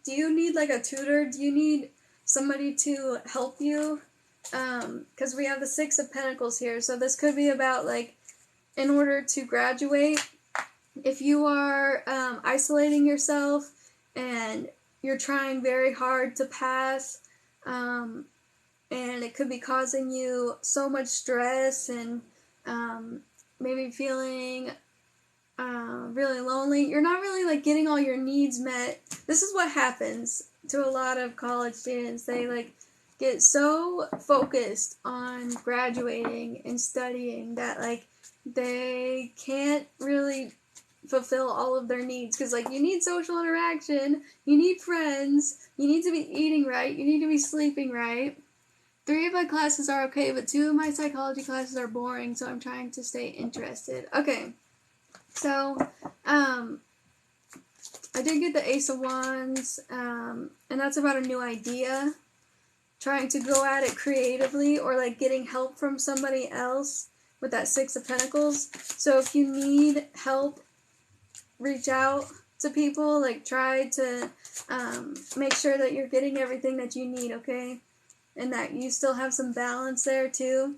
do you need, like, a tutor? Do you need somebody to help you? Because we have the 6 of Pentacles here, so this could be about, like, in order to graduate, if you are isolating yourself and you're trying very hard to pass, and it could be causing you so much stress and maybe feeling really lonely, you're not really, like, getting all your needs met. This is what happens to a lot of college students. They, like, get so focused on graduating and studying that, like, they can't really fulfill all of their needs, because, like, you need social interaction, you need friends, you need to be eating right, you need to be sleeping right. 3 of my classes are okay, but 2 of my psychology classes are boring, so I'm trying to stay interested. Okay, so, I did get the Ace of Wands, and that's about a new idea, trying to go at it creatively, or, like, getting help from somebody else with that 6 of Pentacles. So if you need help, reach out to people, like, try to make sure that you're getting everything that you need, okay? And that you still have some balance there, too.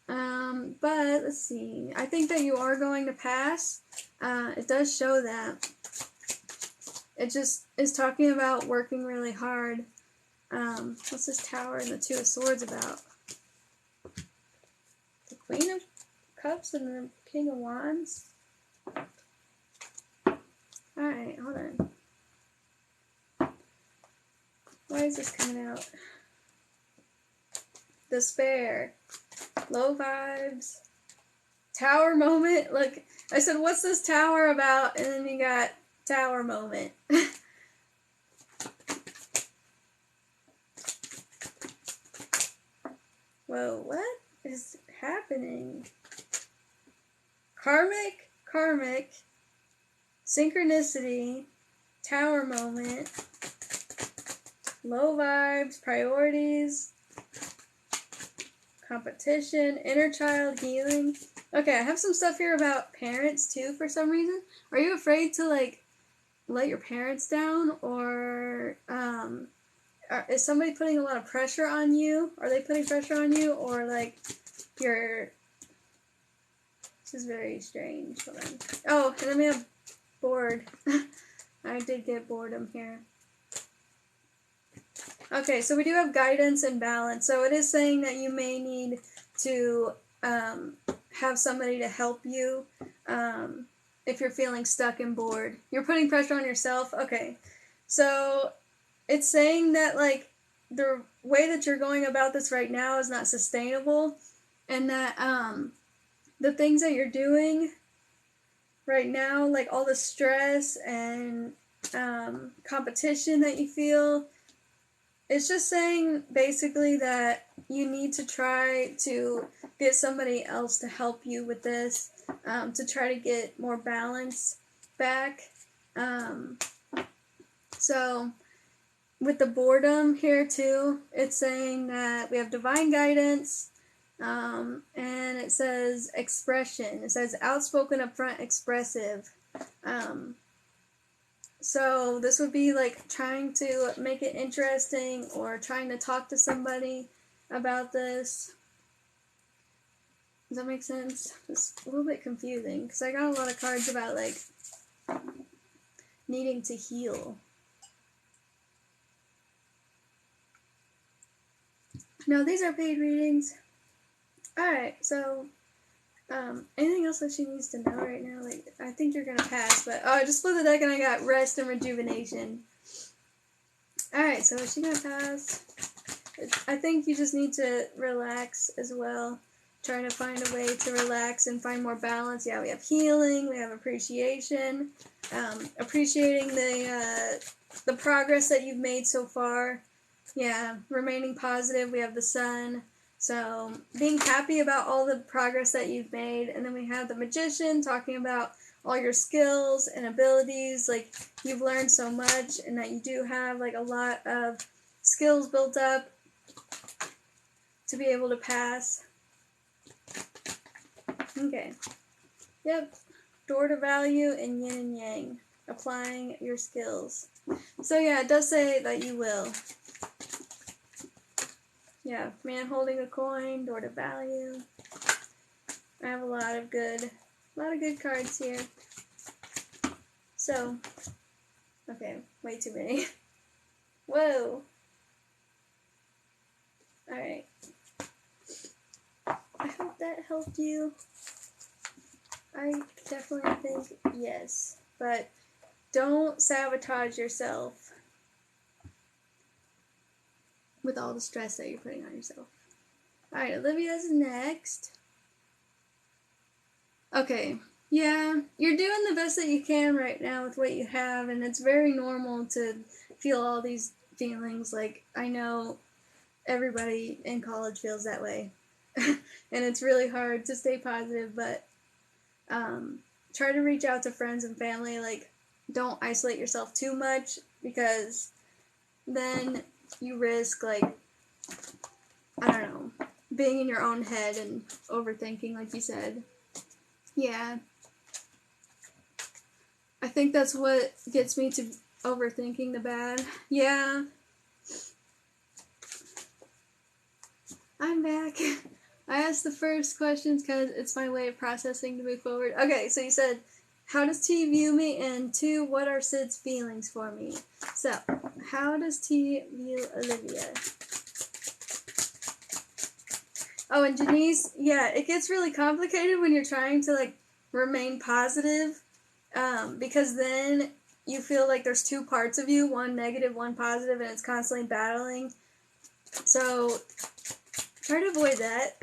But, let's see. I think that you are going to pass. It does show that. It just is talking about working really hard. What's this Tower and the 2 of Swords about? The Queen of Cups and the King of Wands? Alright, hold on. Why is this coming out? Despair. Low vibes. Tower moment. Look, I said, what's this tower about? And then you got tower moment. Whoa, what is happening? Karmic, synchronicity, tower moment, low vibes, priorities, competition, inner child healing. Okay, I have some stuff here about parents too for some reason. Are you afraid to, like, let your parents down, or is somebody putting a lot of pressure on you? Are they putting pressure on you, or, like, you're... This is very strange. Hold on. Oh, and then we have bored. I did get boredom here. Okay, so we do have guidance and balance. So it is saying that you may need to have somebody to help you if you're feeling stuck and bored. You're putting pressure on yourself? Okay. So, it's saying that, like, the way that you're going about this right now is not sustainable, and that, the things that you're doing right now, like all the stress and, competition that you feel, it's just saying, basically, that you need to try to get somebody else to help you with this, to try to get more balance back. So, with the boredom here, too, it's saying that we have divine guidance, and it says expression. It says outspoken, upfront, expressive. So this would be like trying to make it interesting or trying to talk to somebody about this. Does that make sense? It's a little bit confusing because I got a lot of cards about like needing to heal. No, these are paid readings. Alright, so anything else that she needs to know right now? Like, I think you're gonna pass, but I just flipped the deck and I got rest and rejuvenation. Alright, so is she gonna pass? I think you just need to relax as well. Trying to find a way to relax and find more balance. Yeah, we have healing, we have appreciation, appreciating the progress that you've made so far. Yeah, remaining positive, we have the sun. So, being happy about all the progress that you've made. And then we have the Magician talking about all your skills and abilities. Like, you've learned so much and that you do have, like, a lot of skills built up to be able to pass. Okay. Yep. Door to value and yin and yang. Applying your skills. So, yeah, it does say that you will. Yeah, man holding a coin, door to value. I have a lot of good cards here. So, okay, way too many. Whoa. Alright. I hope that helped you. I definitely think yes. But don't sabotage yourself with all the stress that you're putting on yourself. Alright, Olivia's next. Okay, yeah, you're doing the best that you can right now with what you have, and it's very normal to feel all these feelings. Like, I know everybody in college feels that way. And it's really hard to stay positive, but try to reach out to friends and family. Like, don't isolate yourself too much, because then you risk, like, I don't know, being in your own head and overthinking, like you said. Yeah. I think that's what gets me to overthinking the bad. Yeah. I'm back. I asked the first questions because it's my way of processing to move forward. Okay, so you said, how does T view me? And 2, what are Sid's feelings for me? So, how does T view Olivia? Oh, and Janiece, yeah, it gets really complicated when you're trying to, like, remain positive, because then you feel like there's 2 parts of you, one negative, one positive, and it's constantly battling. So, try to avoid that.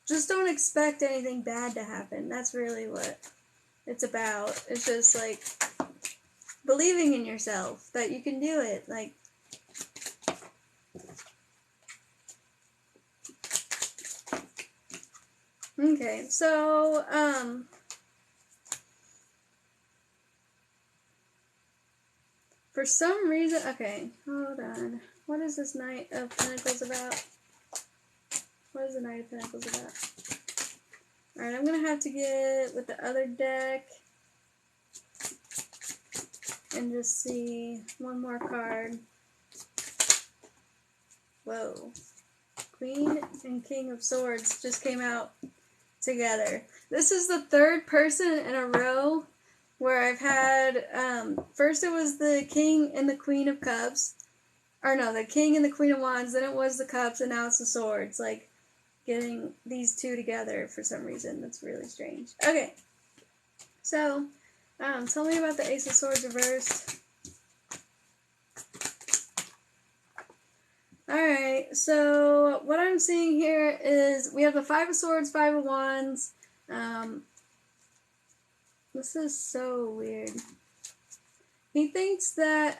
Just don't expect anything bad to happen. That's really what it's about. It's just, like, believing in yourself, that you can do it. Like, okay, so, for some reason, okay, hold on. What is this Knight of Pentacles about? What is the Knight of Pentacles about? Alright, I'm going to have to get with the other deck and just see one more card. Whoa. Queen and King of Swords just came out together. This is the 3rd person in a row where I've had, first it was the King and the Queen of Cups. Or no, the King and the Queen of Wands, then it was the Cups, and now it's the Swords. Like, getting these two together for some reason. That's really strange. Okay. So, tell me about the Ace of Swords reversed. Alright, so what I'm seeing here is we have the Five of Swords, Five of Wands. This is so weird. He thinks that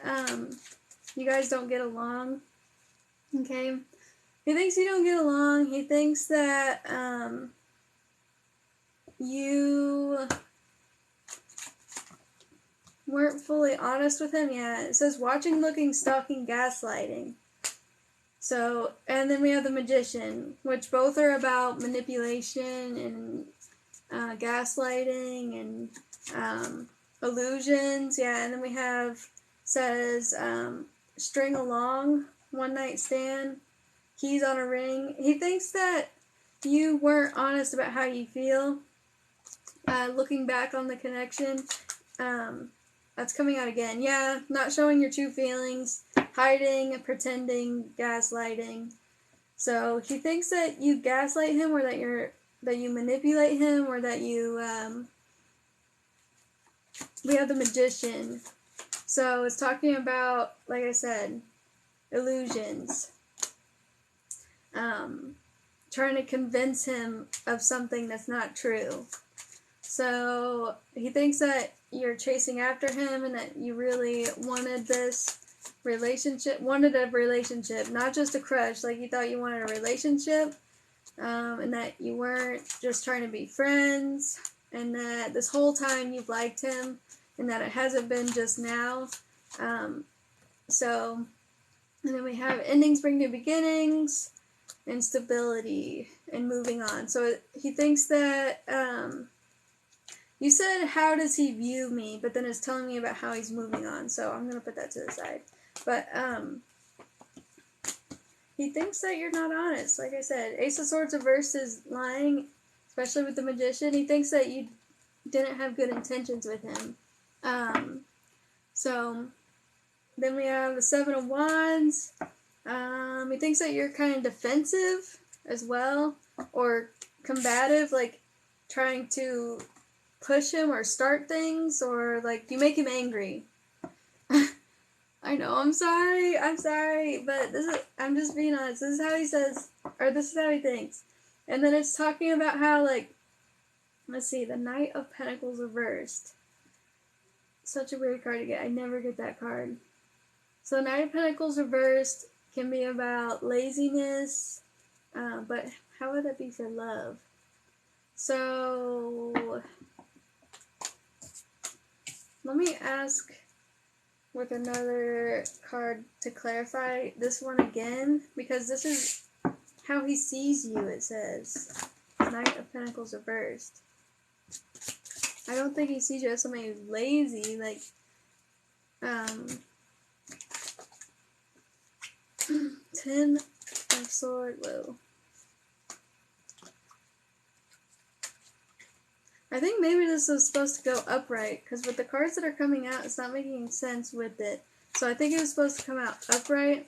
you guys don't get along. Okay? He thinks you don't get along. He thinks that you weren't fully honest with him. Yeah, it says watching, looking, stalking, gaslighting. So, and then we have the Magician, which both are about manipulation and gaslighting and illusions. Yeah, and then we have, says, string along, one night stand, keys on a ring. He thinks that you weren't honest about how you feel. Looking back on the connection, that's coming out again. Yeah, not showing your true feelings, hiding, pretending, gaslighting. So he thinks that you gaslight him, or that you manipulate him, or that you we have the Magician. So it's talking about, like I said, illusions. Trying to convince him of something that's not true. So he thinks that you're chasing after him and that you really wanted this relationship, not just a crush, like you thought you wanted a relationship, and that you weren't just trying to be friends, and that this whole time you've liked him, and that it hasn't been just now. So, and then we have endings bring new beginnings, and stability, and moving on. So he thinks that, you said, how does he view me? But then it's telling me about how he's moving on. So I'm going to put that to the side. But, he thinks that you're not honest. Like I said, Ace of Swords reversed is lying, especially with the Magician. He thinks that you didn't have good intentions with him. So then we have the Seven of Wands. He thinks that you're kind of defensive as well, or combative, like trying to push him or start things, or like you make him angry. I know, I'm sorry, but I'm just being honest. This is how he says, or this is how he thinks. And then it's talking about how, like, let's see, the Knight of Pentacles reversed. Such a weird card to get. I never get that card. So Knight of Pentacles reversed can be about laziness, but how would that be for love? So let me ask with another card to clarify this one again, because this is how he sees you, it says. Knight of Pentacles reversed. I don't think he sees you as somebody who's lazy, like, 10 of Swords, whoa. I think maybe this was supposed to go upright, because with the cards that are coming out, it's not making sense with it. So I think it was supposed to come out upright,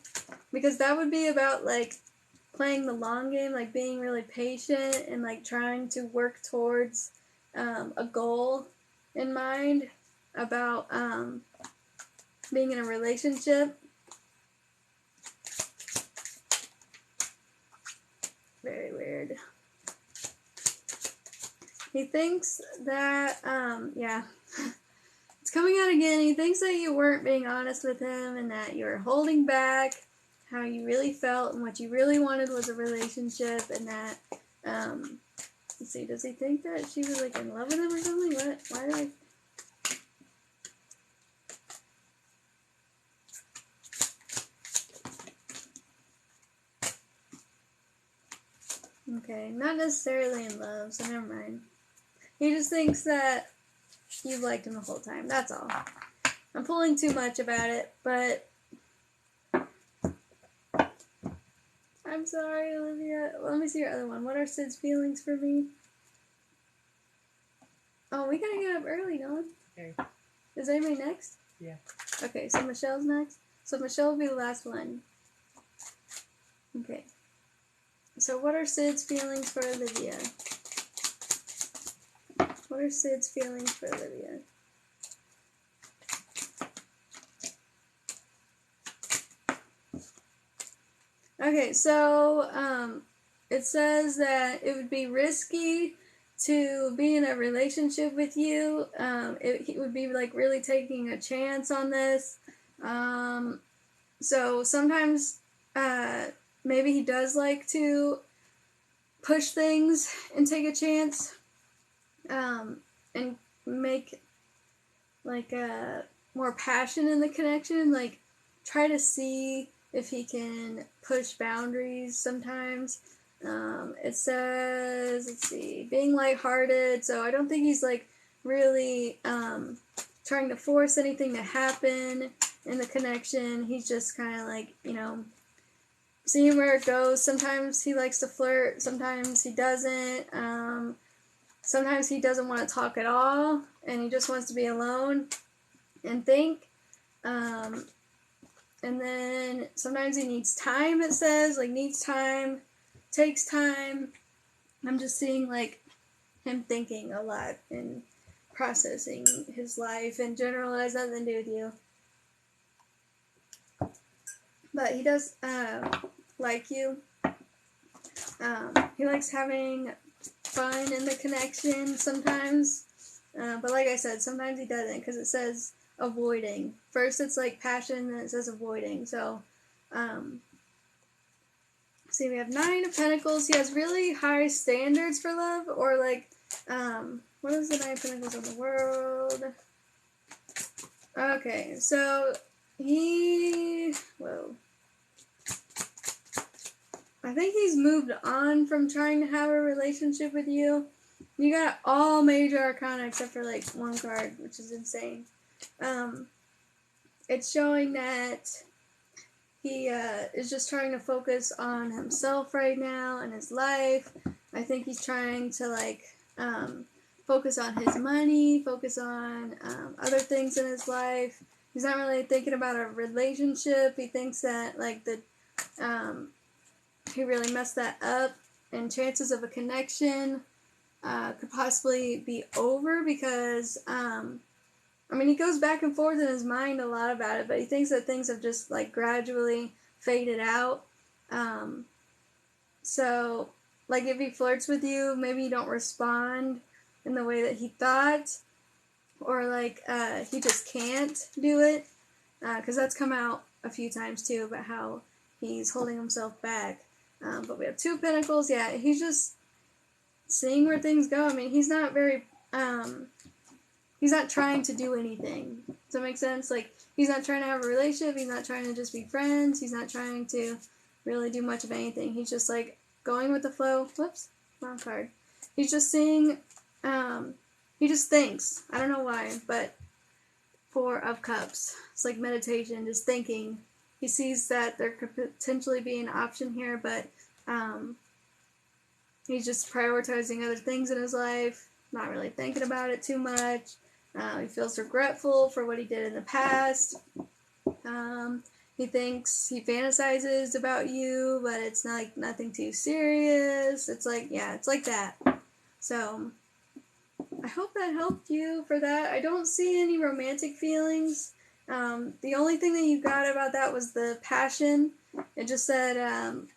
because that would be about, like, playing the long game, like being really patient and, like, trying to work towards a goal in mind about being in a relationship. Very weird. He thinks that, yeah, it's coming out again. He thinks that you weren't being honest with him and that you were holding back how you really felt and what you really wanted was a relationship, and that, let's see, does he think that she was, like, in love with him or something? What? Why did I... Okay, not necessarily in love, so never mind. He just thinks that you've liked him the whole time. That's all. I'm pulling too much about it, but I'm sorry, Olivia. Well, let me see your other one. What are Sid's feelings for me? Oh, we gotta get up early, Nolan. Okay. Is anybody next? Yeah. Okay, so Michelle's next. So Michelle will be the last one. Okay. So what are Sid's feelings for Olivia? What are Sid's feelings for Olivia? Okay, so it says that it would be risky to be in a relationship with you. He would be like really taking a chance on this. So sometimes maybe he does like to push things and take a chance, and make like more passion in the connection. Like try to see if he can push boundaries sometimes. It says, let's see, being lighthearted. So I don't think he's like really trying to force anything to happen in the connection. He's just kind of like, seeing where it goes. Sometimes he likes to flirt, sometimes he doesn't. Sometimes he doesn't want to talk at all, and he just wants to be alone and think. And then sometimes he needs time, it says, like needs time, takes time. I'm just seeing like him thinking a lot and processing his life in general. It has nothing to do with you. But he does like you. He likes having fun in the connection sometimes. But like I said, sometimes he doesn't, because it says avoiding. First it's like passion, then it says avoiding. So, see, we have 9 of Pentacles. He has really high standards for love, or like, what is the 9 of Pentacles in the world? Okay, so I think he's moved on from trying to have a relationship with you. You got all major arcana except for like 1 card, which is insane. It's showing that he is just trying to focus on himself right now and his life. I think he's trying to like focus on his money, focus on other things in his life. He's not really thinking about a relationship. He thinks that like he really messed that up, and chances of a connection could possibly be over, because he goes back and forth in his mind a lot about it, but he thinks that things have just like gradually faded out. So like if he flirts with you, maybe you don't respond in the way that he thought, or like he just can't do it, because that's come out a few times too about how he's holding himself back. But we have 2 Pentacles. Yeah, he's just seeing where things go. He's not very, he's not trying to do anything. Does that make sense? Like, he's not trying to have a relationship. He's not trying to just be friends. He's not trying to really do much of anything. He's just, like, going with the flow. Whoops, wrong card. He's just seeing, he just thinks. I don't know why, but 4 of Cups. It's like meditation, just thinking. He sees that there could potentially be an option here, but he's just prioritizing other things in his life, not really thinking about it too much. He feels regretful for what he did in the past. He thinks, he fantasizes about you, but it's not like nothing too serious. It's like, yeah, it's like that. So, I hope that helped you for that. I don't see any romantic feelings. The only thing that you got about that was the passion. It just said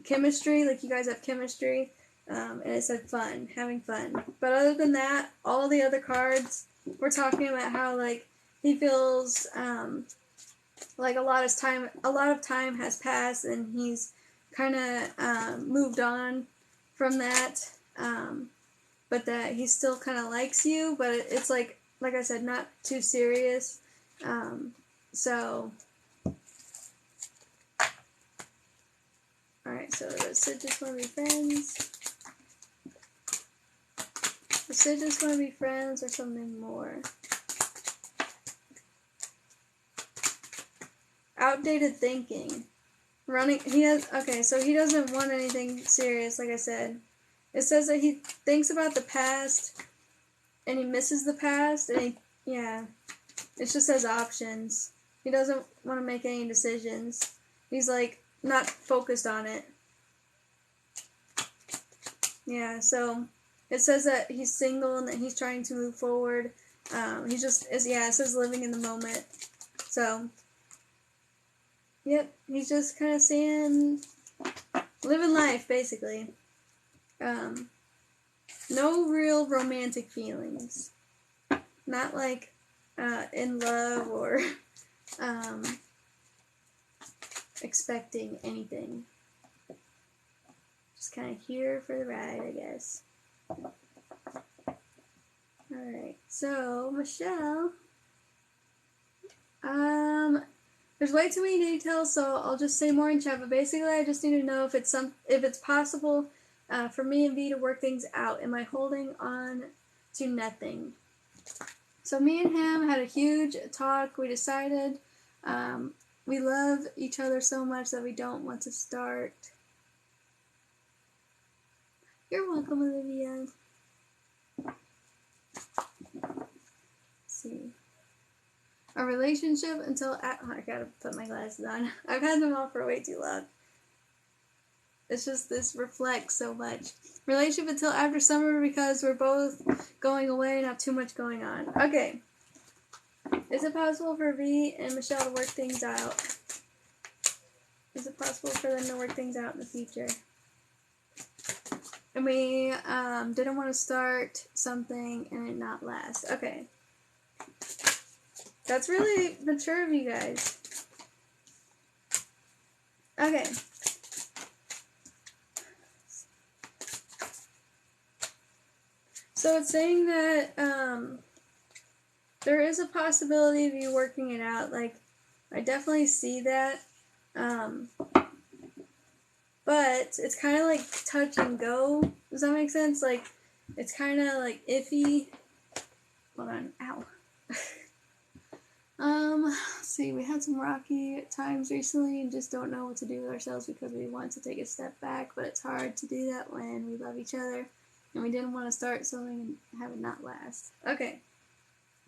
chemistry, like you guys have chemistry, and it said fun, having fun. But other than that, all the other cards were talking about how like he feels like a lot of time has passed, and he's kind of moved on from that. But that he still kind of likes you, but it's like I said, not too serious. So, alright, so does Sid just want to be friends? Does Sid just want to be friends or something more? Outdated thinking. Okay, so he doesn't want anything serious, like I said. It says that he thinks about the past, and he misses the past, and it just says options. He doesn't want to make any decisions. He's like not focused on it. Yeah, so it says that he's single and that he's trying to move forward. He just is, it says living in the moment. So, yep, he's just kind of saying living life, basically. No real romantic feelings. Not like in love or expecting anything. Just kind of here for the ride, I guess. Alright, so Michelle. There's way too many details, so I'll just say more in chat. But basically, I just need to know if it's possible for me and V to work things out. Am I holding on to nothing? So me and him had a huge talk. We decided we love each other so much that we don't want to start. You're welcome, Olivia. Let's see. A relationship until... I gotta put my glasses on. I've had them on for way too long. It's just this reflects so much. Relationship until after summer because we're both going away and have too much going on. Okay. Is it possible for V and Michelle to work things out? Is it possible for them to work things out in the future? And we didn't want to start something and it not last. Okay. That's really mature of you guys. Okay. So it's saying that there is a possibility of you working it out. Like, I definitely see that. But it's kind of like touch and go. Does that make sense? Like, it's kind of like iffy. Hold on. Ow. Let's see. We had some rocky times recently and just don't know what to do with ourselves because we want to take a step back, but it's hard to do that when we love each other and we didn't want to start something and have it not last. Okay.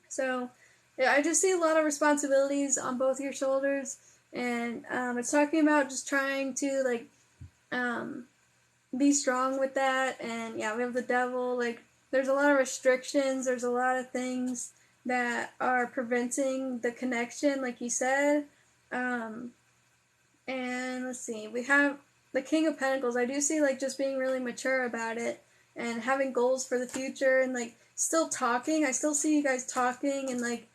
So, yeah, I just see a lot of responsibilities on both your shoulders, and it's talking about just trying to, like, be strong with that, and yeah, we have the devil, like, there's a lot of restrictions, there's a lot of things that are preventing the connection, like you said, and let's see, we have the King of Pentacles. I do see, like, just being really mature about it, and having goals for the future, and, like, still talking. I still see you guys talking, and, like,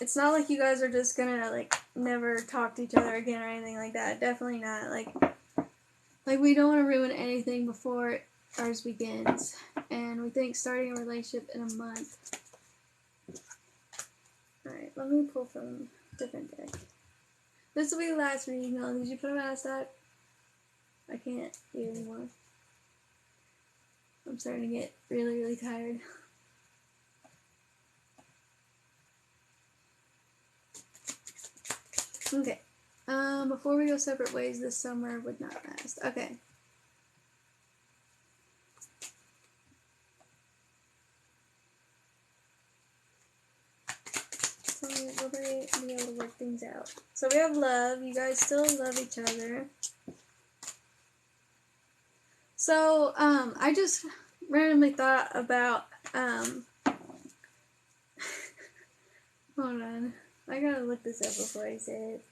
it's not like you guys are just gonna, like, never talk to each other again or anything like that. Definitely not. Like we don't want to ruin anything before ours begins. And we think starting a relationship in a month. Alright, let me pull from a different deck. This will be the last reading, though. Did you put them out of stock? I can't do it anymore. I'm starting to get really, really tired. Okay. Before we go separate ways, this summer would not last. Okay. So will they be able to work things out? So we have love. You guys still love each other. So, I just randomly thought about, hold on. I gotta look this up before I say it.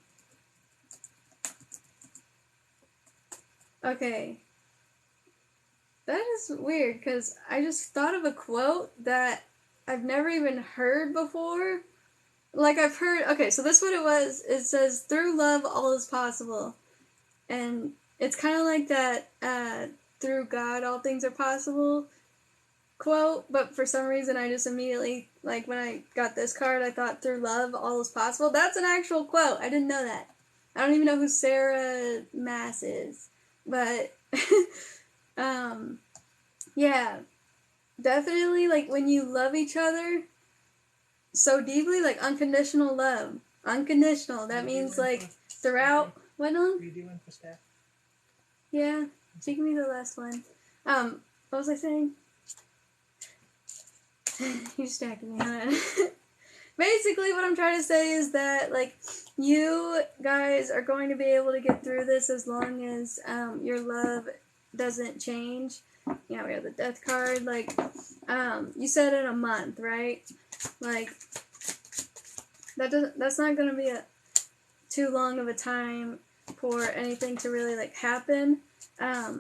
Okay. That is weird, because I just thought of a quote that I've never even heard before. Like, I've heard, okay, so this is what it was. It says, through love, all is possible. And it's kind of like that, through God, all things are possible quote, but for some reason I just immediately, like, when I got this card, I thought through love, all is possible. That's an actual quote. I didn't know that. I don't even know who Sarah Mass is. But, yeah, definitely, like, when you love each other so deeply, like, unconditional love. Unconditional. That means, like, throughout. What on? Are you doing for Steph? Yeah, she can be the last one. What was I saying? You distracted me, huh? Basically, what I'm trying to say is that, like, you guys are going to be able to get through this as long as your love doesn't change. You know, we have the death card. Like, you said in a month, right? Like, that's not going to be too long of a time for anything to really, like, happen. Let's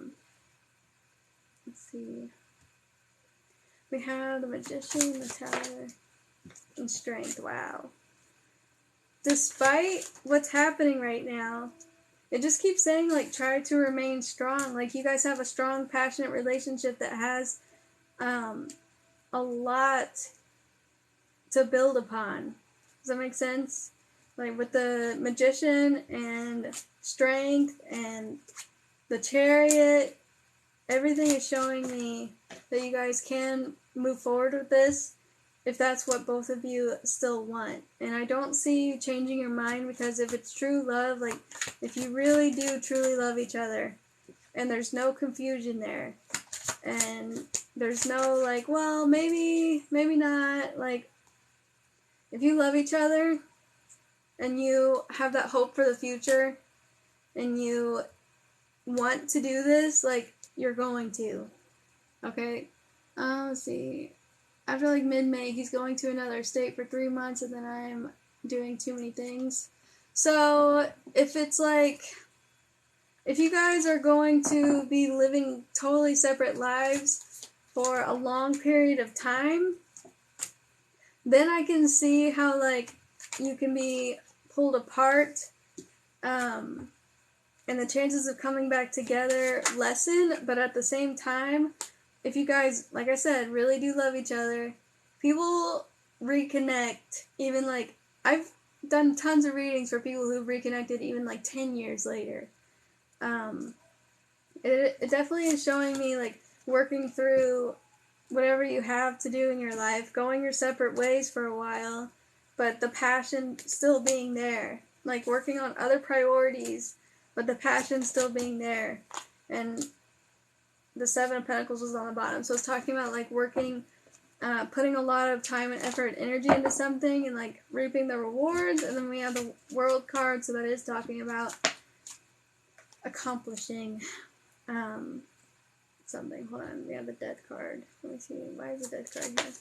see. We have the Magician, the Tower, and Strength. Wow. Despite what's happening right now, it just keeps saying, like, try to remain strong. Like, you guys have a strong, passionate relationship that has a lot to build upon. Does that make sense? Like, with the Magician and Strength and the Chariot, everything is showing me that you guys can move forward with this if that's what both of you still want. And I don't see you changing your mind, because if it's true love, like, if you really do truly love each other, and there's no confusion there, and there's no, like, well, maybe not, like, if you love each other, and you have that hope for the future, and you want to do this, like, you're going to. Okay? Let's see. After, like, mid-May, he's going to another state for 3 months, and then I'm doing too many things. So, if it's, like, if you guys are going to be living totally separate lives for a long period of time, then I can see how, like, you can be pulled apart, and the chances of coming back together lessen. But at the same time, if you guys, like I said, really do love each other, people reconnect. Even, like, I've done tons of readings for people who've reconnected even, like, 10 years later. It definitely is showing me, like, working through whatever you have to do in your life, going your separate ways for a while, but the passion still being there. Like, working on other priorities, but the passion still being there. And the Seven of Pentacles was on the bottom, so it's talking about, like, working, putting a lot of time and effort and energy into something, and, like, reaping the rewards. And then we have the World card, so that is talking about accomplishing something. Hold on, we have the Death card. Let me see, why is the Death card here?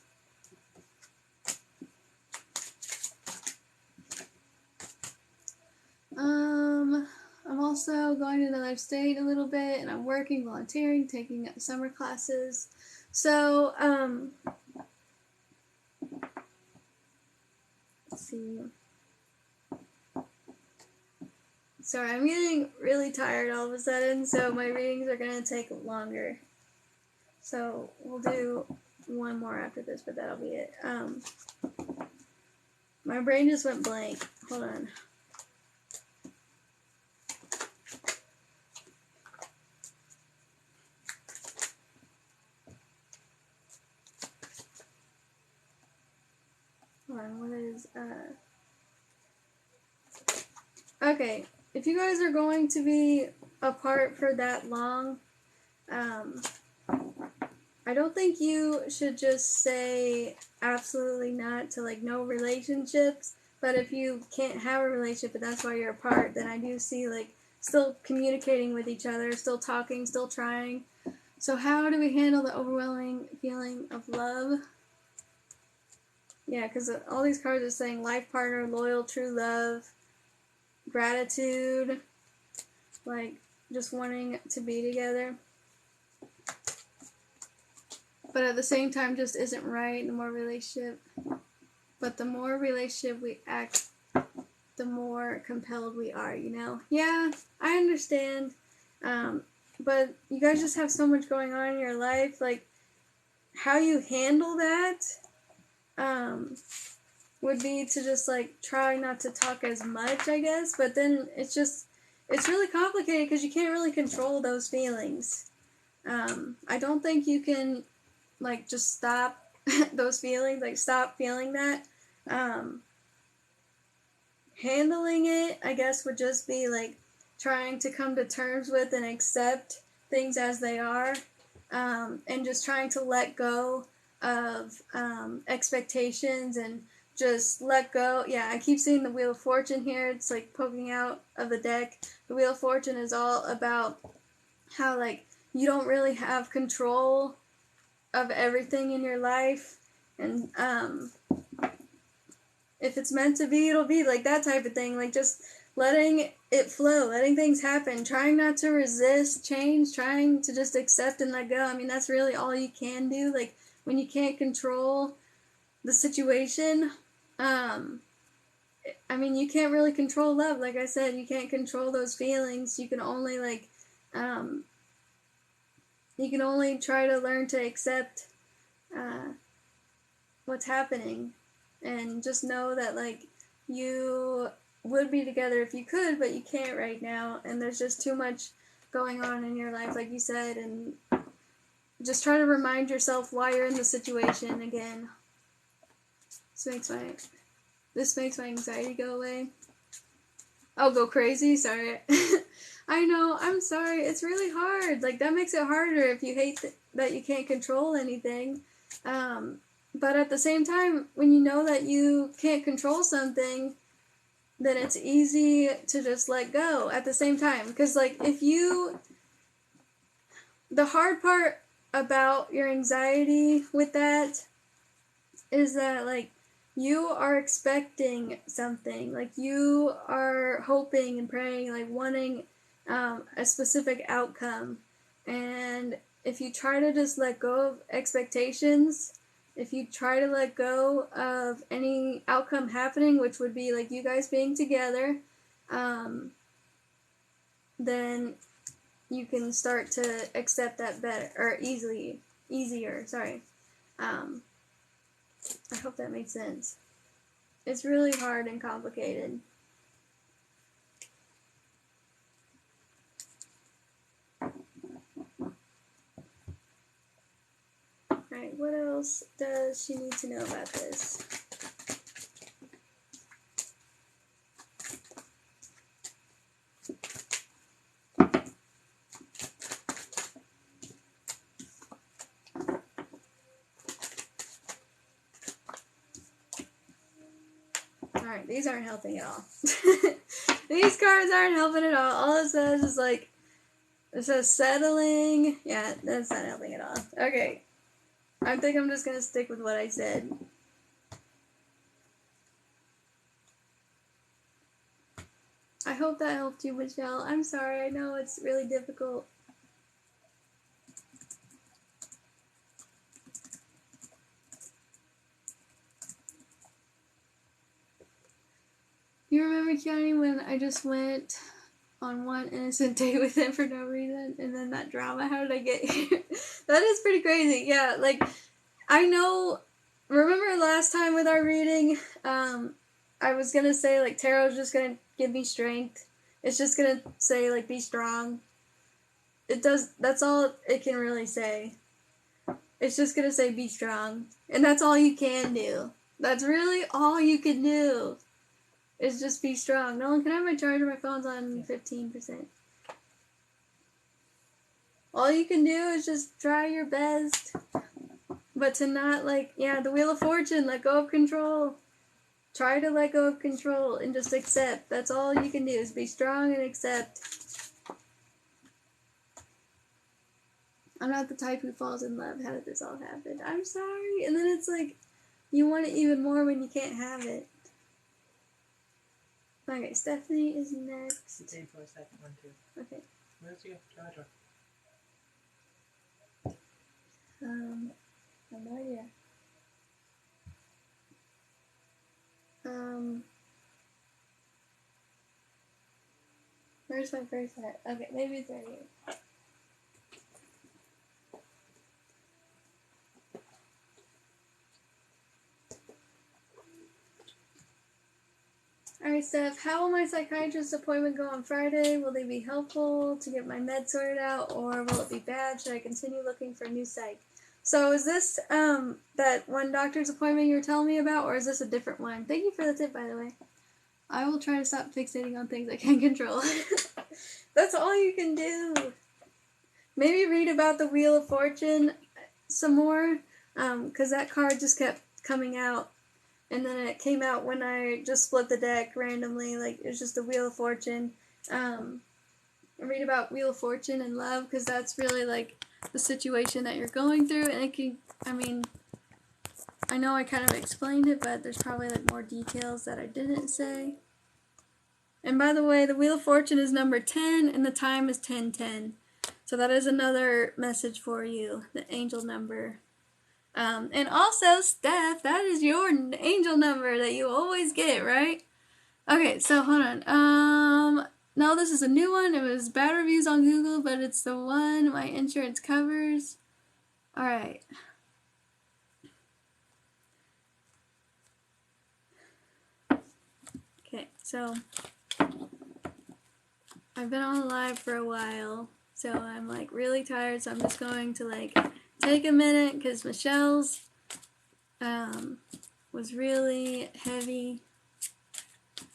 I'm also going to another state a little bit, and I'm working, volunteering, taking summer classes. So, let's see. Sorry, I'm getting really tired all of a sudden, so my readings are going to take longer. So, we'll do one more after this, but that'll be it. My brain just went blank. Hold on. What is, okay, if you guys are going to be apart for that long, I don't think you should just say absolutely not to, like, no relationships, but if you can't have a relationship and that's why you're apart, then I do see, like, still communicating with each other, still talking, still trying. So how do we handle the overwhelming feeling of love? Yeah, because all these cards are saying life partner, loyal, true love, gratitude, like, just wanting to be together. But at the same time, just isn't right. The more relationship we act, the more compelled we are, you know? Yeah, I understand. But you guys just have so much going on in your life. Like, how you handle that, would be to just, like, try not to talk as much, I guess. But then it's really complicated because you can't really control those feelings. I don't think you can, like, just stop those feelings, like, stop feeling that. Handling it, I guess, would just be, like, trying to come to terms with and accept things as they are, and just trying to let go of expectations and just let go. Yeah, I keep seeing the Wheel of Fortune here. It's, like, poking out of the deck. The Wheel of Fortune is all about how, like, you don't really have control of everything in your life, and if it's meant to be, it'll be, like, that type of thing, like, just letting it flow, letting things happen, trying not to resist change, trying to just accept and let go. I mean, that's really all you can do, like, when you can't control the situation. I mean, you can't really control love, like I said, you can't control those feelings, you can only, like, you can only try to learn to accept what's happening, and just know that, like, you would be together if you could, but you can't right now, and there's just too much going on in your life, like you said, and just try to remind yourself why you're in the situation again. This makes my anxiety go away. I'll go crazy, sorry. I know, I'm sorry, it's really hard, like, that makes it harder if you hate that you can't control anything, but at the same time, when you know that you can't control something, then it's easy to just let go at the same time. Because, like, the hard part about your anxiety with that is that, like, you are expecting something. Like, you are hoping and praying, like, wanting a specific outcome. And if you try to just let go of expectations, if you try to let go of any outcome happening, which would be, like, you guys being together, then you can start to accept that better, or easier, sorry. I hope that makes sense. It's really hard and complicated. Alright, what else does she need to know about this? Alright, these aren't helping at all. These cards aren't helping at all. All it says is, like, it says settling. Yeah, that's not helping at all. Okay. I think I'm just gonna stick with what I said. I hope that helped you, Michelle. I'm sorry, I know it's really difficult. You remember, Keani, when I just went on one innocent date with him for no reason, and then that drama? How did I get here? That is pretty crazy. Yeah, like, I know, remember last time with our reading, I was gonna say, like, tarot's just gonna give me strength. It's just gonna say, like, be strong. That's all it can really say. It's just gonna say be strong. And that's all you can do. That's really all you can do. Is just be strong. Nolan, can I have my charger? My phone's on 15%. All you can do is just try your best. But to not, like, yeah, the Wheel of Fortune, let go of control. Try to let go of control and just accept. That's all you can do, is be strong and accept. I'm not the type who falls in love. How did this all happen? I'm sorry. And then it's like, you want it even more when you can't have it. Okay, Stephanie is next. It's in for a second one too. Okay. Where's your charger? I have no idea. Where's my bracelet? Okay, maybe it's right here. Alright, Steph, how will my psychiatrist appointment go on Friday? Will they be helpful to get my meds sorted out, or will it be bad? Should I continue looking for a new psych? So is this that one doctor's appointment you were telling me about, or is this a different one? Thank you for the tip, by the way. I will try to stop fixating on things I can't control. That's all you can do. Maybe read about the Wheel of Fortune some more, because that card just kept coming out. And then it came out when I just split the deck randomly, like, it was just a Wheel of Fortune. And read about Wheel of Fortune and love, because that's really like the situation that you're going through, and it can, I mean, I know I kind of explained it, but there's probably like more details that I didn't say. And by the way, the Wheel of Fortune is number 10, and the time is 10:10. So that is another message for you, the angel number. And also, Steph, that is your angel number that you always get, right? Okay, so hold on. No, this is a new one. It was bad reviews on Google, but it's the one my insurance covers. Alright. Okay, so I've been on live for a while, so I'm like really tired, so I'm just going to like take a minute, because Michelle's was really heavy.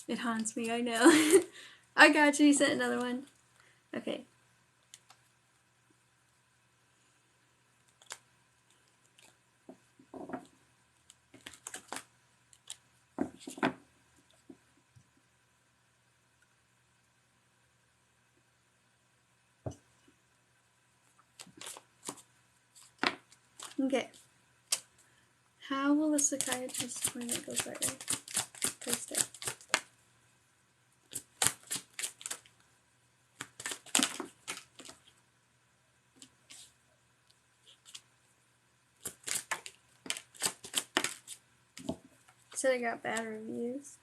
It haunts me, I know. I got you, sent another one. Okay. Okay. How will the psychiatrist appointment go Friday? Thursday. Said I got bad reviews.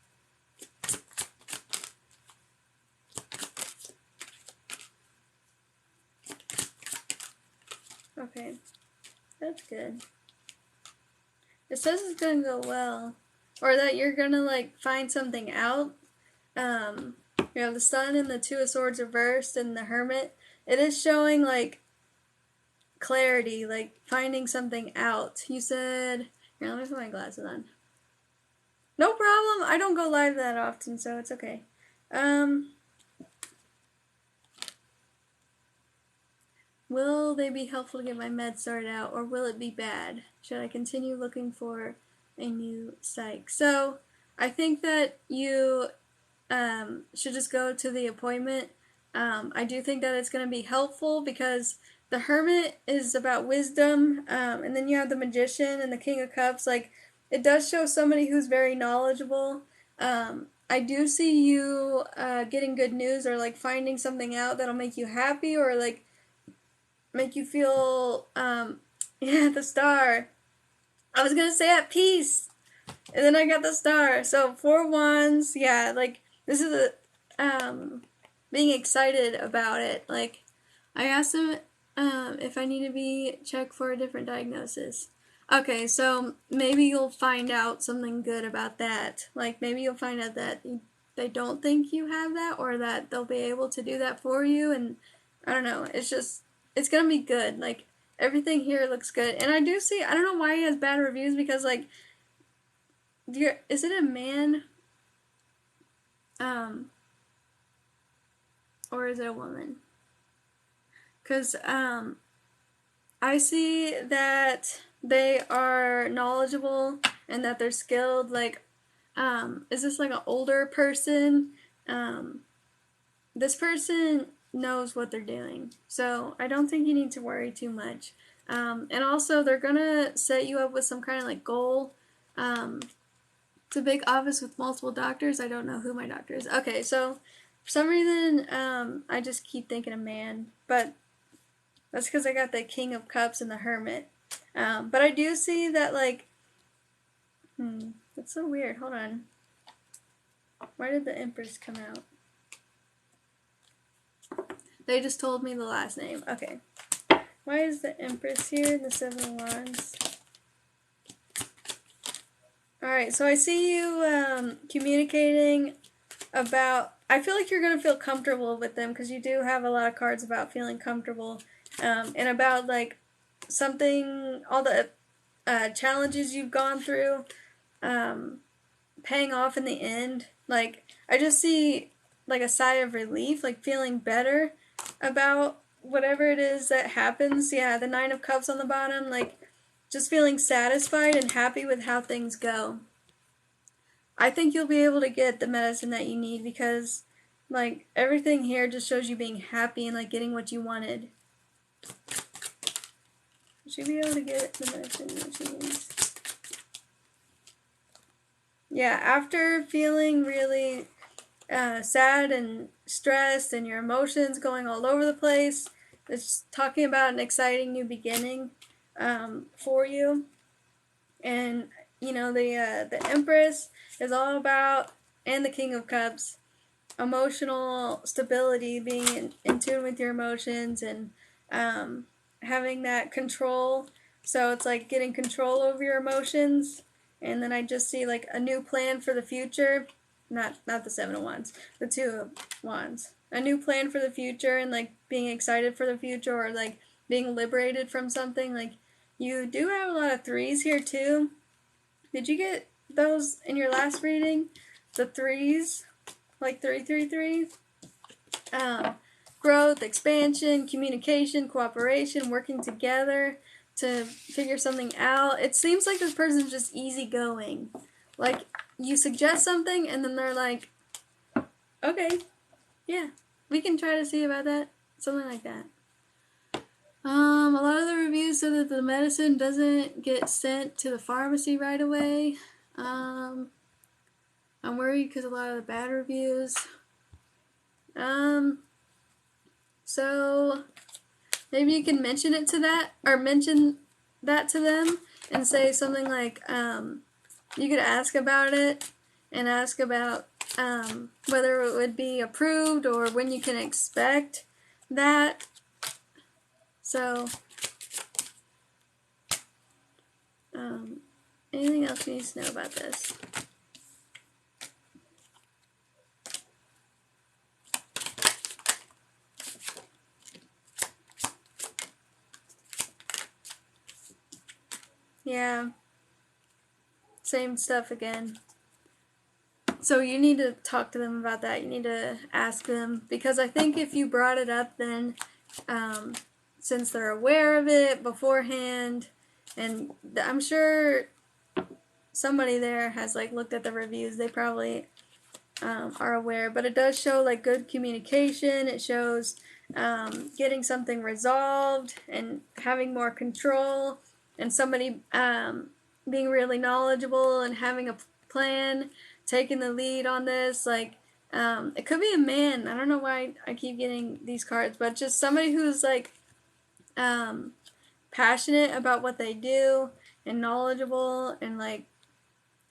Okay. That's good. It says it's gonna go well. Or that you're gonna like find something out. You know, the Sun and the Two of Swords reversed and the Hermit. It is showing like clarity, like finding something out. You said, here, let me put my glasses on. No problem. I don't go live that often, so it's okay. Will they be helpful to get my meds sorted out, or will it be bad? Should I continue looking for a new psych? So, I think that you should just go to the appointment. I do think that it's going to be helpful, because the Hermit is about wisdom, and then you have the Magician and the King of Cups. Like, it does show somebody who's very knowledgeable. I do see you getting good news, or like finding something out that'll make you happy, or like make you feel, yeah, the Star. I was gonna say at peace, and then I got the Star. So 4 wands, yeah, like this is a being excited about it. Like, I asked him if I need to be checked for a different diagnosis. Okay, so maybe you'll find out something good about that. Like, maybe you'll find out that they don't think you have that, or that they'll be able to do that for you, and I don't know, it's just, it's gonna be good. Like, everything here looks good. And I do see, I don't know why he has bad reviews, because, like, is it a man? Or is it a woman? Because, I see that they are knowledgeable and that they're skilled. Like, is this like an older person? This person knows what they're doing. So I don't think you need to worry too much. And also, they're gonna set you up with some kind of like goal. It's a big office with multiple doctors. I don't know who my doctor is. Okay, so for some reason, I just keep thinking a man, but that's because I got the King of Cups and the Hermit. But I do see that, like, that's so weird. Hold on. Why did the Empress come out? They just told me the last name. Okay. Why is the Empress here in the 7 of Wands? Alright, so I see you communicating about, I feel like you're going to feel comfortable with them, because you do have a lot of cards about feeling comfortable, and about, like, something, all the challenges you've gone through, paying off in the end. Like, I just see, like, a sigh of relief, like, feeling better about whatever it is that happens. Yeah, the 9 of Cups on the bottom, like, just feeling satisfied and happy with how things go. I think you'll be able to get the medicine that you need, because Like, everything here just shows you being happy and, like, getting what you wanted. Should be able to get the medicine that she needs. Yeah, after feeling really sad and stressed and your emotions going all over the place, it's talking about an exciting new beginning for you. And, you know, the Empress is all about, and the King of Cups, emotional stability, being in tune with your emotions, and having that control. So it's like getting control over your emotions. And then I just see like a new plan for the future. Not the Seven of Wands, the Two of Wands. A new plan for the future, and like being excited for the future, or like being liberated from something. Like, you do have a lot of threes here too. Did you get those in your last reading? The threes? Like 333? Growth, expansion, communication, cooperation, working together to figure something out. It seems like this person's just easygoing. Like, you suggest something and then they're like, okay, yeah, we can try to see about that. Something like that. A lot of the reviews said that the medicine doesn't get sent to the pharmacy right away. I'm worried because a lot of the bad reviews. So maybe you can mention it to that, or mention that to them, and say something like, you could ask about it, and ask about whether it would be approved, or when you can expect that. So, anything else you need to know about this? Yeah. Same stuff again. So you need to talk to them about that. You need to ask them, because I think if you brought it up, then since they're aware of it beforehand, and I'm sure somebody there has like looked at the reviews, they probably are aware. But it does show like good communication. It shows getting something resolved and having more control, and somebody being really knowledgeable and having a plan, taking the lead on this. Like, it could be a man. I don't know why I keep getting these cards, but just somebody who's like passionate about what they do and knowledgeable, and like,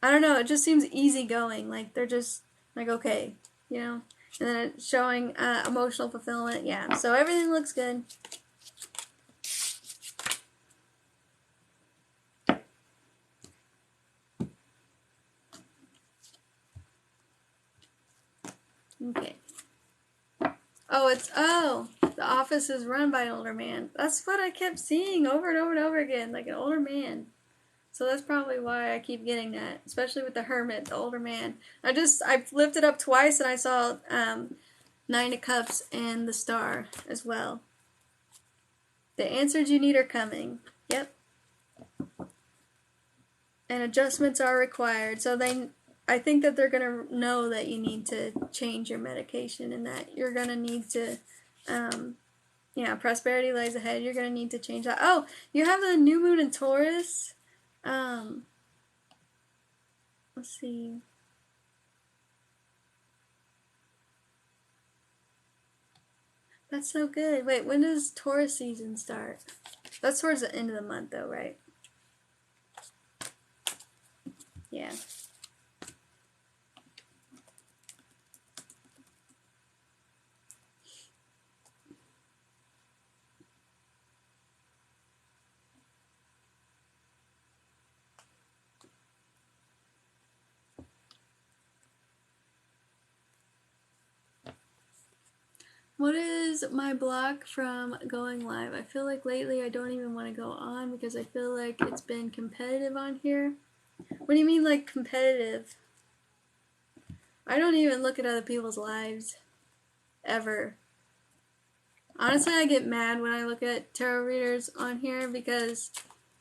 I don't know, it just seems easygoing. Like, they're just like, okay, you know. And then it's showing emotional fulfillment. Yeah, so everything looks good. Okay. Oh, the office is run by an older man. That's what I kept seeing over and over and over again, like an older man. So that's probably why I keep getting that, especially with the Hermit, the older man. I lifted up twice and I saw Nine of Cups and the Star as well. The answers you need are coming. Yep. And adjustments are required. So I think that they're going to know that you need to change your medication, and that you're going to need to, prosperity lies ahead. You're going to need to change that. Oh, you have the new moon in Taurus. Let's see. That's so good. Wait, when does Taurus season start? That's towards the end of the month, though, right? Yeah. What is my block from going live? I feel like lately I don't even want to go on because I feel like it's been competitive on here. What do you mean, like, competitive? I don't even look at other people's lives. Ever. Honestly, I get mad when I look at tarot readers on here, because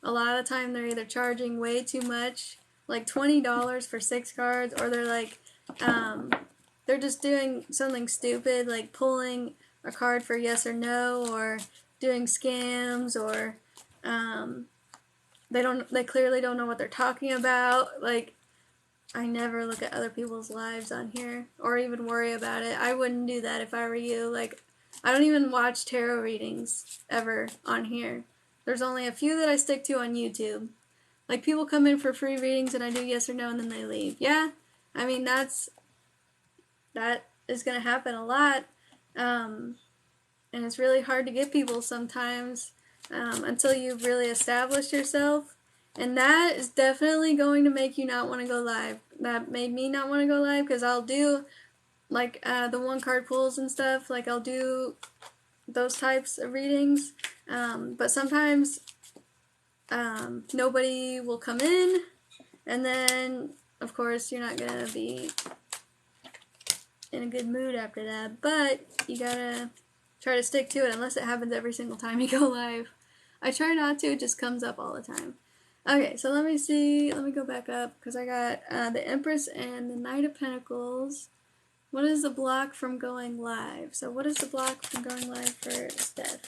a lot of the time they're either charging way too much, like $20 for 6 cards, or they're like, they're just doing something stupid, like pulling a card for yes or no, or doing scams, or they clearly don't know what they're talking about. Like, I never look at other people's lives on here, or even worry about it. I wouldn't do that if I were you. Like, I don't even watch tarot readings ever on here. There's only a few that I stick to on YouTube. Like, people come in for free readings and I do yes or no and then they leave. Yeah, I mean, that is going to happen a lot. And it's really hard to get people sometimes until you've really established yourself. And that is definitely going to make you not want to go live. That made me not want to go live, because I'll do, like, the one card pulls and stuff. Like, I'll do those types of readings. But sometimes nobody will come in. And then, of course, you're not going to be in a good mood after that. But you gotta try to stick to it, unless it happens every single time you go live. I try not to, it just comes up all the time. Okay, so let me see, let me go back up, because I got the Empress and the Knight of Pentacles. What is the block from going live? So what is the block from going live for Steph?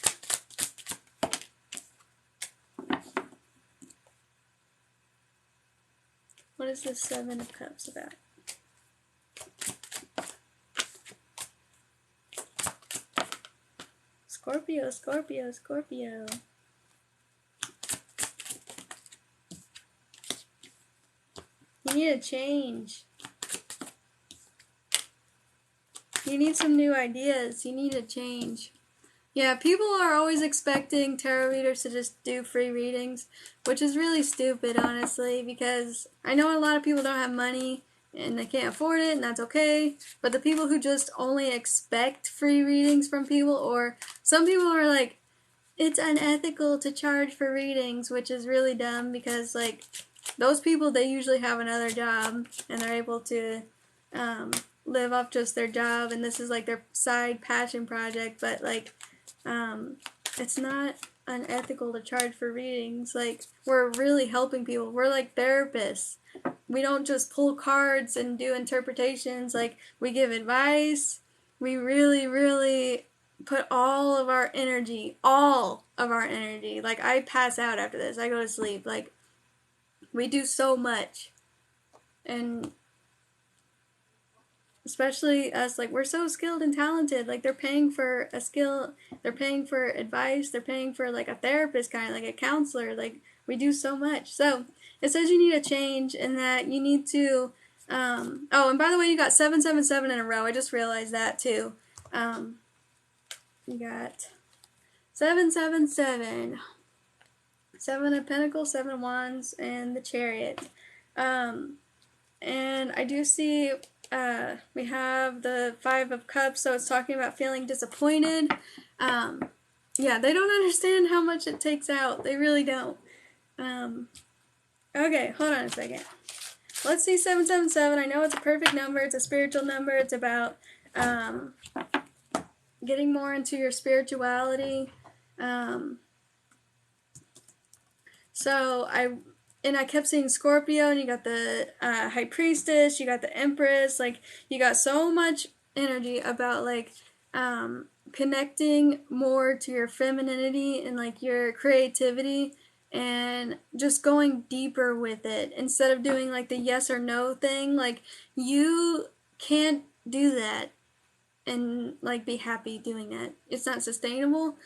What is the Seven of Cups about? Scorpio, Scorpio, Scorpio. You need a change. You need some new ideas. You need a change. Yeah, people are always expecting tarot readers to just do free readings, which is really stupid, honestly, because I know a lot of people don't have money and they can't afford it, and that's okay. But the people who just only expect free readings from people, or some people are like, it's unethical to charge for readings, which is really dumb, because, like, those people, they usually have another job, and they're able to live off just their job, and this is, like, their side passion project. But, like, it's not unethical to charge for readings. Like, we're really helping people. We're like therapists. We don't just pull cards and do interpretations. Like, we give advice. We really, really put all of our energy. Like, I pass out after this. I go to sleep. Like, we do so much. And especially us, like, we're so skilled and talented. Like, they're paying for a skill, they're paying for advice, they're paying for, like, a therapist, kind of like a counselor. Like, we do so much. So it says you need a change, and that you need to oh, and by the way, you got 777 in a row. I just realized that too. You got 777, Seven of Pentacles, Seven of Wands, and the Chariot. And I do see we have the Five of Cups, so it's talking about feeling disappointed. Yeah, they don't understand how much it takes out. They really don't. Okay, hold on a second. Let's see 777. I know it's a perfect number. It's a spiritual number. It's about getting more into your spirituality. So I kept seeing Scorpio, and you got the High Priestess, you got the Empress, like, you got so much energy about, like, connecting more to your femininity and, like, your creativity, and just going deeper with it, instead of doing, like, the yes or no thing. Like, you can't do that and, like, be happy doing that. It's not sustainable.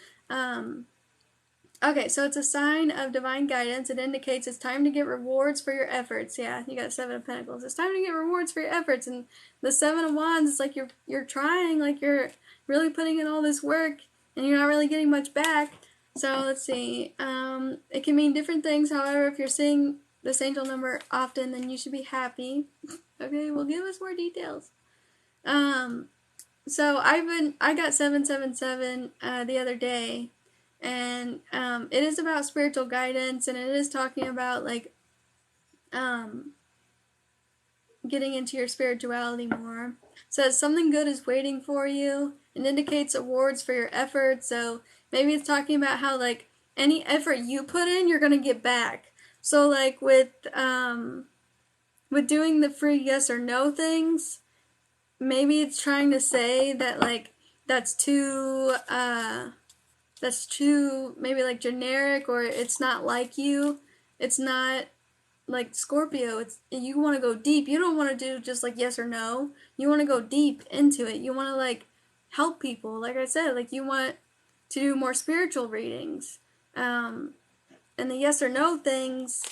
Okay, so it's a sign of divine guidance. It indicates it's time to get rewards for your efforts. Yeah, you got Seven of Pentacles. It's time to get rewards for your efforts. And the Seven of Wands, it's like you're trying, like, you're really putting in all this work, and you're not really getting much back. So let's see. It can mean different things. However, if you're seeing this angel number often, then you should be happy. Okay, well, give us more details. So I got 777 the other day. And it is about spiritual guidance, and it is talking about, like, getting into your spirituality more. It says something good is waiting for you, and indicates awards for your efforts. So maybe it's talking about how, like, any effort you put in, you're gonna get back. So, like, with doing the free yes or no things, maybe it's trying to say that, like, that's too maybe like generic, or it's not like you. It's not like Scorpio. You want to go deep. You don't want to do just like yes or no. You want to go deep into it. You want to like help people. Like I said, like you want to do more spiritual readings. And the yes or no things,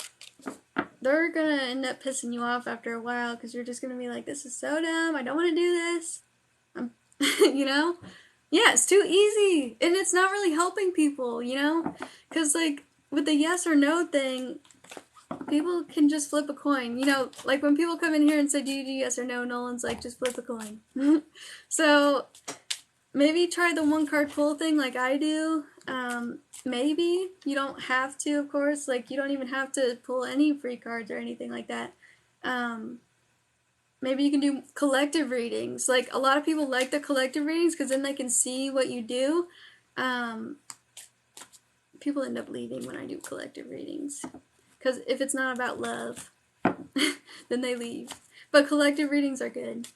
they're gonna end up pissing you off after a while, because you're just gonna be like, this is so dumb. I don't want to do this. You know? Yeah, it's too easy, and it's not really helping people, you know? Because, like, with the yes or no thing, people can just flip a coin. You know, like when people come in here and say, do you do yes or no? Nolan's like, just flip a coin. So, maybe try the one card pull thing like I do. Maybe. You don't have to, of course. Like, you don't even have to pull any free cards or anything like that. Maybe you can do collective readings. Like, a lot of people like the collective readings because then they can see what you do. People end up leaving when I do collective readings. Because if it's not about love, then they leave. But collective readings are good.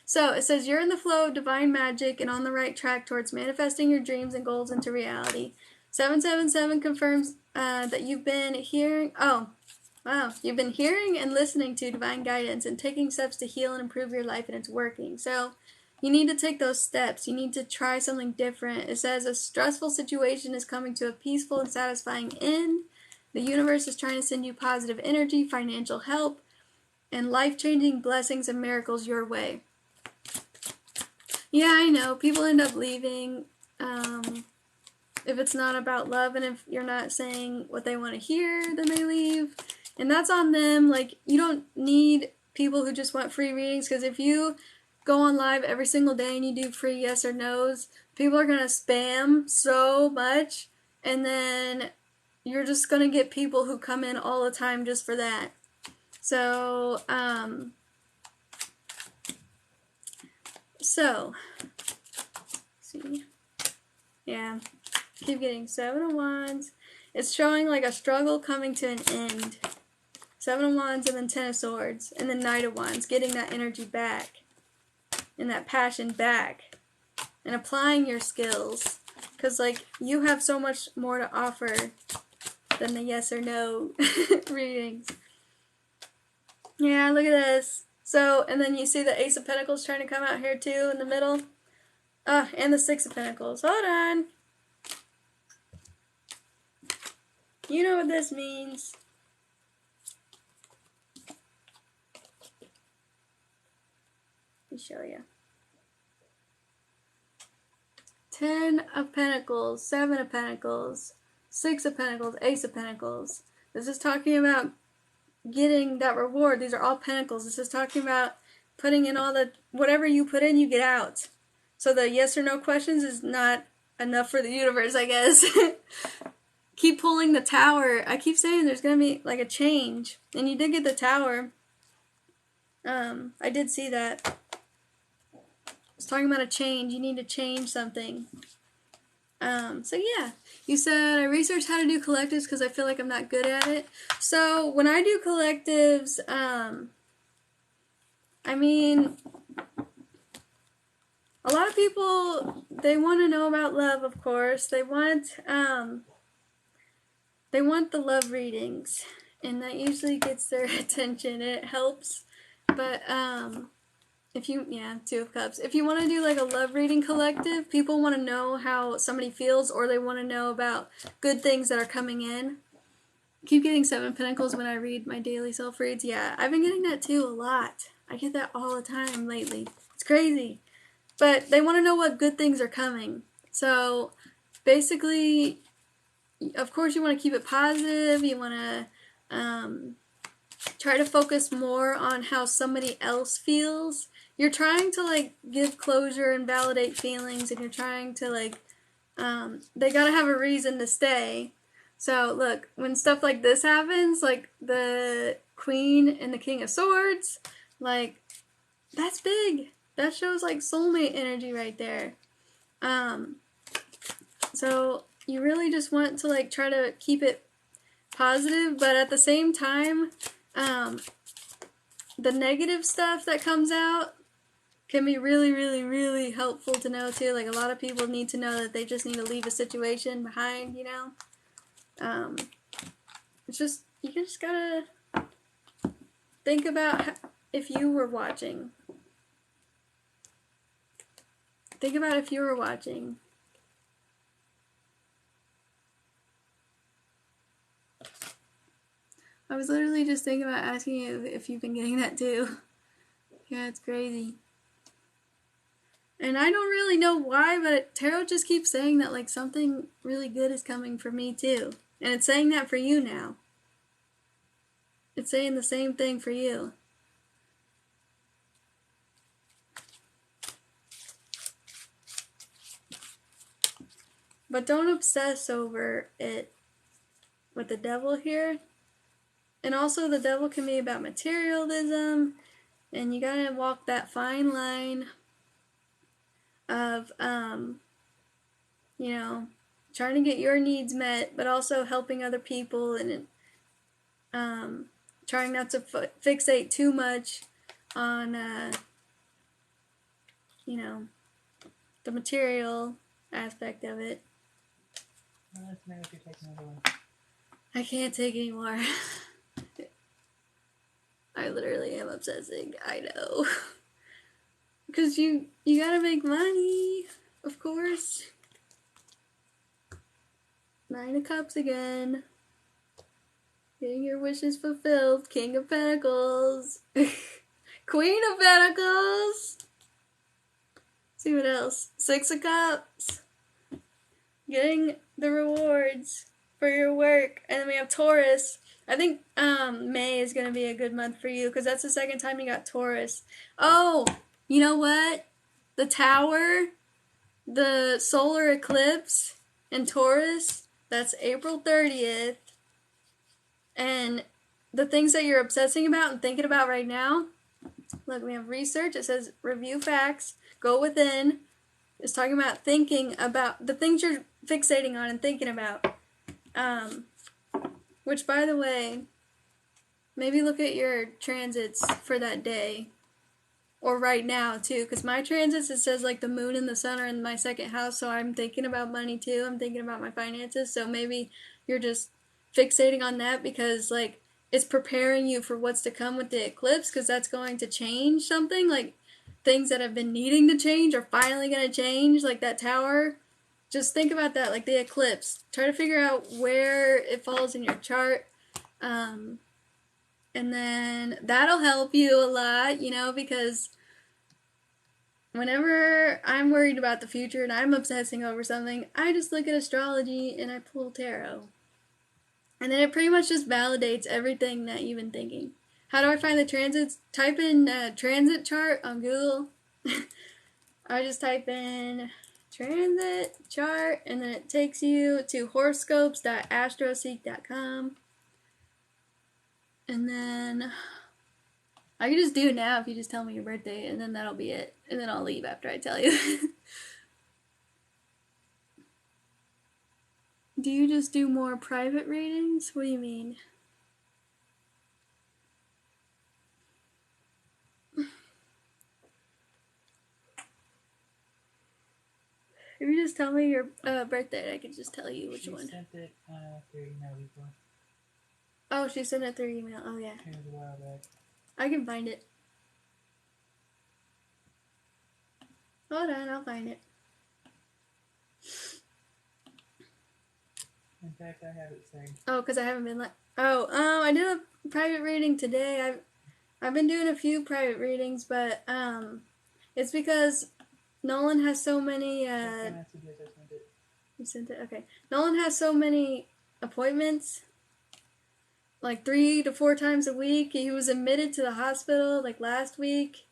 So it says, you're in the flow of divine magic and on the right track towards manifesting your dreams and goals into reality. 777 confirms that you've been hearing... Oh, wow. You've been hearing and listening to divine guidance and taking steps to heal and improve your life, and it's working. So you need to take those steps. You need to try something different. It says a stressful situation is coming to a peaceful and satisfying end. The universe is trying to send you positive energy, financial help, and life-changing blessings and miracles your way. Yeah, I know. People end up leaving if it's not about love, and if you're not saying what they want to hear, then they leave. And that's on them. Like, you don't need people who just want free readings, because if you go on live every single day and you do free yes or no's, people are going to spam so much, and then you're just going to get people who come in all the time just for that. So, see, yeah, keep getting 7 of Wands. It's showing like a struggle coming to an end. 7 of Wands and then 10 of Swords, and then Knight of Wands, getting that energy back, and that passion back, and applying your skills, because like, you have so much more to offer than the yes or no readings. Yeah, look at this. So, and then you see the Ace of Pentacles trying to come out here too in the middle. And the Six of Pentacles. Hold on. You know what this means. Let me show you. 10 of Pentacles, 7 of Pentacles, 6 of Pentacles, Ace of Pentacles. This is talking about getting that reward. These are all pentacles. This is talking about putting in all the, whatever you put in, you get out. So the yes or no questions is not enough for the universe, I guess. Keep pulling the Tower. I keep saying there's going to be like a change. And you did get the Tower. I did see that. It's talking about a change. You need to change something. So yeah, you said I researched how to do collectives because I feel like I'm not good at it. So when I do collectives, I mean, a lot of people, they want to know about love, of course. They want the love readings, and that usually gets their attention. It helps, but if you, yeah, 2 of Cups. If you want to do like a love reading collective, people want to know how somebody feels, or they want to know about good things that are coming in. Keep getting 7 of Pentacles when I read my daily self reads. Yeah, I've been getting that too a lot. I get that all the time lately. It's crazy. But they want to know what good things are coming. So basically, of course, you want to keep it positive. You want to try to focus more on how somebody else feels. You're trying to like give closure and validate feelings, and you're trying to like, they gotta have a reason to stay. So look, when stuff like this happens, like the Queen and the King of Swords, like, that's big. That shows like soulmate energy right there. So you really just want to like try to keep it positive, but at the same time, the negative stuff that comes out, can be really, really, really helpful to know too. Like a lot of people need to know that they just need to leave a situation behind, you know? It's just, you just gotta think about if you were watching. Think about if you were watching. I was literally just thinking about asking you if you've been getting that too. Yeah, it's crazy. And I don't really know why, but tarot just keeps saying that like something really good is coming for me too. And it's saying that for you now. It's saying the same thing for you. But don't obsess over it with the devil here. And also the devil can be about materialism, and you gotta walk that fine line of, you know, trying to get your needs met, but also helping other people, and trying not to fixate too much on, you know, the material aspect of it. Well, let's know if you take another one. I can't take anymore. I literally am obsessing. I know. Because you gotta make money, of course. 9 of Cups again. Getting your wishes fulfilled. King of Pentacles. Queen of Pentacles. See what else? 6 of Cups. Getting the rewards for your work. And then we have Taurus. I think May is going to be a good month for you because that's the second time you got Taurus. Oh, you know what? The Tower, the solar eclipse in Taurus, that's April 30th. And the things that you're obsessing about and thinking about right now, look, we have research. It says review facts, go within. It's talking about thinking about the things you're fixating on and thinking about. Which, by the way, maybe look at your transits for that day. Or right now, too. Because my transits, it says, like, the moon and the sun are in my second house. So I'm thinking about money, too. I'm thinking about my finances. So maybe you're just fixating on that because, like, it's preparing you for what's to come with the eclipse. Because that's going to change something. Like, things that have been needing to change are finally going to change. Like that tower. Just think about that, like the eclipse. Try to figure out where it falls in your chart. And then that'll help you a lot, you know, because whenever I'm worried about the future and I'm obsessing over something, I just look at astrology and I pull tarot. And then it pretty much just validates everything that you've been thinking. How do I find the transits? Type in transit chart on Google. I just type in transit chart, and then it takes you to horoscopes.astroseek.com. And then I can just do it now if you just tell me your birthday, and then that'll be it. And then I'll leave after I tell you. Do you just do more private readings? What do you mean? If you just tell me your birthday, I can just tell you which one. She sent it through email before. Oh, she sent it through email. Oh, yeah. It was a while back. I can find it. Hold on, I'll find it. In fact, I have it saved. Oh, because I haven't been I did a private reading today. I've been doing a few private readings, but it's because Nolan has so many You sent it? Okay. Nolan has so many appointments, like 3 to 4 times a week. He was admitted to the hospital like last week.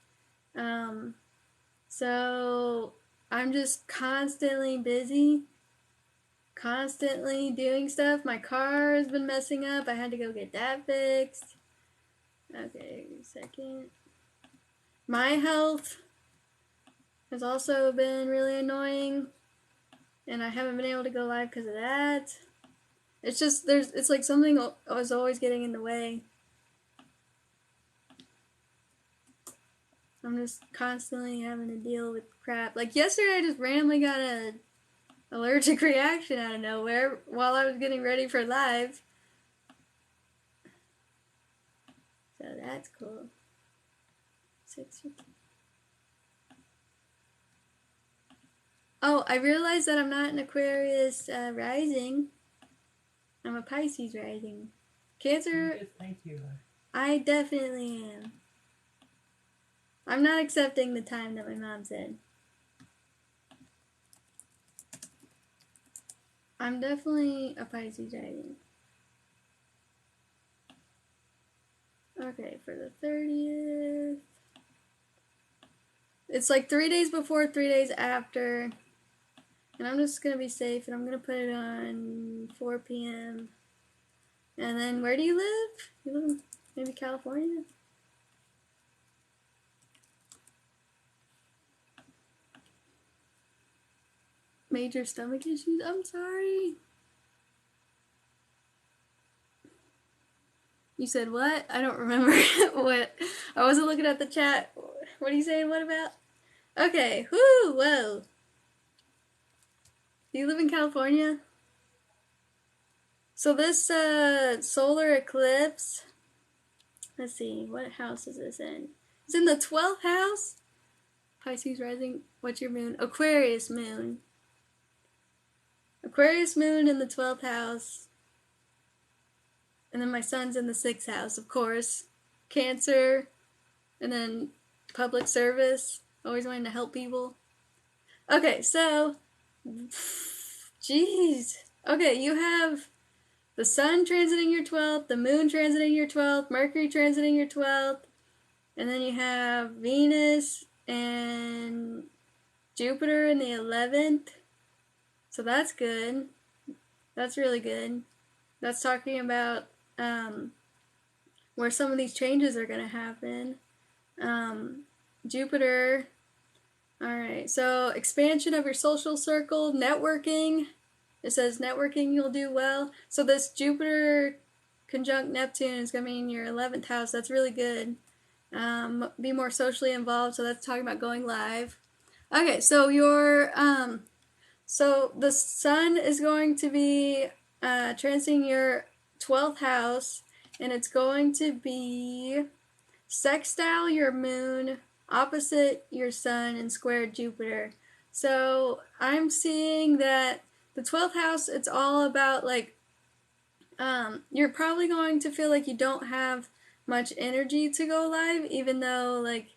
So I'm just constantly busy, constantly doing stuff. My car has been messing up. I had to go get that fixed. Okay, second. My health has also been really annoying, and I haven't been able to go live because of that. It's just, it's like something was always getting in the way. I'm just constantly having to deal with crap. Like yesterday, I just randomly got a allergic reaction out of nowhere while I was getting ready for live. So that's cool. 60. Oh, I realized that I'm not an Aquarius rising. I'm a Pisces rising. Cancer. You just think you are. I definitely am. I'm not accepting the time that my mom said. I'm definitely a Pisces rising. Okay, for the 30th. It's like 3 days before, 3 days after. And I'm just going to be safe, and I'm going to put it on 4 p.m. And then, where do you live? You live in maybe California? Major stomach issues? I'm sorry. You said what? I don't remember what. I wasn't looking at the chat. What are you saying? What about? Okay. Whoo! Whoa. Do you live in California? So this solar eclipse, let's see, what house is this in? It's in the 12th house. Pisces rising. What's your moon? Aquarius moon. Aquarius moon in the 12th house. And then my sun's in the 6th house, of course. Cancer. And then public service. Always wanting to help people. Okay, so, jeez. Okay, you have the sun transiting your 12th, the moon transiting your 12th, Mercury transiting your 12th, and then you have Venus and Jupiter in the 11th. So that's good. That's really good. That's talking about where some of these changes are going to happen. Jupiter. Alright, so expansion of your social circle, networking. It says networking you'll do well. So this Jupiter conjunct Neptune is going to be in your 11th house. That's really good. Be more socially involved. So that's talking about going live. Okay, so your so the sun is going to be transiting your 12th house, and it's going to be sextile your moon, opposite your sun, and square Jupiter. So I'm seeing that the 12th house, it's all about like, you're probably going to feel like you don't have much energy to go live, even though like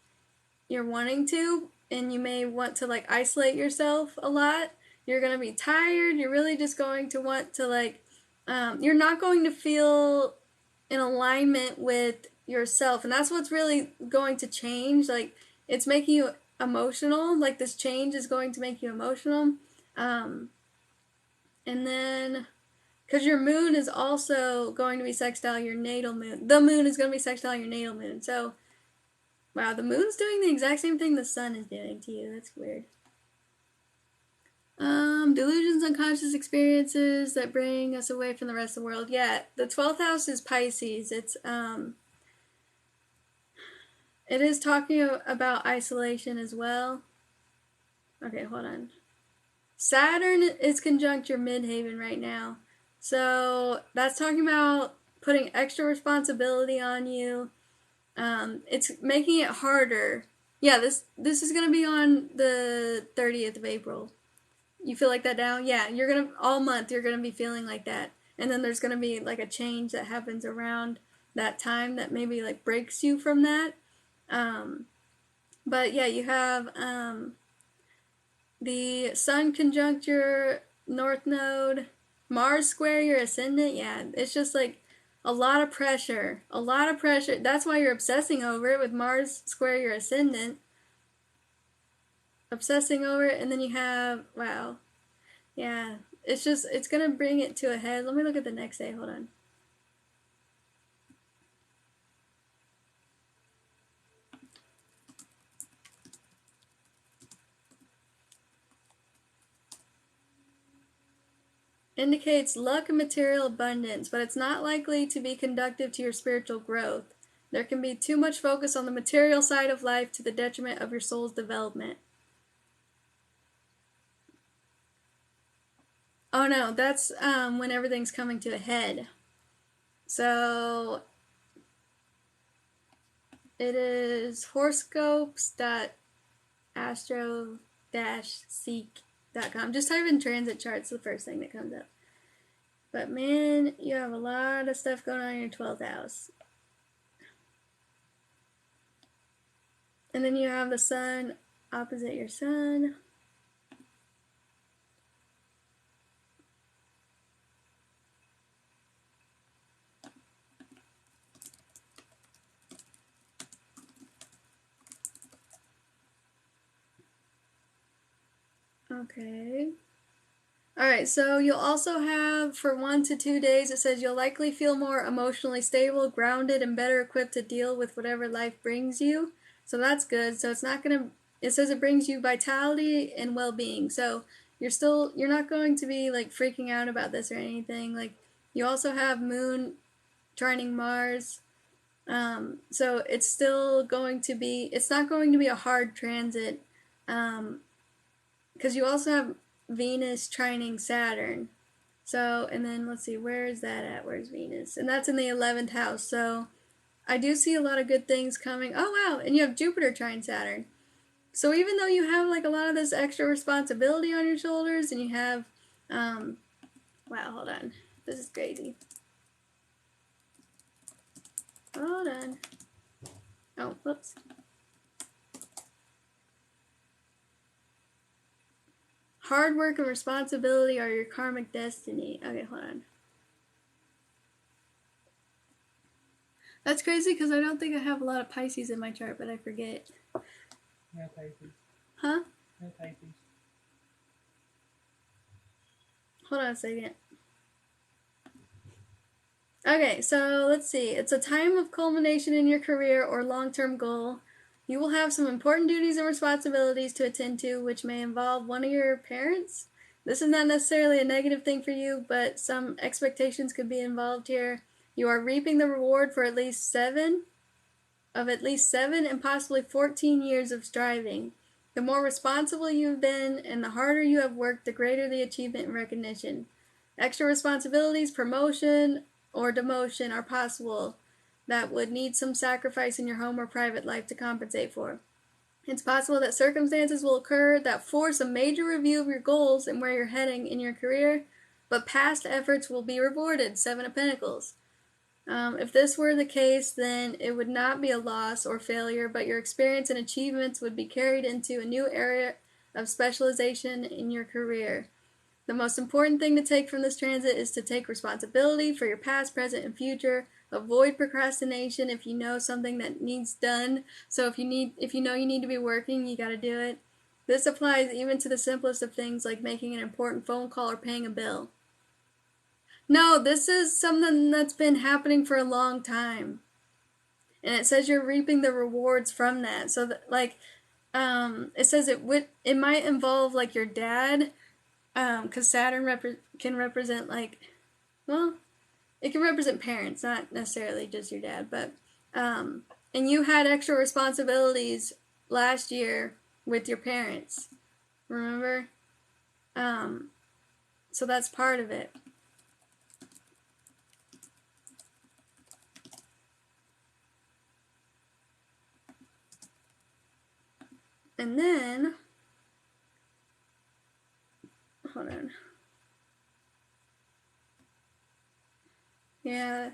you're wanting to, and you may want to like isolate yourself a lot. You're going to be tired. You're really just going to want to like, you're not going to feel in alignment with yourself, and that's what's really going to change. Like, it's making you emotional. Like, this change is going to make you emotional. And then, because your moon is also going to be sextile your natal moon. The moon is going to be sextile your natal moon. So, wow, the moon's doing the exact same thing the sun is doing to you. That's weird. Delusions, unconscious experiences that bring us away from the rest of the world. Yeah, the 12th house is Pisces. It's, it is talking about isolation as well. Okay, hold on. Saturn is conjunct your midhaven right now. So that's talking about putting extra responsibility on you. It's making it harder. Yeah, this is going to be on the 30th of April. You feel like that now? Yeah, you're going to, all month, you're going to be feeling like that. And then there's going to be like a change that happens around that time that maybe like breaks you from that. But yeah, you have the sun conjunct your north node, Mars square your ascendant. Yeah, it's just like a lot of pressure. A lot of pressure. That's why you're obsessing over it with Mars square your ascendant. Obsessing over it, and then you have, wow. Yeah, it's just, it's going to bring it to a head. Let me look at the next day. Hold on. Indicates luck and material abundance, but it's not likely to be conductive to your spiritual growth. There can be too much focus on the material side of life to the detriment of your soul's development. Oh no, that's when everything's coming to a head. So it is horoscopes.astro-seek.com. Just type in transit charts, the first thing that comes up. But man, you have a lot of stuff going on in your 12th house. And then you have the sun opposite your sun. Okay. Alright, so you'll also have, for 1 to 2 days, it says you'll likely feel more emotionally stable, grounded, and better equipped to deal with whatever life brings you. So that's good. So it's not going to, it says it brings you vitality and well-being. So you're not going to be like freaking out about this or anything. Like, you also have Moon trining Mars. So it's still going to be, it's not going to be a hard transit. Because you also have Venus trining Saturn. So, and then let's see, where is that at? Where's Venus? And that's in the 11th house. So I do see a lot of good things coming. Oh, wow. And you have Jupiter trining Saturn. So even though you have like a lot of this extra responsibility on your shoulders and you have, wow, hold on. This is crazy. Hold on. Oh, whoops. Hard work and responsibility are your karmic destiny. Okay, hold on. That's crazy because I don't think I have a lot of Pisces in my chart, but I forget. No Pisces. Huh? No Pisces. Hold on a second. Okay, so let's see. It's a time of culmination in your career or long-term goal. You will have some important duties and responsibilities to attend to, which may involve one of your parents. This is not necessarily a negative thing for you, but some expectations could be involved here. You are reaping the reward for at least 7 and possibly 14 years of striving. The more responsible you've been and the harder you have worked, the greater the achievement and recognition. Extra responsibilities, promotion, or demotion are possible that would need some sacrifice in your home or private life to compensate for. It's possible that circumstances will occur that force a major review of your goals and where you're heading in your career, but past efforts will be rewarded. 7 of Pentacles. If this were the case, then it would not be a loss or failure, but your experience and achievements would be carried into a new area of specialization in your career. The most important thing to take from this transit is to take responsibility for your past, present, and future. Avoid procrastination if you know something that needs done. So if you know you need to be working, you got to do it. This applies even to the simplest of things like making an important phone call or paying a bill. No, this is something that's been happening for a long time. And it says you're reaping the rewards from that. So that, like, it says it might involve like your dad, because Saturn can represent like, well, it can represent parents, not necessarily just your dad, but, and you had extra responsibilities last year with your parents, remember? So that's part of it. And then, hold on. Yeah.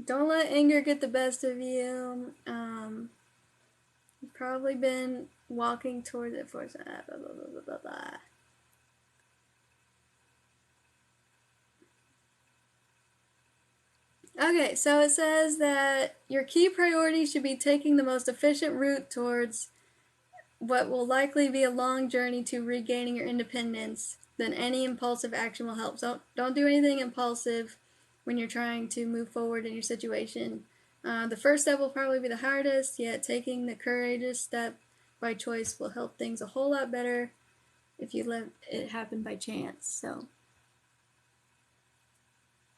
Don't let anger get the best of you. You've probably been walking towards it for blah, blah, blah, blah, blah, blah. Okay, so it says that your key priority should be taking the most efficient route towards what will likely be a long journey to regaining your independence. Then any impulsive action will help. So don't do anything impulsive when you're trying to move forward in your situation. The first step will probably be the hardest, yet taking the courageous step by choice will help things a whole lot better if you let it happen by chance. So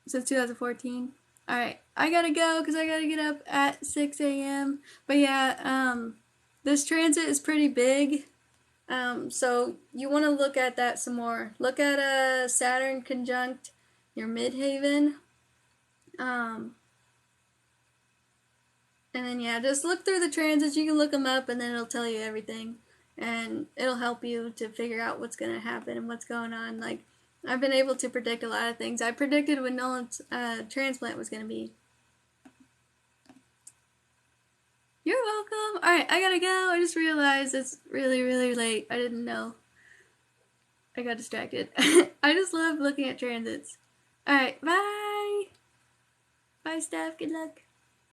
since 2014. Alright, I gotta go because I gotta get up at 6 a.m. But yeah, this transit is pretty big. So you want to look at that some more. Look at Saturn conjunct your midheaven. And then yeah, just look through the transits. You can look them up and then it'll tell you everything. And it'll help you to figure out what's going to happen and what's going on. Like, I've been able to predict a lot of things. I predicted when Nolan's transplant was going to be. You're welcome. Alright, I gotta go. I just realized it's really, really late. I didn't know. I got distracted. I just love looking at transits. Alright, bye! Bye, Steph. Good luck.